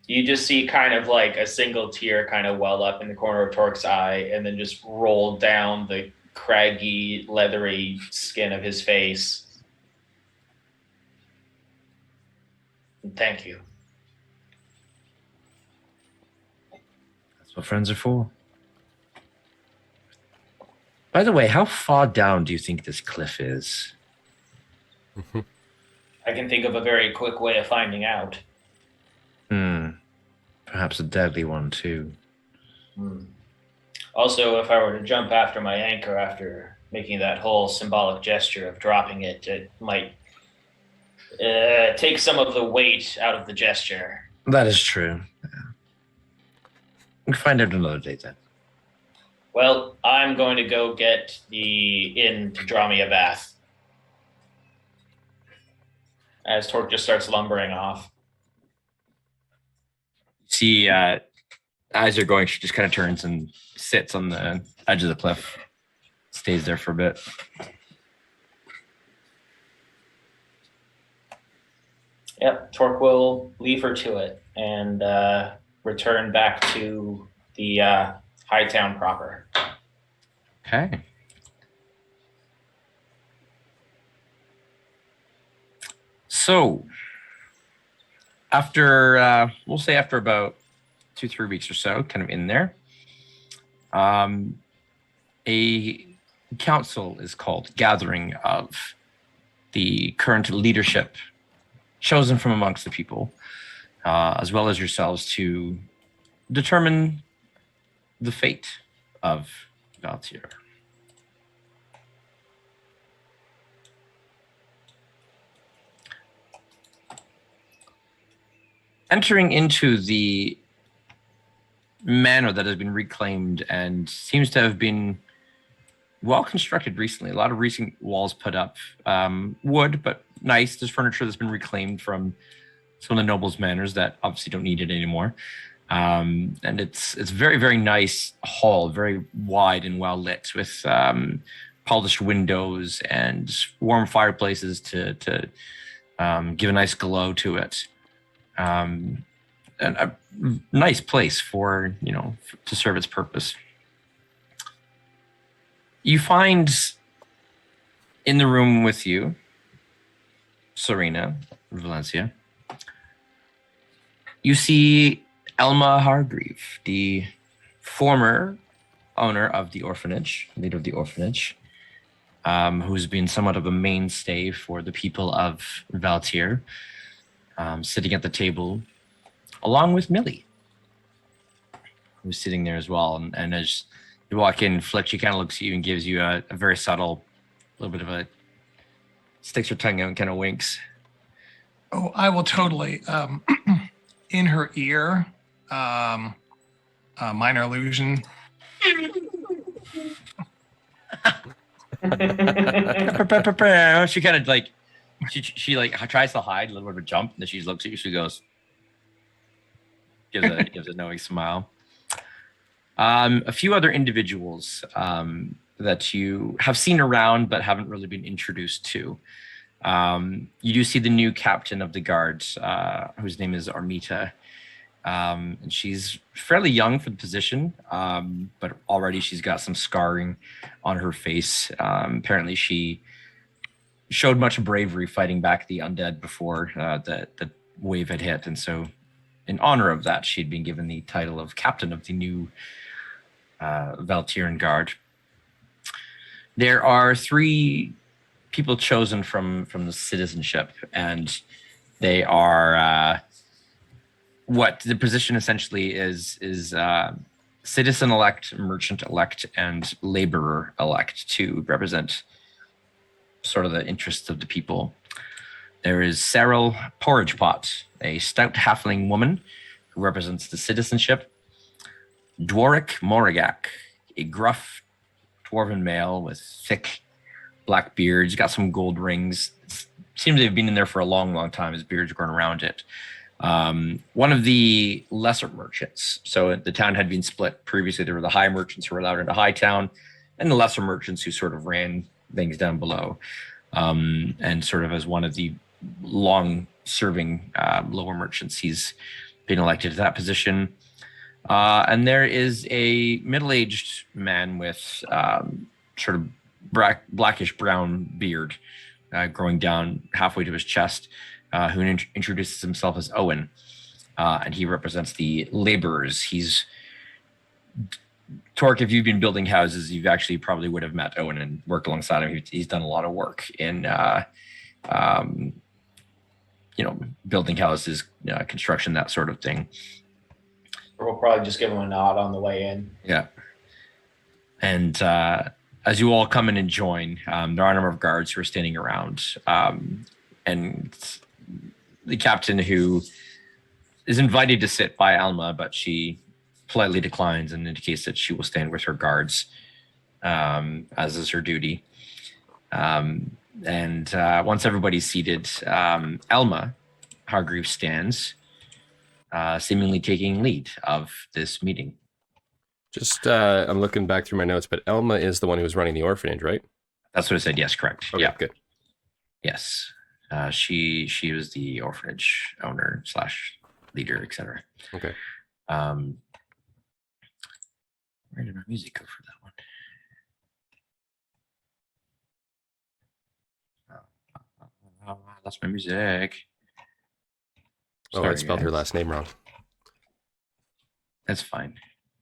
You just see kind of like a single tear kind of well up in the corner of Torque's eye and then just roll down the craggy, leathery skin of his face. Thank you. That's what friends are for. By the way, how far down do you think this cliff is? I can think of a very quick way of finding out. Perhaps a deadly one, too. Also, if I were to jump after my anchor after making that whole symbolic gesture of dropping it, it might take some of the weight out of the gesture. That is true. Yeah. We can find out another day, then. Well, I'm going to go get the inn to draw me a bath. As Torque just starts lumbering off. See, as you're going, she just kind of turns and sits on the edge of the cliff. Stays there for a bit. Yep, Torque will leave her to it and return back to the High Town proper. Okay. So, after, we'll say after about 2-3 weeks or so, kind of in there, a council is called, gathering of the current leadership chosen from amongst the people, as well as yourselves, to determine the fate of Valtier. Entering into the manor that has been reclaimed and seems to have been well constructed recently. A lot of recent walls put up, wood, but nice. There's furniture that's been reclaimed from some of the nobles' manors that obviously don't need it anymore. And it's very, very nice hall, very wide and well lit, with polished windows and warm fireplaces to give a nice glow to it. And a nice place for, to serve its purpose. You find in the room with you, Serena Valencia, you see Elma Hargreave, the former owner of the orphanage, leader of the orphanage, who's been somewhat of a mainstay for the people of Valtier, sitting at the table, along with Millie, who's sitting there as well. And as you walk in, Flick, she kind of looks at you and gives you a very subtle, little bit of a, sticks her tongue out and kind of winks. Oh, I will totally, in her ear, minor illusion. She kind of she tries to hide a little bit of a jump, and then she looks at you. She goes, gives a knowing smile. A few other individuals that you have seen around but haven't really been introduced to. You do see the new captain of the guards, whose name is Armita. And she's fairly young for the position, but already she's got some scarring on her face. Apparently she showed much bravery fighting back the undead before the wave had hit. And so in honor of that, she'd been given the title of captain of the new Valtiran Guard. There are 3 people chosen from the citizenship, and they are what the position essentially is citizen-elect, merchant-elect, and laborer-elect to represent sort of the interests of the people. There is Cyril Porridgepot, a stout halfling woman who represents the citizenship. Dworik Morigak, a gruff dwarven male with thick black beard. He's got some gold rings. Seems to have been in there for a long, long time. His beard's grown around it. One of the lesser merchants. So the town had been split previously. There were the high merchants who were allowed into high town, and the lesser merchants who sort of ran things down below. And sort of as one of the long-serving lower merchants, he's been elected to that position. And there is a middle-aged man with sort of blackish brown beard growing down halfway to his chest, who introduces himself as Owen, and he represents the laborers. He's Torque. If you've been building houses, you actually probably would have met Owen and worked alongside him. He's done a lot of work in, building houses, construction, that sort of thing. We'll probably just give him a nod on the way in. Yeah. And as you all come in and join, there are a number of guards who are standing around, and the captain, who is invited to sit by Alma, but she politely declines and indicates that she will stand with her guards, as is her duty. And once everybody's seated, Alma Hargreaves stands, seemingly taking lead of this meeting. Just, I'm looking back through my notes, but Elma is the one who was running the orphanage, right? That's what I said. Yes, correct. Okay, yeah, good. Yes, she was the orphanage owner / leader, etc. Okay. Where did my music go for that one? Oh, I lost my music. Oh, I spelled her last name wrong. That's fine.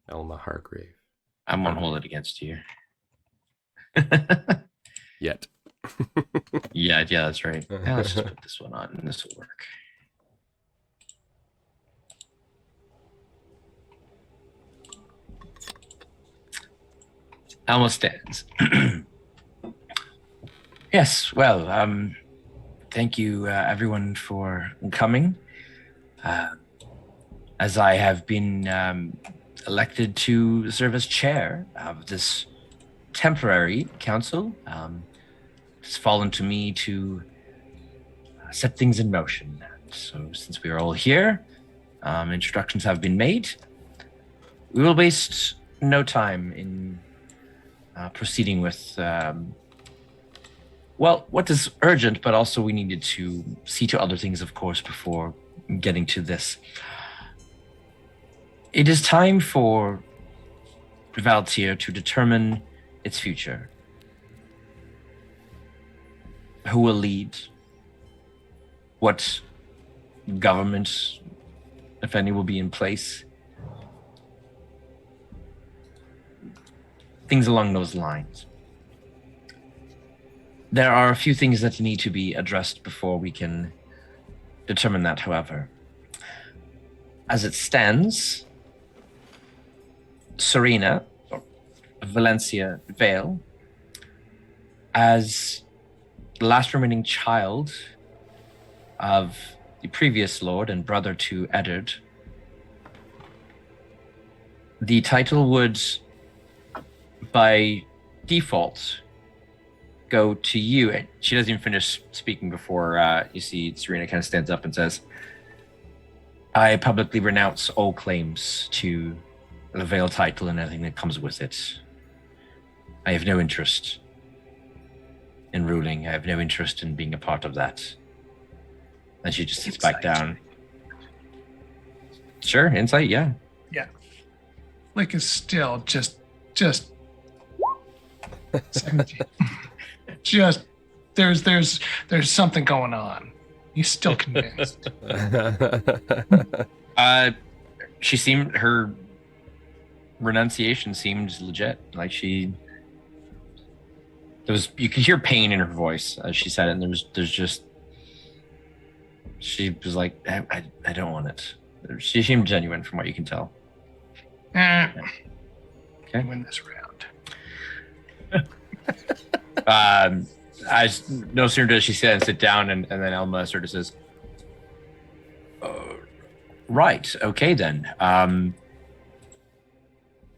Elma Hargrave. I won't hold it against you. Yet. yeah, that's right. Now let's just put this one on and this will work. Alma stands. Yes, well, thank you everyone for coming. As I have been elected to serve as chair of this temporary council, it's fallen to me to set things in motion. So since we are all here, introductions have been made. We will waste no time in proceeding with, what is urgent, but also we needed to see to other things, of course, before getting to this. It is time for Valtier to determine its future. Who will lead? What government, if any, will be in place? Things along those lines. There are a few things that need to be addressed before we can determine that, however. As it stands, Serena, or Valencia Vale, as the last remaining child of the previous lord and brother to Eddard, the title would, by default, go to you. And she doesn't even finish speaking before you see Serena kind of stands up and says, I publicly renounce all claims to the Vale title and everything that comes with it. I have no interest. in ruling. I have no interest in being a part of that. And she just sits back down. Sure, insight, yeah. Yeah. Flick is still just 17. Just there's something going on. He's still convinced. She seemed, her renunciation seemed legit. Like you could hear pain in her voice as she said it, and she was like, I don't want it. She seemed genuine from what you can tell. Okay. Okay. Win this round. No sooner does she sit down, and then Elma sort of says, right, okay then.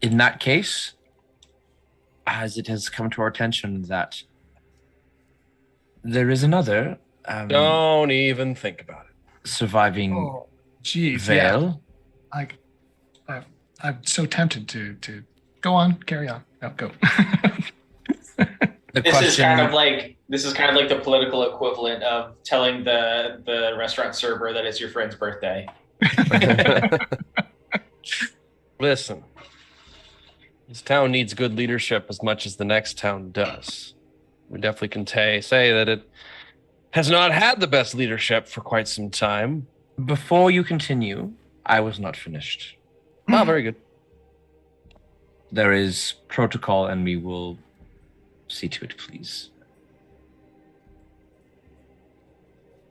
In that case, as it has come to our attention that there is another Don't even think about it. surviving Oh, geez. veil. Yeah. I'm so tempted to go on, carry on. No, go. This is kind of like the political equivalent of telling the restaurant server that it's your friend's birthday. Listen, this town needs good leadership as much as the next town does. We definitely can say that it has not had the best leadership for quite some time. Before you continue, I was not finished. Oh, very good. There is protocol, and we will see to it, please.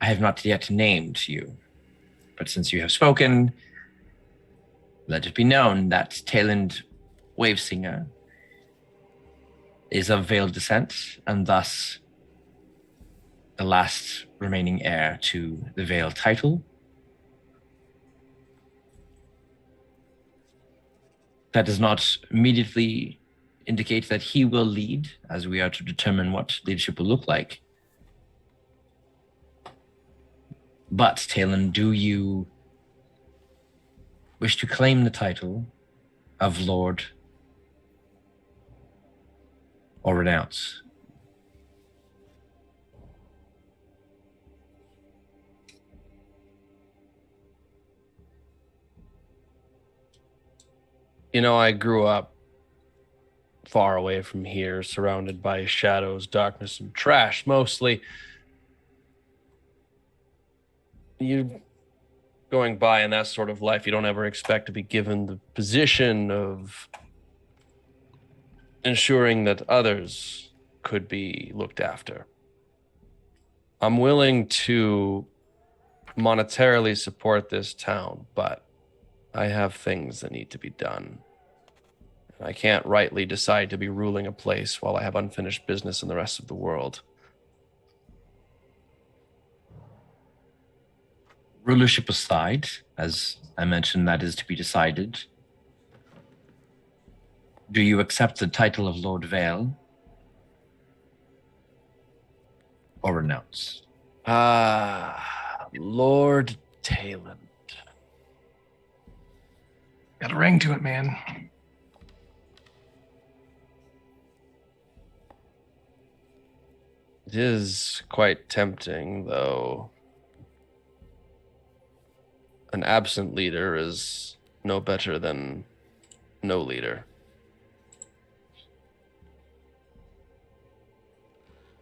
I have not yet named you, but since you have spoken, let it be known that Tayland Wavesinger is of Veiled descent, and thus the last remaining heir to the Veil title. That does not immediately indicate that he will lead, as we are to determine what leadership will look like. But, Talon, do you wish to claim the title of Lord or renounce? You know, I grew up far away from here, surrounded by shadows, darkness, and trash, mostly. You going by in that sort of life, you don't ever expect to be given the position of ensuring that others could be looked after. I'm willing to monetarily support this town, but I have things that need to be done. I can't rightly decide to be ruling a place while I have unfinished business in the rest of the world. Rulership aside, as I mentioned, that is to be decided. Do you accept the title of Lord Vale or renounce? Lord Talon. Got a ring to it, man. It is quite tempting, though. An absent leader is no better than no leader.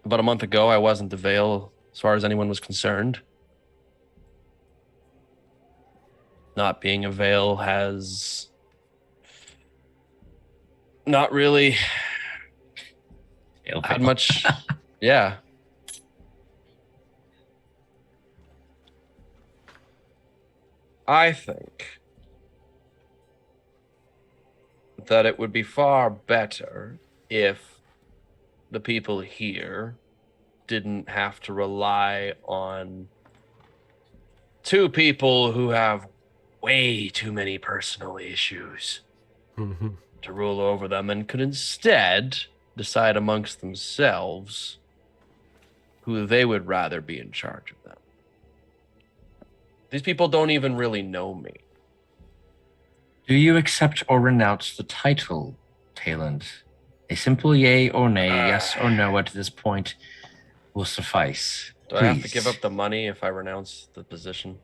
About a month ago, I wasn't the Vale as far as anyone was concerned. Not being a Vale has not really had much. Yeah. I think that it would be far better if the people here didn't have to rely on two people who have way too many personal issues to rule over them, and could instead decide amongst themselves who they would rather be in charge of them. These people don't even really know me. Do you accept or renounce the title, Talon? A simple yay or nay, yes or no at this point will suffice. Do I have to Please. give up the money if I renounce the position?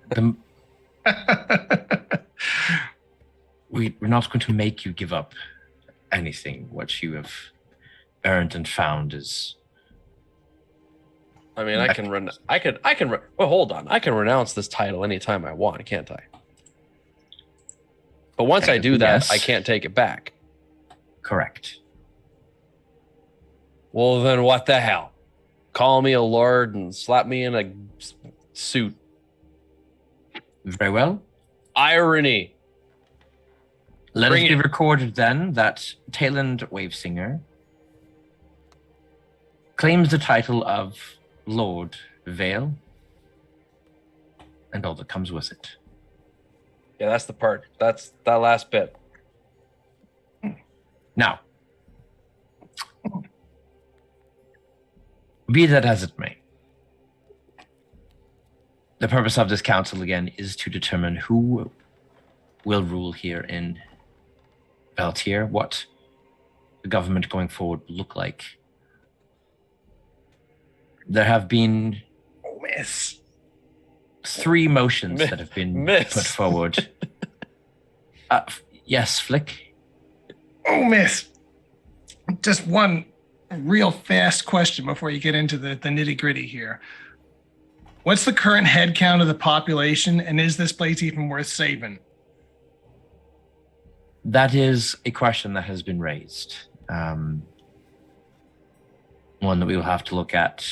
The, we're not going to make you give up anything. What you have earned and found is. I mean, well, hold on. I can renounce this title anytime I want, can't I? But once I do that, Yes. I can't take it back. Correct. Well, then what the hell? Call me a lord and slap me in a suit. Very well. Irony. Let Bring it be it. recorded then that Tayland Wavesinger claims the title of Lord Vale and all that comes with it. Yeah, that's the part. That's that last bit. Now, be that as it may, the purpose of this council again is to determine who will rule here in Valtier, what the government going forward will look like. There have been three motions that have been put forward. Yes, Flick? Oh, miss. Just one real fast question before you get into the nitty gritty here. What's the current head count of the population, and is this place even worth saving? That is a question that has been raised. One that we will have to look at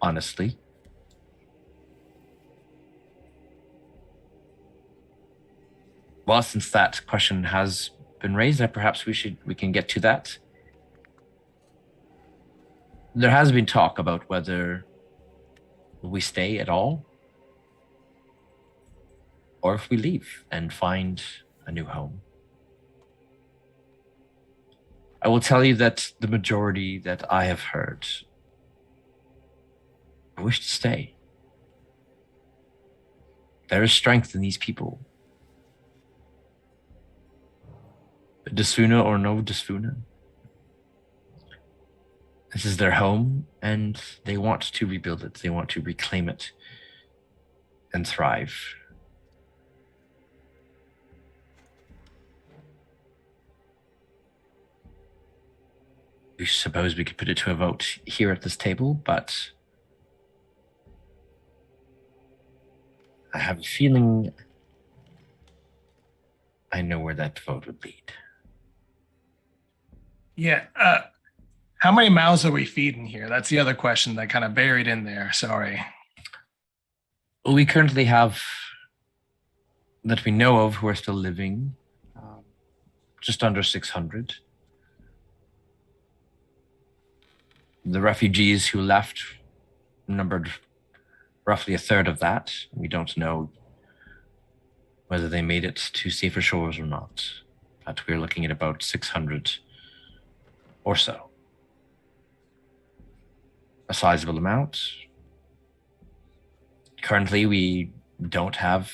honestly. Well, since that question has been raised, perhaps we can get to that. There has been talk about whether we stay at all or if we leave and find a new home. I will tell you that the majority that I have heard wish to stay. There is strength in these people. Desfuna or no Desfuna, this is their home, and they want to rebuild it. They want to reclaim it and thrive. We suppose we could put it to a vote here at this table, but I have a feeling I know where that vote would lead. Yeah. How many mouths are we feeding here? That's the other question that kind of buried in there. Sorry. Well, we currently have, that we know of, who are still living, just under 600. The refugees who left numbered roughly a third of that. We don't know whether they made it to safer shores or not, but we're looking at about 600 or so. A sizable amount. Currently, we don't have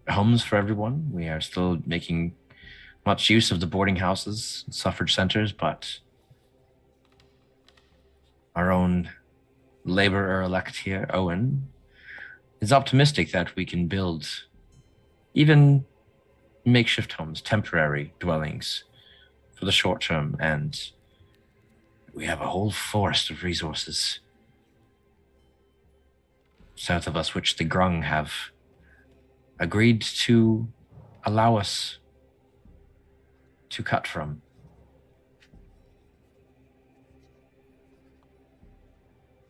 homes for everyone. We are still making much use of the boarding houses, suffrage centers, but our own laborer-elect here, Owen, is optimistic that we can build even makeshift homes, temporary dwellings for the short term, and we have a whole forest of resources south of us, which the Grung have agreed to allow us to cut from.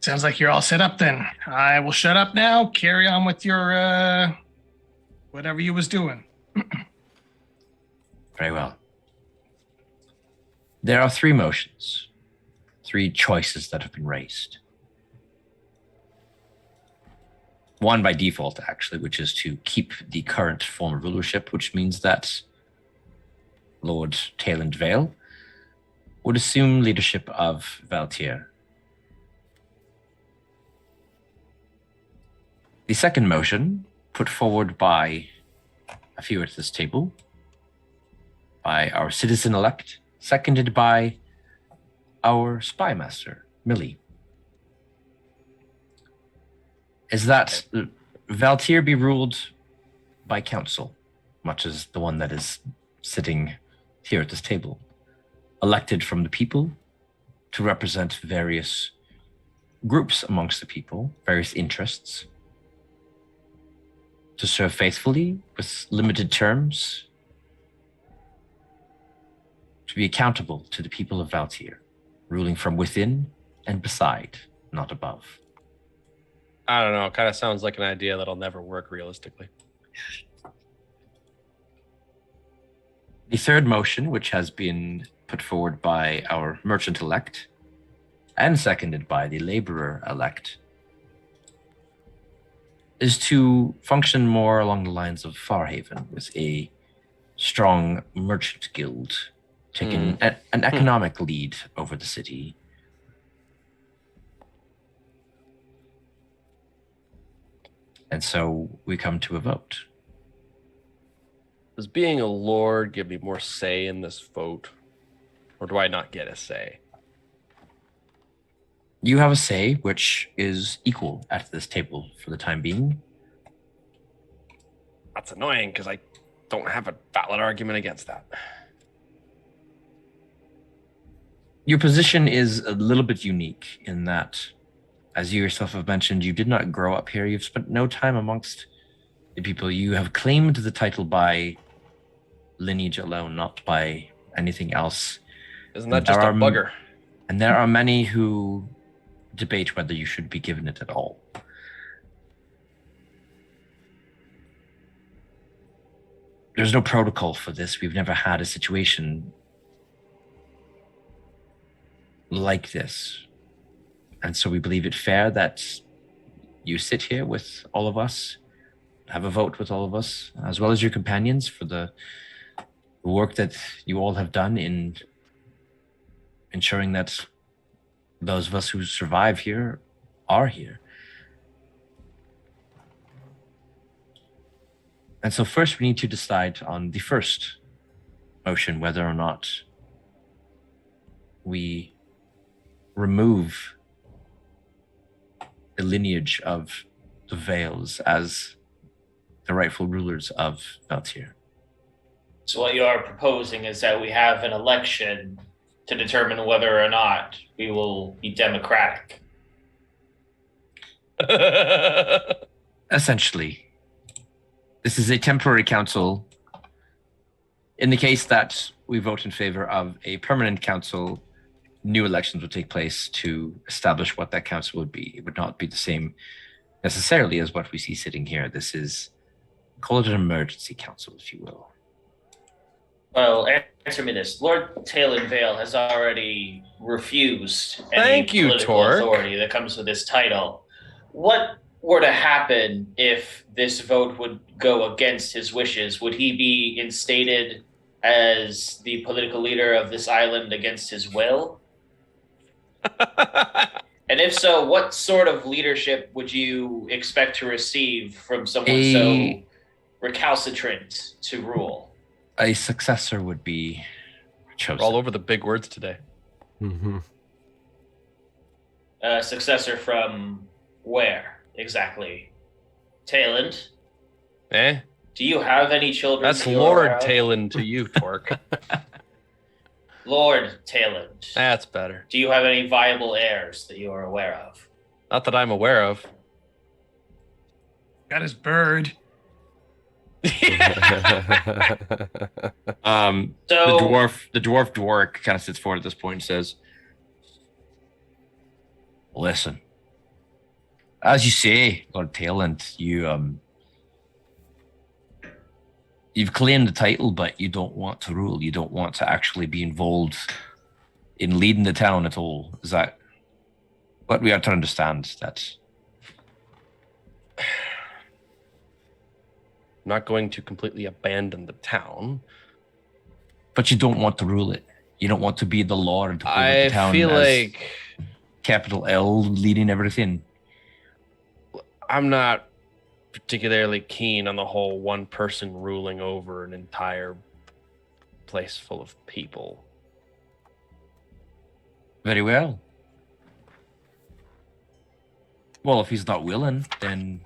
Sounds like you're all set up then. I will shut up now. Carry on with your whatever you was doing. Very well. There are three motions, three choices that have been raised. One by default, actually, which is to keep the current form of rulership, which means that Lord Tayland Vale would assume leadership of Valtier. The second motion, put forward by a few at this table, by our citizen-elect, seconded by our spy master, Millie, is that Valtir be ruled by council, much as the one that is sitting here at this table, elected from the people to represent various groups amongst the people, various interests, to serve faithfully with limited terms, to be accountable to the people of Valtir, ruling from within and beside, not above. I don't know. It kind of sounds like an idea that'll never work realistically. The third motion, which has been put forward by our merchant-elect and seconded by the laborer-elect, is to function more along the lines of Farhaven, with a strong merchant guild taking an economic lead over the city. And so we come to a vote. Does being a lord give me more say in this vote? Or do I not get a say? You have a say, which is equal at this table for the time being. That's annoying because I don't have a valid argument against that. Your position is a little bit unique in that, as you yourself have mentioned, you did not grow up here. You've spent no time amongst the people. You have claimed the title by lineage alone, not by anything else. Isn't that just a bugger? And there are many who debate whether you should be given it at all. There's no protocol for this. We've never had a situation like this. And so we believe it fair that you sit here with all of us, have a vote with all of us, as well as your companions, for the work that you all have done in ensuring that those of us who survive here are here. And so first we need to decide on the first motion, whether or not we remove the lineage of the Vales as the rightful rulers of Valtir. So what you are proposing is that we have an election to determine whether or not we will be democratic. Essentially, this is a temporary council. In the case that we vote in favor of a permanent council, new elections would take place to establish what that council would be. It would not be the same necessarily as what we see sitting here. This is, call it an emergency council, if you will. Well, answer me this. Lord Talon Vale has already refused any Thank you, political Torque. authority that comes with this title. What were to happen if this vote would go against his wishes? Would he be instated as the political leader of this island against his will? And if so, what sort of leadership would you expect to receive from someone so recalcitrant to rule? A successor would be chosen. We're all over the big words today. Mm-hmm. A successor from where exactly? Tayland? Eh? Do you have any children? That's that you are aware Lord of? Talon to you, Torque. Lord Tayland. That's better. Do you have any viable heirs that you are aware of? Not that I'm aware of. Got his bird. So The dwarf Dwark kind of sits forward at this point and says, "Listen, as you say, Lord Talent, you've claimed the title, but you don't want to rule. You don't want to actually be involved in leading the town at all. Is that what we are to understand? That I'm not going to completely abandon the town. but you don't want to rule it. You don't want to be the lord over I the town feel as like capital L leading everything." I'm not particularly keen on the whole one person ruling over an entire place full of people. Very well. Well, if he's not willing, then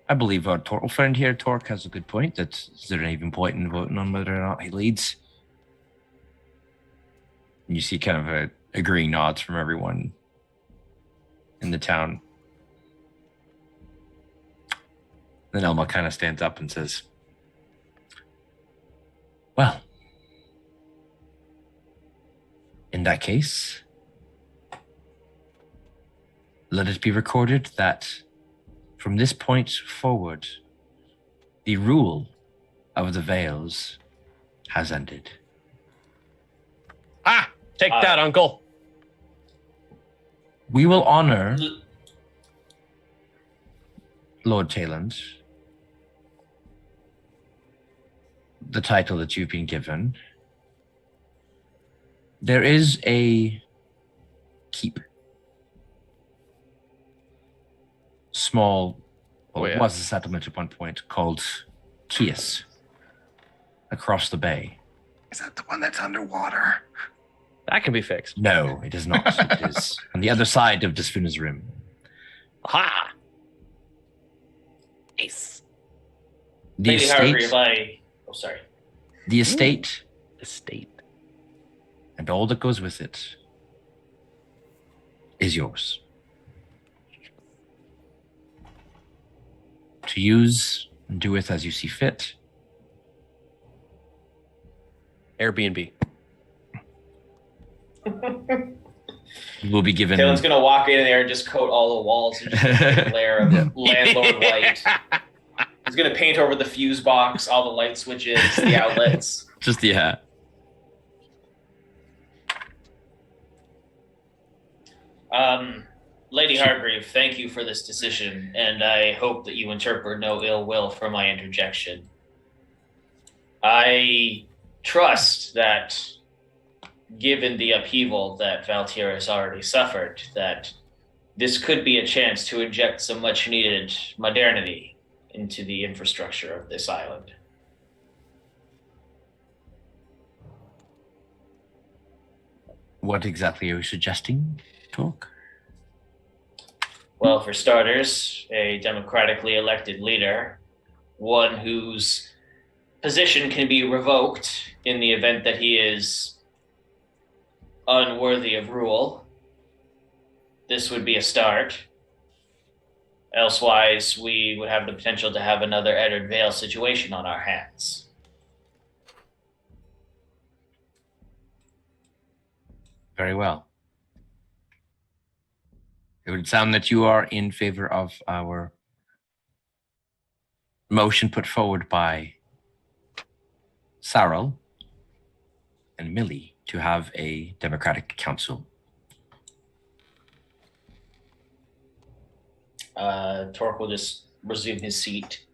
I believe our turtle friend here, Torque, has a good point. That is there even point in voting on whether or not he leads? And you see kind of a agreeing nods from everyone in the town. Then Elma kind of stands up and says, well, in that case, let it be recorded that from this point forward, the rule of the Vales has ended. Ah, take that, Uncle. We will honor Lord Tayland, the title that you've been given. There is a keep. Small, well, it was a settlement at one point called Kias, across the bay. Is that the one that's underwater? That can be fixed. No, it is not. It is on the other side of Desfuna's Rim. Aha! Nice. The Lady estate. Hargreave, oh, sorry. The estate. Estate. And all that goes with it is yours. To use and do with as you see fit. Airbnb. You will be given. Taylor's gonna walk in there and just coat all the walls and just a glare of landlord white. He's gonna paint over the fuse box, all the light switches, the outlets. Just, yeah. Lady Hargreave, thank you for this decision, and I hope that you interpret no ill will for my interjection. I trust that, given the upheaval that Valtier has already suffered, that this could be a chance to inject some much-needed modernity into the infrastructure of this island. What exactly are you suggesting, Talk? Well, for starters, a democratically elected leader, one whose position can be revoked in the event that he is unworthy of rule. This would be a start. Elsewise, we would have the potential to have another Eddard Vale situation on our hands. Very well. It would sound that you are in favor of our motion put forward by Sarel and Millie to have a democratic council. Torque will just resume his seat.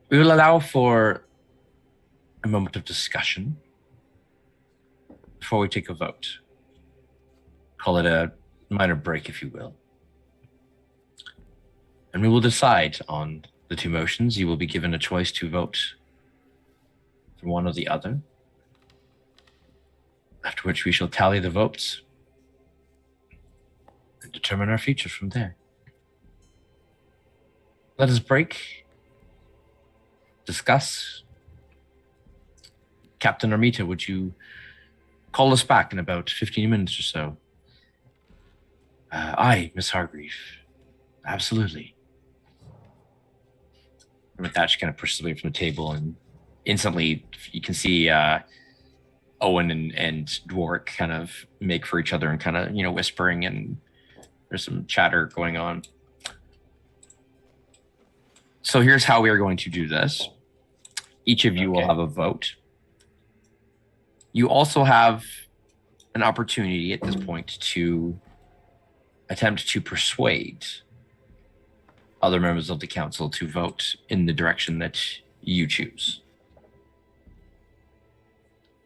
We will allow for a moment of discussion before we take a vote. Call it a minor break, if you will. And we will decide on the two motions. You will be given a choice to vote for one or the other. After which we shall tally the votes and determine our future from there. Let us break, discuss. Captain Armita, would you call us back in about 15 minutes or so? Aye, Miss Hargreave. Absolutely. And with that, she kind of pushes away from the table, and instantly you can see Owen and Dwark kind of make for each other and kind of, whispering, and there's some chatter going on. So here's how we are going to do this. Each of you will have a vote. You also have an opportunity at this point to attempt to persuade other members of the council to vote in the direction that you choose.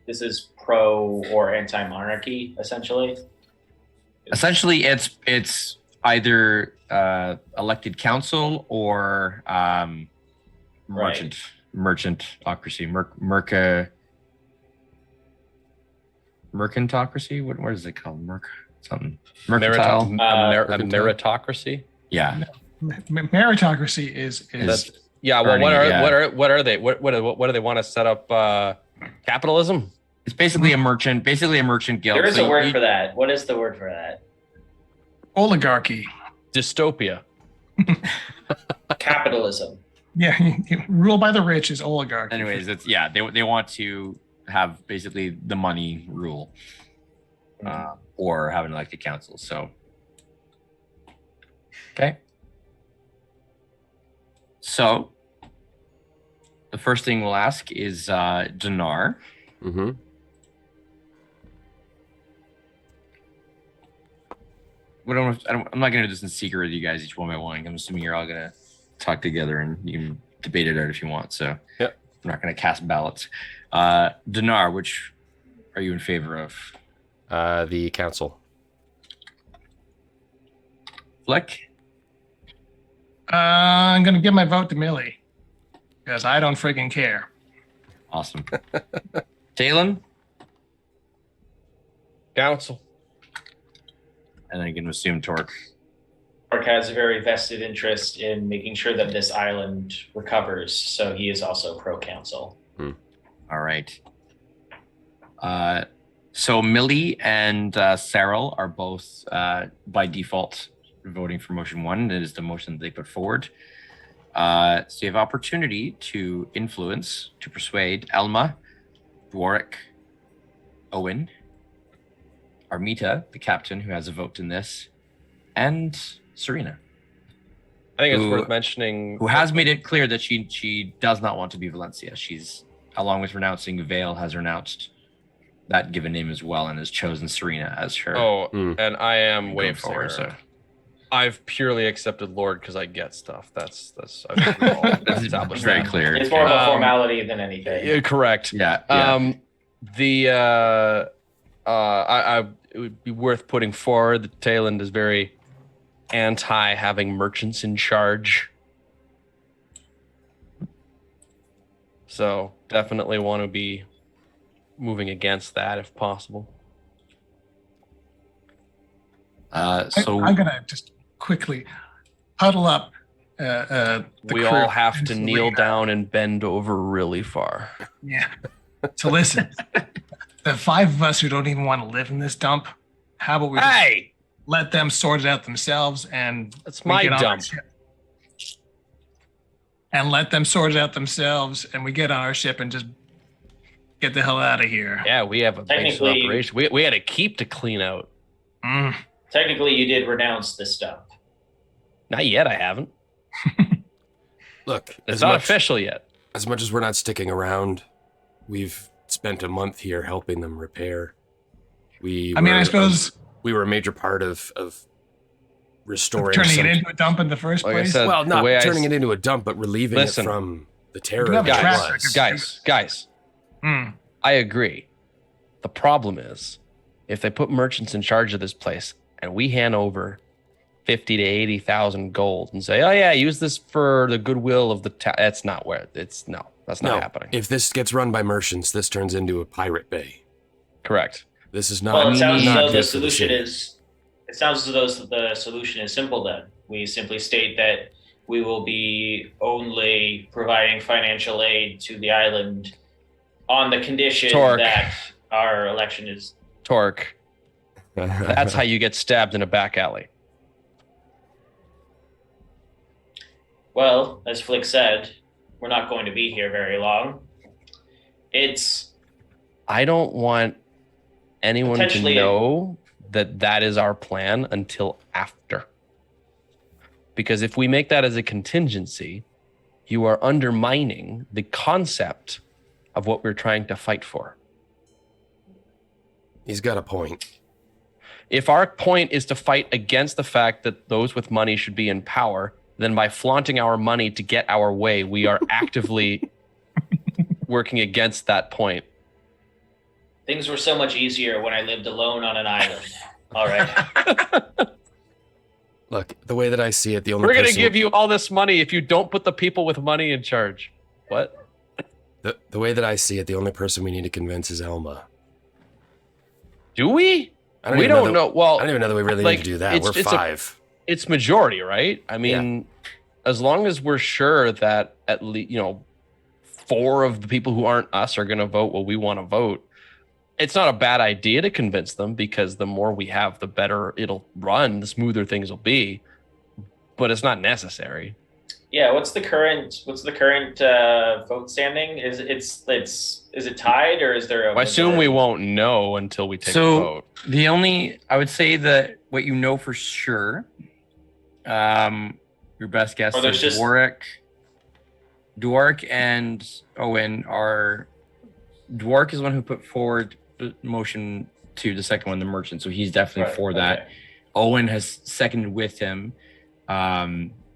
This is pro or anti-monarchy, essentially. Essentially, it's either elected council or merchantocracy, mercantocracy. What is it called? Something mercantile. A meritocracy. Yeah. Meritocracy is Yeah. Well, what are they? What do they want to set up? Capitalism. It's basically a merchant guild. There is a word for that. What is the word for that? oligarchy. Dystopia. Capitalism. Yeah, rule by the rich is oligarchy. Anyways, they want to have basically the money rule, or have an elected council. So, okay. So, the first thing we'll ask is Dinar. Mm-hmm. I'm not going to do this in secret with you guys each one by one. I'm assuming you're all going to talk together and you can debate it out if you want. So, yep. I'm not going to cast ballots. Dinar, which are you in favor of? The council. Flick? I'm going to give my vote to Millie because I don't friggin' care. Awesome. Talon? Council. And then you can assume Torque. Torque has a very vested interest in making sure that this island recovers, so he is also pro-council. All right. So Millie and Cyril are both by default voting for motion 1. That is the motion that they put forward. So you have opportunity to influence, to persuade Elma, Dworik, Owen, Armita, the captain who has a vote in this, and Serena, I think it's worth mentioning. who has made it clear that she does not want to be Valencia. She's, along with renouncing Vale, has renounced that given name as well and has chosen Serena as her. And I am way forward. forward. So I've purely accepted Lord because I get stuff. That's I think we've all established very that. clear. It's more of a formality than anything. Yeah, correct. Yeah. It would be worth putting forward that Tayland is very anti having merchants in charge. So definitely want to be moving against that if possible. I'm gonna just quickly huddle up. We all have to kneel down and bend over really far. Yeah. So listen, the 5 of us who don't even want to live in this dump, how about we just let them sort it out themselves and that's my dump. And let them sort it out themselves, and we get on our ship and just get the hell out of here. Yeah, we have a base of operation. We had a keep to clean out. Technically, you did renounce this dump. Not yet, I haven't. Look, It's not official yet. As much as we're not sticking around, we've spent a month here helping them repair. I suppose we were a major part of restoring turning it into a dump in the first place. Said, well, not turning it into a dump, but relieving it from the terror that it was. Guys. I agree. The problem is, if they put merchants in charge of this place and we hand over 50 to 80,000 gold and say, "Oh yeah, use this for the goodwill of the that's not where that's not happening. If this gets run by merchants, this turns into a pirate bay. Correct. This is not. Well, it sounds as though the solution solution is. It sounds as though the solution is simple. Then we simply state that we will be only providing financial aid to the island on the condition that our election is. Torque. That's how you get stabbed in a back alley. Well, as Flick said, we're not going to be here very long. I don't want anyone to know that is our plan until after. Because if we make that as a contingency, you are undermining the concept of what we're trying to fight for. He's got a point. If our point is to fight against the fact that those with money should be in power, then by flaunting our money to get our way, we are actively working against that point. Things were so much easier when I lived alone on an island. All right. Look, the way that I see it, we're going to give you all this money if you don't put the people with money in charge. What? The way that I see it, the only person we need to convince is Elma. Do we? We even don't know. Well, I don't even know that we really like, need to do that. We're it's 5. It's majority, right? I mean, as long as we're sure that at least 4 of the people who aren't us are going to vote what we want to vote. It's not a bad idea to convince them, because the more we have, the better it'll run, the smoother things will be. But it's not necessary. Yeah, what's the current vote standing? Is it tied, or is there a I assume we majority? won't know until we take the So vote. I would say that what you know for sure, your best guess Or there's is just- Dwark and Owen are. Dwark is the one who put forward the motion to the second one, the merchant. So he's definitely Right, for that. okay. Owen has seconded with him.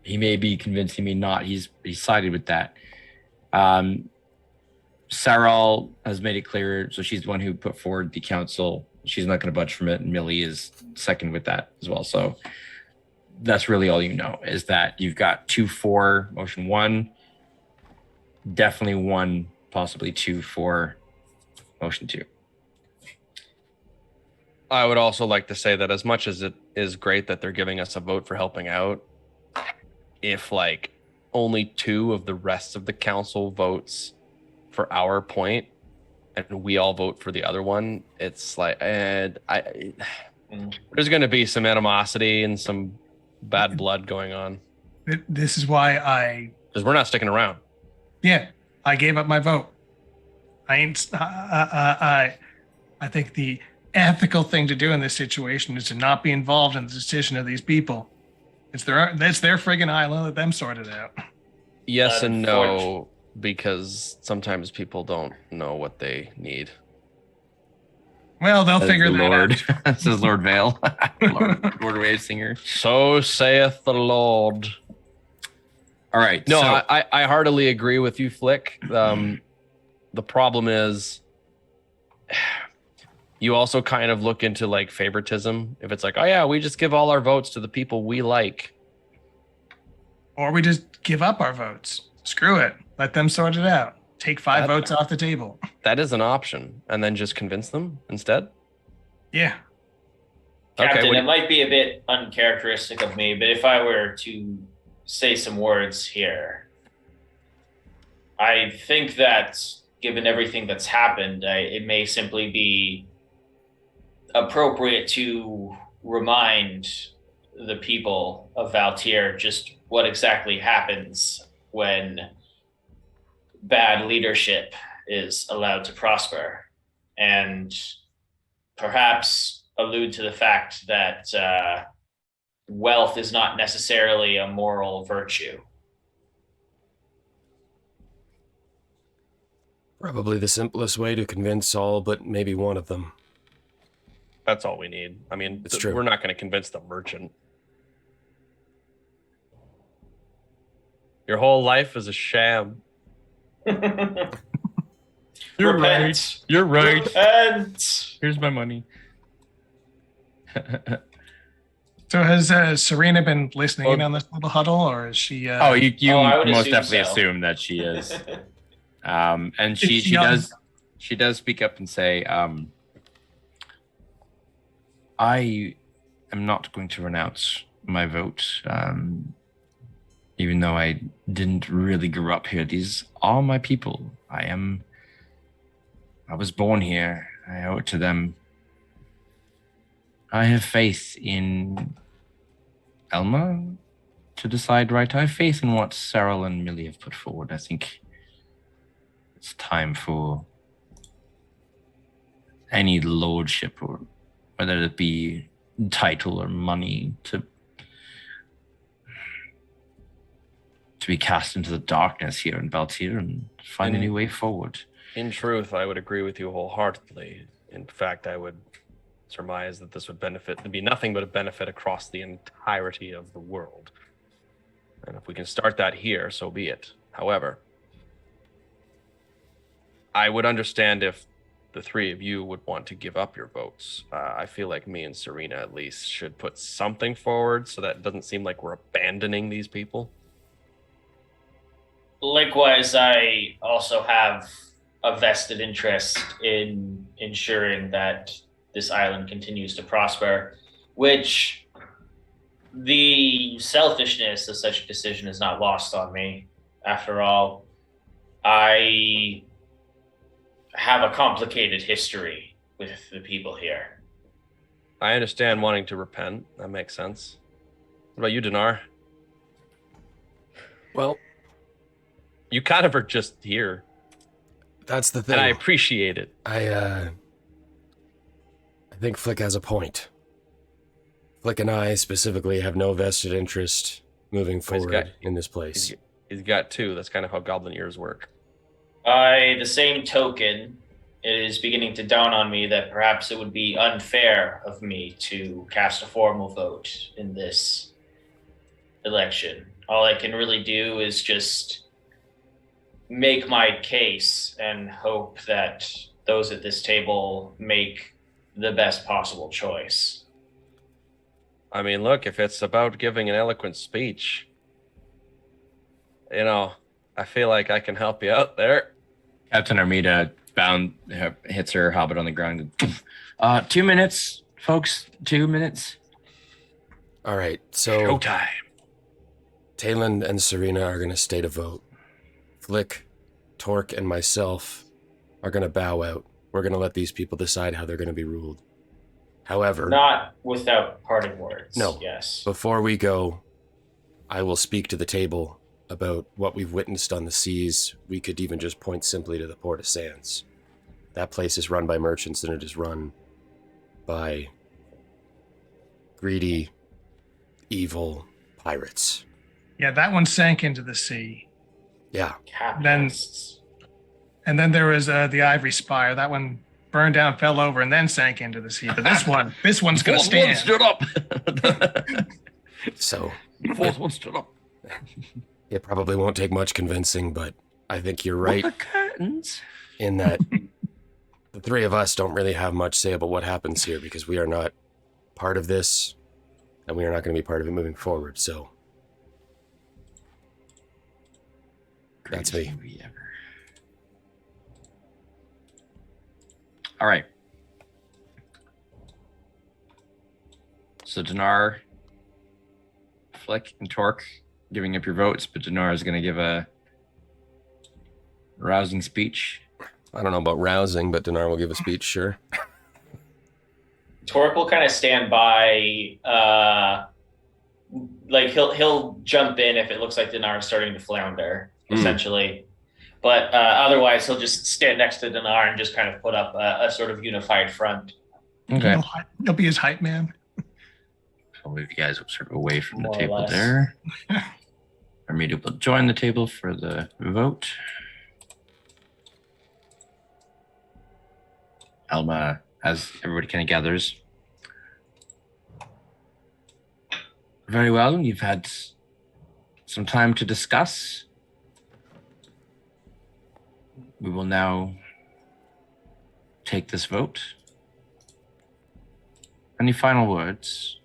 He may be convinced, he may not. He's sided with that. Saral has made it clear, so she's the one who put forward the council. She's not going to budge from it, and Millie is second with that as well. So that's really all you know, is that you've got 2 for motion 1, definitely 1, possibly 2 for motion 2. I would also like to say that as much as it is great that they're giving us a vote for helping out, if like only 2 of the rest of the council votes for our point and we all vote for the other one, it's like, there's going to be some animosity and some bad blood going on, This is why because we're not sticking around. I gave up my vote. I think the ethical thing to do in this situation is to not be involved in the decision of these people. It's their friggin' island. Let them sort it out. Yes and no, because sometimes people don't know what they need. Well, they'll figure that Lord. out. This is Lord Vale, Lord Wave Singer. So saith the Lord. All right. No, so, I heartily agree with you, Flick. The problem is you also kind of look into like favoritism. If it's like, oh yeah, we just give all our votes to the people we like. Or we just give up our votes. Screw it. Let them sort it out. Take 5 votes off the table. That is an option. And then just convince them instead. Yeah. Captain, what do it might be a bit uncharacteristic of me, but if I were to say some words here, I think that given everything that's happened, it may simply be appropriate to remind the people of Valtier just what exactly happens when bad leadership is allowed to prosper, and perhaps allude to the fact that wealth is not necessarily a moral virtue. Probably the simplest way to convince all but maybe one of them. That's all we need. I mean, It's true. We're not going to convince the merchant. Your whole life is a sham. You're Repent. You're right. Repent. Here's my money. So has Serena been listening in on this little huddle, or is she? You I would most assume definitely so. assume that she is. And Is she she on- does speak up and say, I am not going to renounce my vote, even though I didn't really grow up here. These are my people. I was born here. I owe it to them. I have faith in Elma to decide right. I have faith in what Cyril and Millie have put forward. I think it's time for any lordship, or whether it be title or money, to be cast into the darkness here in Valtier and find a new way forward. In truth, I would agree with you wholeheartedly. In fact, I would surmise that this would be nothing but a benefit across the entirety of the world. And if we can start that here, so be it. However, I would understand if the 3 of you would want to give up your votes. I feel like me and Serena at least should put something forward so that it doesn't seem like we're abandoning these people. Likewise, I also have a vested interest in ensuring that this island continues to prosper, which the selfishness of such a decision is not lost on me. After all, I have a complicated history with the people here. I understand wanting to repent. That makes sense. What about you, Dinar? Well, You kind of are just here, that's the thing. and I appreciate it. I think Flick has a point. Flick and I specifically have no vested interest moving forward in this place. He's got two. That's kind of how goblin ears work. By the same token, it is beginning to dawn on me that perhaps it would be unfair of me to cast a formal vote in this election. All I can really do is just make my case and hope that those at this table make the best possible choice. I mean, look, if it's about giving an eloquent speech, I feel like I can help you out there. Captain Armida hits her hobbit on the ground. 2 minutes, folks. 2 minutes. All right, so Showtime. Talon and Serena are going to state a vote. Flick, Torque, and myself are going to bow out. We're going to let these people decide how they're going to be ruled. However, Not without parting words. No. Yes. before we go, I will speak to the table about what we've witnessed on the seas. We could even just point simply to the Port of Sands. That place is run by merchants and it is run by greedy, evil pirates. Yeah, that one sank into the sea. Yeah. Capitalists. And then there was the Ivory Spire. That one burned down, fell over, and then sank into the sea. But this one's going to Fourth one stand. stood up. So Fourth one stood up. it probably won't take much convincing, but I think you're Right. right The curtains. in that the three of us don't really have much say about what happens here because we are not part of this and we are not going to be part of it moving forward. So that's me. Greatest movie ever. All right. So Dinar, Flick, and Torque giving up your votes, but Dinar is going to give a rousing speech. I don't know about rousing, but Dinar will give a speech, sure. Torque will kind of stand by, like he'll jump in if it looks like Dinar is starting to flounder, essentially. But otherwise, he'll just stand next to Dinar and just kind of put up a sort of unified front. Okay. He'll be his hype man. I'll move you guys sort of away from the More or table less. there. Armida will join the table for the vote. Alma, as everybody kind of gathers. Very well, you've had some time to discuss. We will now take this vote. Any final words?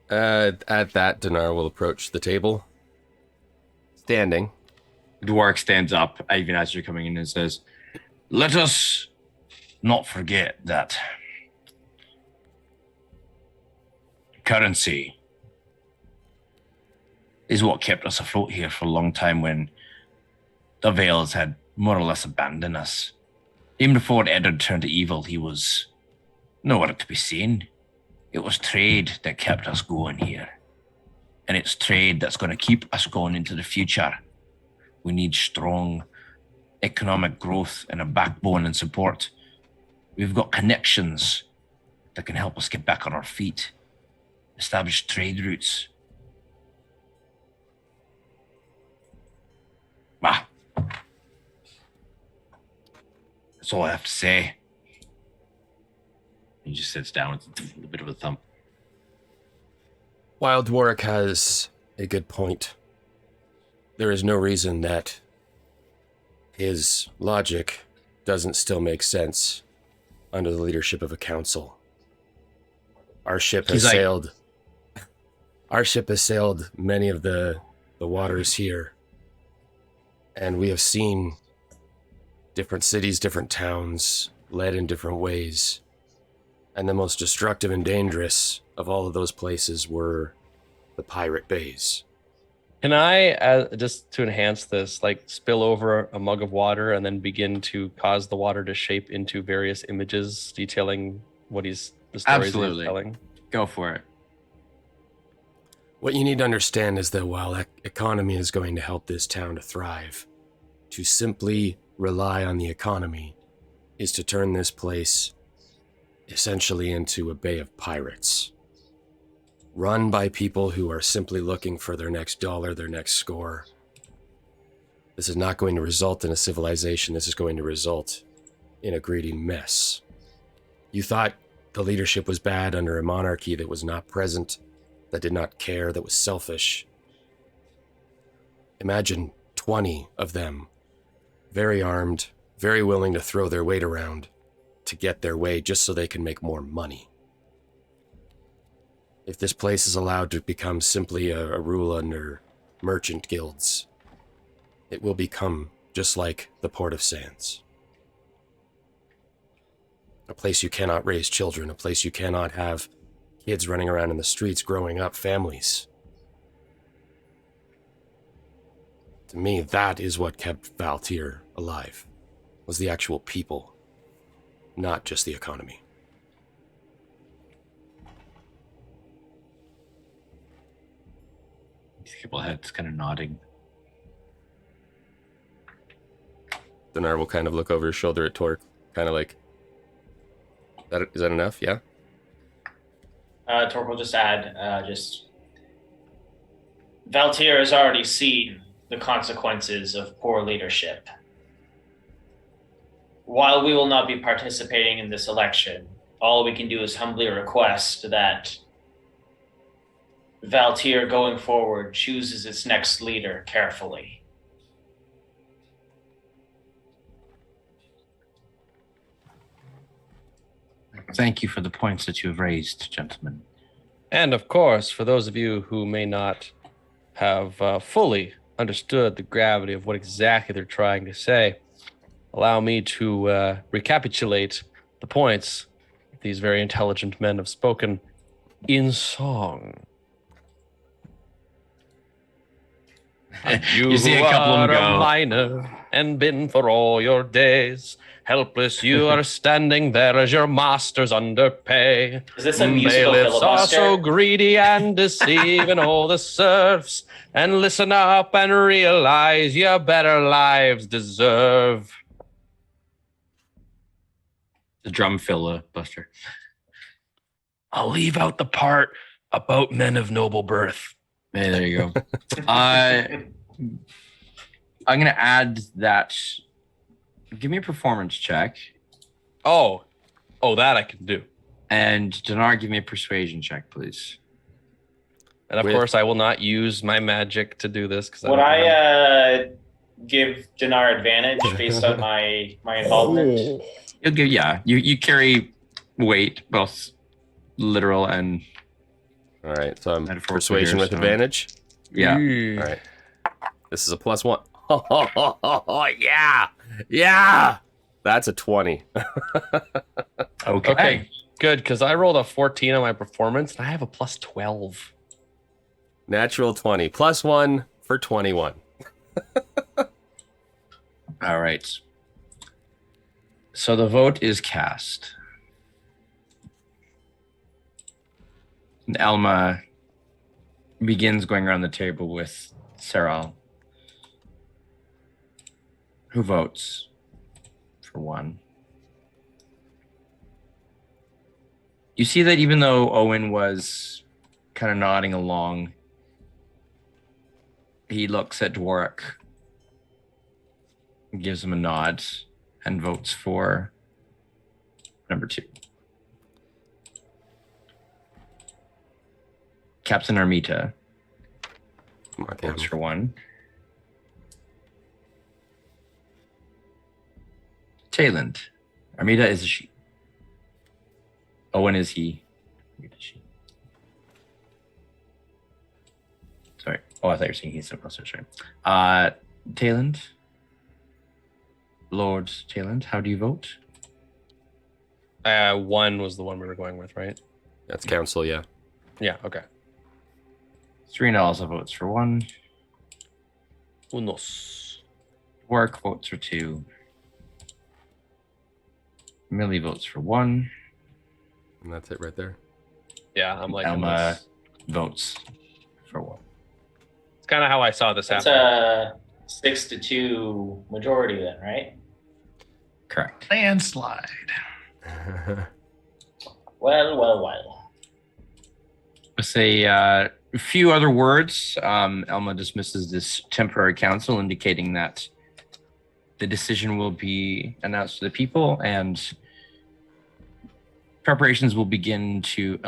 At that, Dinar will approach the table, standing. Dwark stands up even as you're coming in and says, "Let us not forget that currency is what kept us afloat here for a long time when the Veils had more or less abandoned us. Even before Eddard turned evil, he was nowhere to be seen. It was trade that kept us going here. And it's trade that's going to keep us going into the future. We need strong economic growth and a backbone and support. We've got connections that can help us get back on our feet, establish trade routes. Ah, that's all I have to say." He just sits down with a bit of a thump. While Dwark has a good point, there is no reason that his logic doesn't still make sense under the leadership of a council. Our ship has sailed. Our ship has sailed many of the waters here, and we have seen different cities, different towns, led in different ways. And the most destructive and dangerous of all of those places were the pirate bays. Can I, just to enhance this, like spill over a mug of water and then begin to cause the water to shape into various images detailing the stories Absolutely. he's telling? Go for it. What you need to understand is that while economy is going to help this town to thrive, to simply rely on the economy is to turn this place essentially into a bay of pirates. Run by people who are simply looking for their next dollar, their next score. This is not going to result in a civilization. This is going to result in a greedy mess. You thought the leadership was bad under a monarchy that was not present, that did not care, that was selfish. Imagine 20 of them, very armed, very willing to throw their weight around to get their way just so they can make more money. If this place is allowed to become simply a rule under merchant guilds, it will become just like the Port of Sands. A place you cannot raise children, a place you cannot have kids running around in the streets growing up, families. To me, that is what kept Valtir alive, was the actual people, not just the economy. These people heads kind of nodding. Dinar will kind of look over his shoulder at Torque, kind of like, is that enough? Yeah? Torque will just add, Valtir has already seen the consequences of poor leadership. While we will not be participating in this election, all we can do is humbly request that Valtir going forward chooses its next leader carefully. Thank you for the points that you have raised, gentlemen. And of course, for those of you who may not have fully understood the gravity of what exactly they're trying to say, allow me to recapitulate the points these very intelligent men have spoken in song. You see a couple of them are go. a miner and been for all your days. Helpless, you are standing there as your masters underpay. Is this a musical Bailiffs are filibuster? so greedy and deceiving all the serfs. And listen up and realize your better lives deserve. The drum filibuster. I'll leave out the part about men of noble birth. Hey, there you go. I'm going to add that. Give me a performance check. Oh, that I can do. And Dinar, give me a persuasion check, please. And of course, I will not use my magic to do this. Would I give Dinar advantage based on my involvement? You'll give, you carry weight, both literal and All right, so I'm metaphorical persuasion here, with so- advantage. Yeah. All right. This is a +1. Oh, yeah. That's a 20. Okay, good, because I rolled a 14 on my performance, and I have a +12. Natural 20. +1 for 21. All right. So the vote is cast. And Alma begins going around the table with Saral. Who votes for one? You see that even though Owen was kind of nodding along, he looks at Dworak, gives him a nod, and votes for number 2. Captain Armita votes for 1. Tayland. Armida is a she. Owen is he. Armida is she. Sorry. Oh, I thought you were saying he's so close. Sorry. Tayland. Lord Tayland, how do you vote? One was the one we were going with, right? That's council, yeah. Yeah, okay. Serena also votes for 1. Unos. Work votes for 2. Millie votes for 1. And that's it right there. Yeah, I'm like Elma votes for 1. It's kind of how I saw this That's happen. a 6-2 majority then, right? Correct. Landslide. Well. With a few other words, Elma dismisses this temporary council, indicating that the decision will be announced to the people and preparations will begin to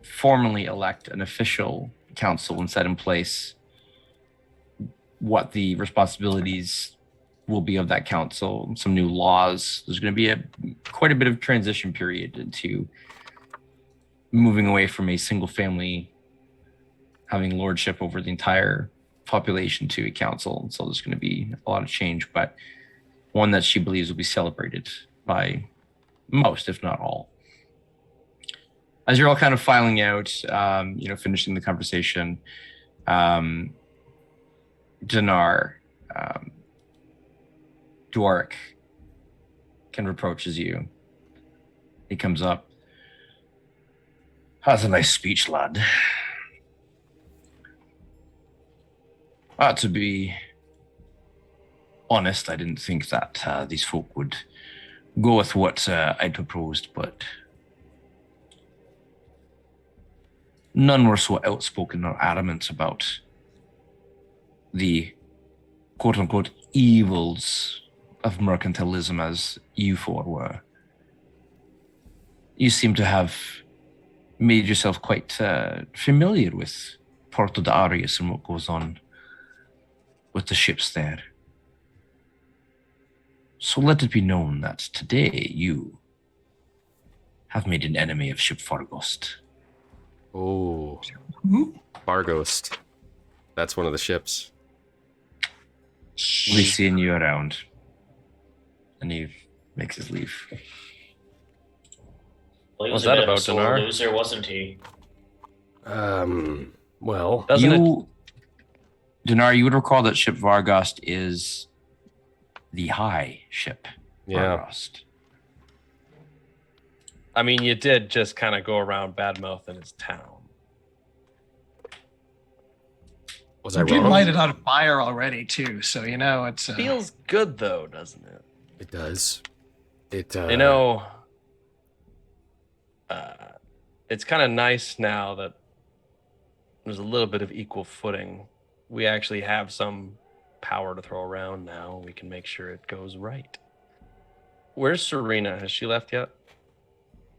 formally elect an official council and set in place what the responsibilities will be of that council, some new laws. There's going to be quite a bit of transition period into moving away from a single family having lordship over the entire population to a council. And so there's going to be a lot of change, but one that she believes will be celebrated by most, if not all. As you're all kind of filing out, finishing the conversation, Dinar, Dwark, kind of approaches you. He comes up. That's a nice speech, lad. To be honest, I didn't think that these folk would go with what I proposed, but none were so outspoken or adamant about the quote-unquote evils of mercantilism as you four were. You seem to have made yourself quite familiar with Porto de Arias and what goes on with the ships there. So let it be known that today you have made an enemy of Ship Fargost. Oh, Fargost. That's one of the ships. We'll be seeing you around. And he makes his leave. Well, he What's was a that bit of a about, sore Dinar? loser, wasn't he? Well, Doesn't it? Dinar, you would recall that Ship Vargost is the high ship. yeah. Vargost. I mean, you did just kind of go around badmouthing his town. Was I You did wrong? light it on fire already too, so it's Feels good though, doesn't it? It does. It. It's kind of nice now that there's a little bit of equal footing. We actually have some power to throw around now. We can make sure it goes right. Where's Serena? Has she left yet?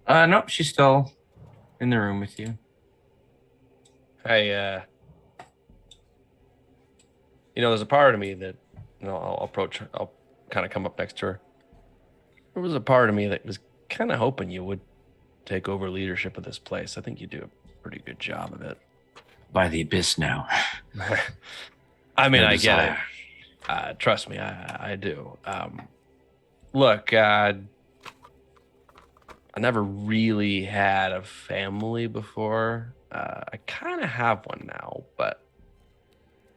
No, she's still in the room with you. Hey, there's a part of me that, I'll approach her. I'll kind of come up next to her. There was a part of me that was kind of hoping you would take over leadership of this place. I think you do a pretty good job of it. By the abyss now. I mean, No I get desire. it. Trust me, I do. Look, I never really had a family before. I kind of have one now, but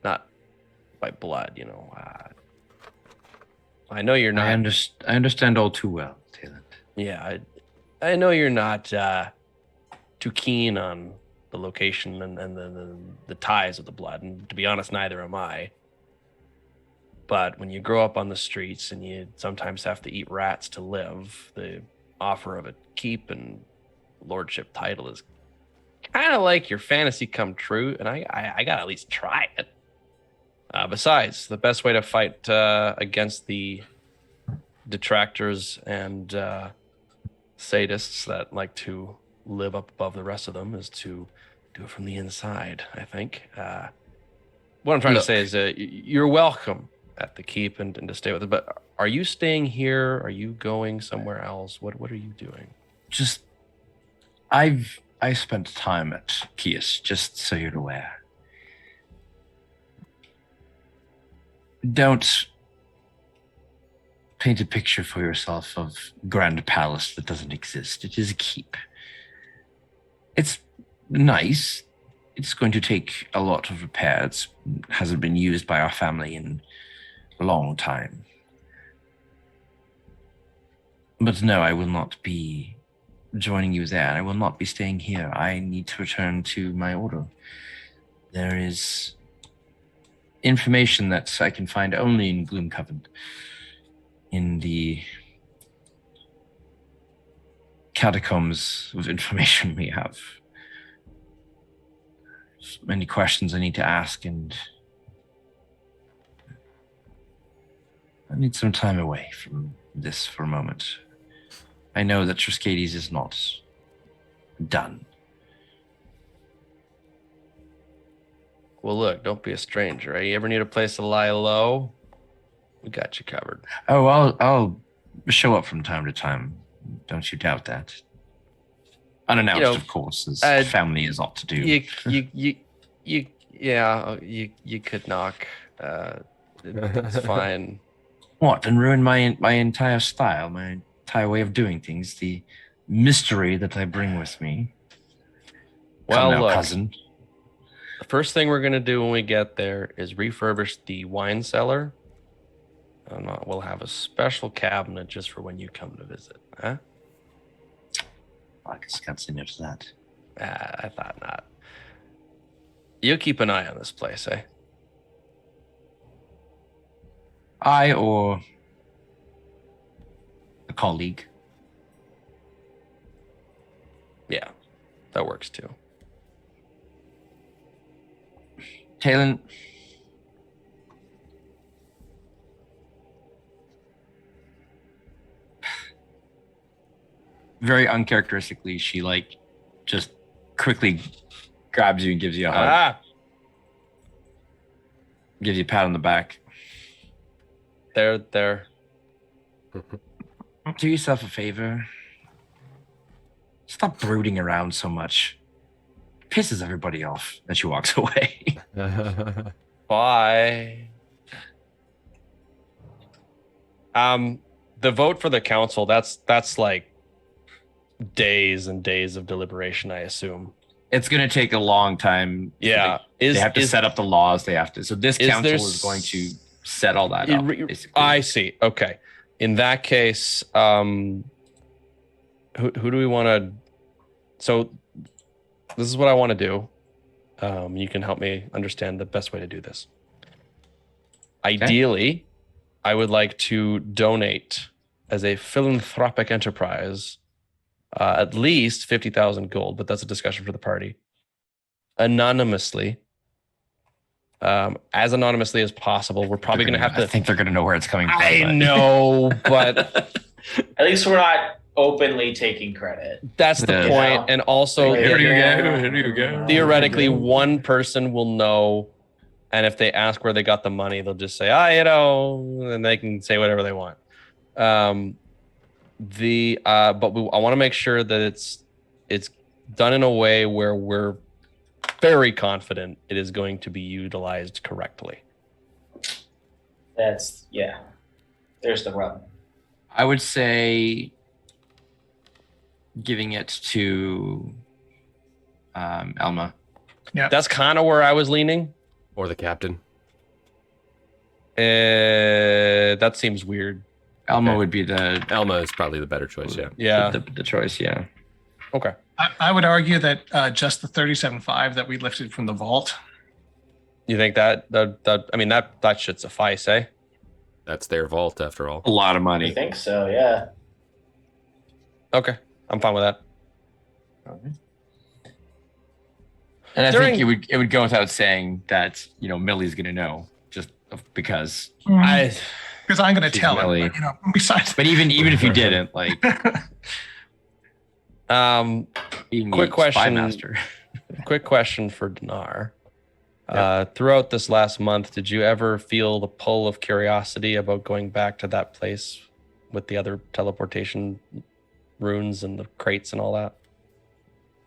not by blood, I know you're not. I understand all too well, Talent. Yeah, I know you're not too keen on the location and the ties of the blood, and to be honest, neither am I. But when you grow up on the streets and you sometimes have to eat rats to live, the offer of a keep and lordship title is kind of like your fantasy come true, and I gotta at least try it. Besides, the best way to fight against the detractors and sadists that like to live up above the rest of them is to do it from the inside, I think. What I'm trying to say is you're welcome at the keep and to stay with it, but are you staying here? Are you going somewhere else? What are you doing? Just, I spent time at Kias, just so you're aware. Don't paint a picture for yourself of grand palace that doesn't exist. It is a keep. It's nice. It's going to take a lot of repairs. It hasn't been used by our family in a long time. But no, I will not be joining you there. I will not be staying here. I need to return to my order. There is information that I can find only in Gloom Coven, in the catacombs of information we have. So many questions I need to ask, and I need some time away from this for a moment. I know that Triskades is not done. Well, look, don't be a stranger. You ever need a place to lie low? We got you covered. Oh, I'll show up from time to time. Don't you doubt that. Unannounced, of course, as family is ought to do. You could knock. It's fine. What, and ruin my entire style, my entire way of doing things, the mystery that I bring with me? Well, now, look, cousin. the first thing we're gonna do when we get there is refurbish the wine cellar. And we'll have a special cabinet just for when you come to visit, huh? I guess I can't say no to that. I thought not. You keep an eye on this place, eh? I or a colleague. Yeah, that works too. Talon, very uncharacteristically, she just quickly grabs you and gives you a hug. Gives you a pat on the back. There. Do yourself a favor. Stop brooding around so much. It pisses everybody off. And she walks away. Bye. The vote for the council, that's like days and days of deliberation, I assume. It's going to take a long time. Yeah. They have to set up the laws. They have to. So this council is going to set all that up, basically. I see. Okay. In that case, who do we want to... So this is what I want to do. You can help me understand the best way to do this. Ideally, I would like to donate as a philanthropic enterprise at least 50,000 gold, but that's a discussion for the party. Anonymously. As anonymously as possible. We're probably going to have to... I think they're going to know where it's coming from. I know, but... At least we're not openly taking credit. That's the point. And also, theoretically, one person will know, and if they ask where they got the money, they'll just say, and they can say whatever they want. But I want to make sure that it's done in a way where we're very confident it is going to be utilized correctly. There's the rub. I would say giving it to Elma. Yeah, that's kind of where I was leaning. Or the captain. That seems weird. Elma would be the... Elma is probably the better choice, yeah. Yeah. The choice, yeah. Okay. I would argue that just the 37.5 that we lifted from the vault. You think that should suffice, eh? That's their vault, after all. A lot of money. I think so, yeah. Okay, I'm fine with that. And I think it would go without saying that Millie's going to know, just because because I'm going to tell Millie. her. But, besides, but even if you didn't, quick question. Quick question for Dinar. Throughout this last month, did you ever feel the pull of curiosity about going back to that place with the other teleportation runes and the crates and all that?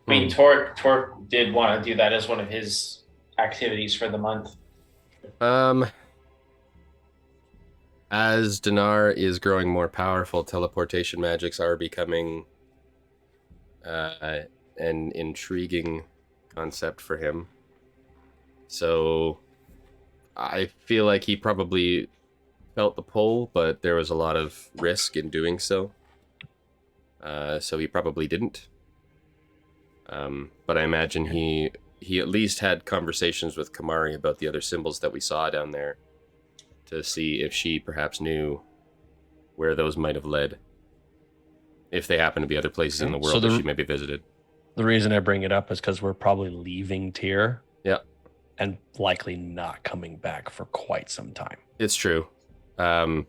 I mean, Torque did want to do that as one of his activities for the month. As Dinar is growing more powerful, teleportation magics are becoming an intriguing concept for him. So I feel like he probably felt the pull, but there was a lot of risk in doing so. So he probably didn't. But I imagine he at least had conversations with Kamari about the other symbols that we saw down there to see if she perhaps knew where those might have led. If they happen to be other places in the world that she maybe visited. The reason I bring it up is because we're probably leaving Tyr. Yeah. And likely not coming back for quite some time. It's true. Yeah,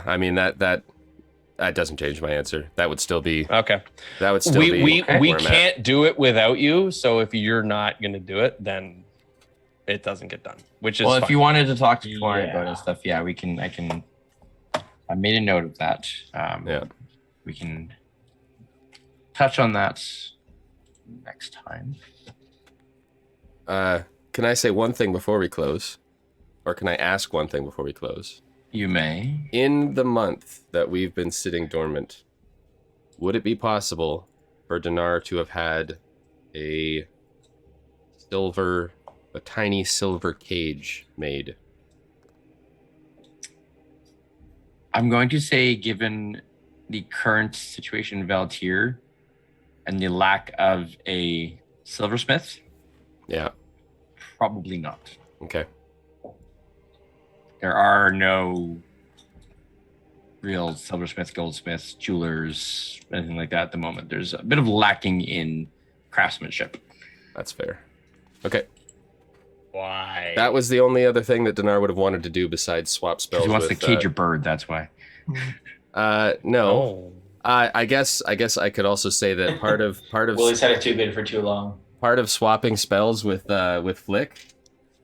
I mean that doesn't change my answer. That would still be okay. That would still we can't do it without you. So if you're not going to do it, then it doesn't get done. Which is well, if fine. you wanted to talk to Kamari about it stuff, yeah, we can. I made a note of that. We can touch on that next time. Can I say one thing before we close, or can I ask one thing before we close? You may. In the month that we've been sitting dormant, would it be possible for Dinar to have had a tiny silver cage made? I'm going to say, given the current situation in Valtier and the lack of a silversmith, yeah, probably not. Okay. There are no real silversmiths, goldsmiths, jewelers, anything like that at the moment. There's a bit of lacking in craftsmanship. That's fair. Okay. Why? That was the only other thing that Dinar would have wanted to do besides swap spells. He wants with, to cage a bird, that's why. No. Oh. I guess I could also say that part of Willie's had it too good for too long. Part of swapping spells with Flick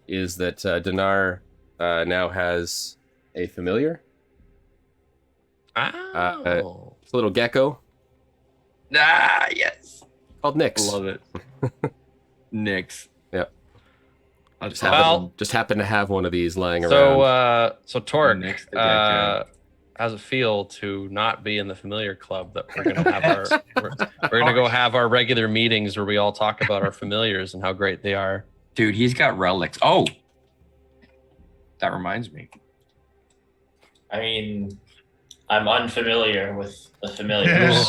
is that Dinar now has a familiar. Oh. It's a little gecko. Ah, yes. Called Nyx. Love it. Nyx. Yep. Just happen to have one of these lying around. So Torque, Nyx the gecko. how's it feel to not be in the familiar club that we're gonna have we're gonna go have our regular meetings where we all talk about our familiars and how great they are. Dude, he's got relics. Oh, that reminds me. I mean, I'm unfamiliar with the familiars.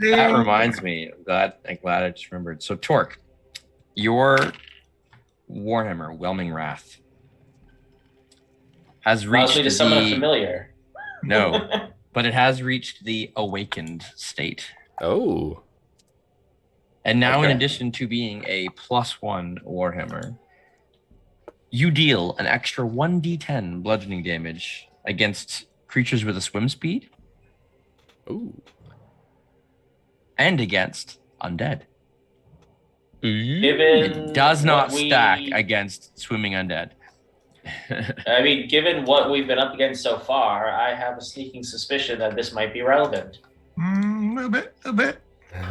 That reminds me. I'm glad I just remembered. So Torque, your Warhammer, Whelming Wrath, has Allows reached me to summon a the familiar. no, but it has reached the awakened state. Oh. And now, in Okay. addition to being a +1 Warhammer, you deal an extra 1d10 bludgeoning damage against creatures with a swim speed Ooh. and against undead. Given It does not what stack against swimming undead. I mean, given what we've been up against so far, I have a sneaking suspicion that this might be relevant. A little bit.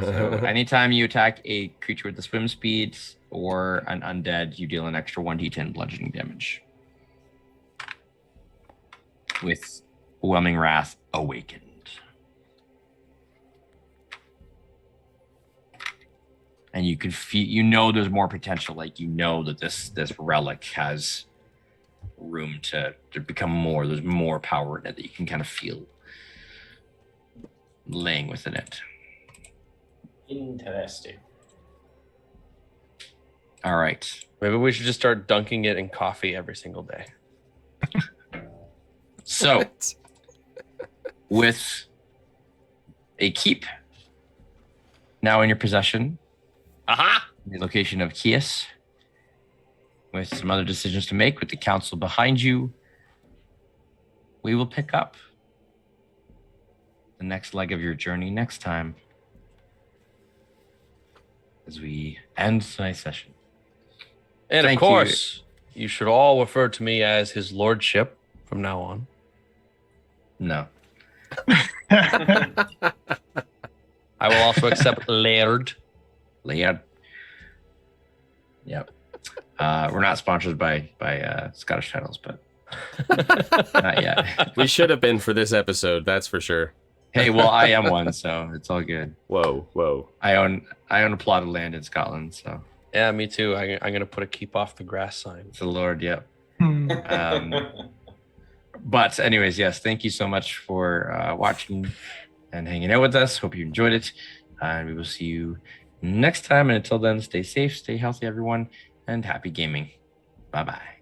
So anytime you attack a creature with the swim speeds or an undead, you deal an extra 1d10 bludgeoning damage. With Whelming Wrath awakened. And you can feel, there's more potential. Like, that this relic has room to become more. There's more power in it that you can kind of feel laying within it. Interesting. All right. Maybe we should just start dunking it in coffee every single day. So, with a keep now in your possession, the location of Kias, with some other decisions to make, with the council behind you, we will pick up the next leg of your journey next time as we end tonight's session. And Thank of course, you should all refer to me as his lordship from now on. No. I will also accept Laird. Laird. Yep. We're not sponsored by Scottish Titles, but not yet. We should have been for this episode, that's for sure. Hey, well, I am one, so it's all good. Whoa. I own a plot of land in Scotland, so Yeah, me too. I'm gonna put a keep off the grass sign. it's the Lord. Yep. Hmm. But anyways, yes, thank you so much for watching and hanging out with us. Hope you enjoyed it, and we will see you next time. And until then, stay safe, stay healthy, everyone, and happy gaming. Bye bye.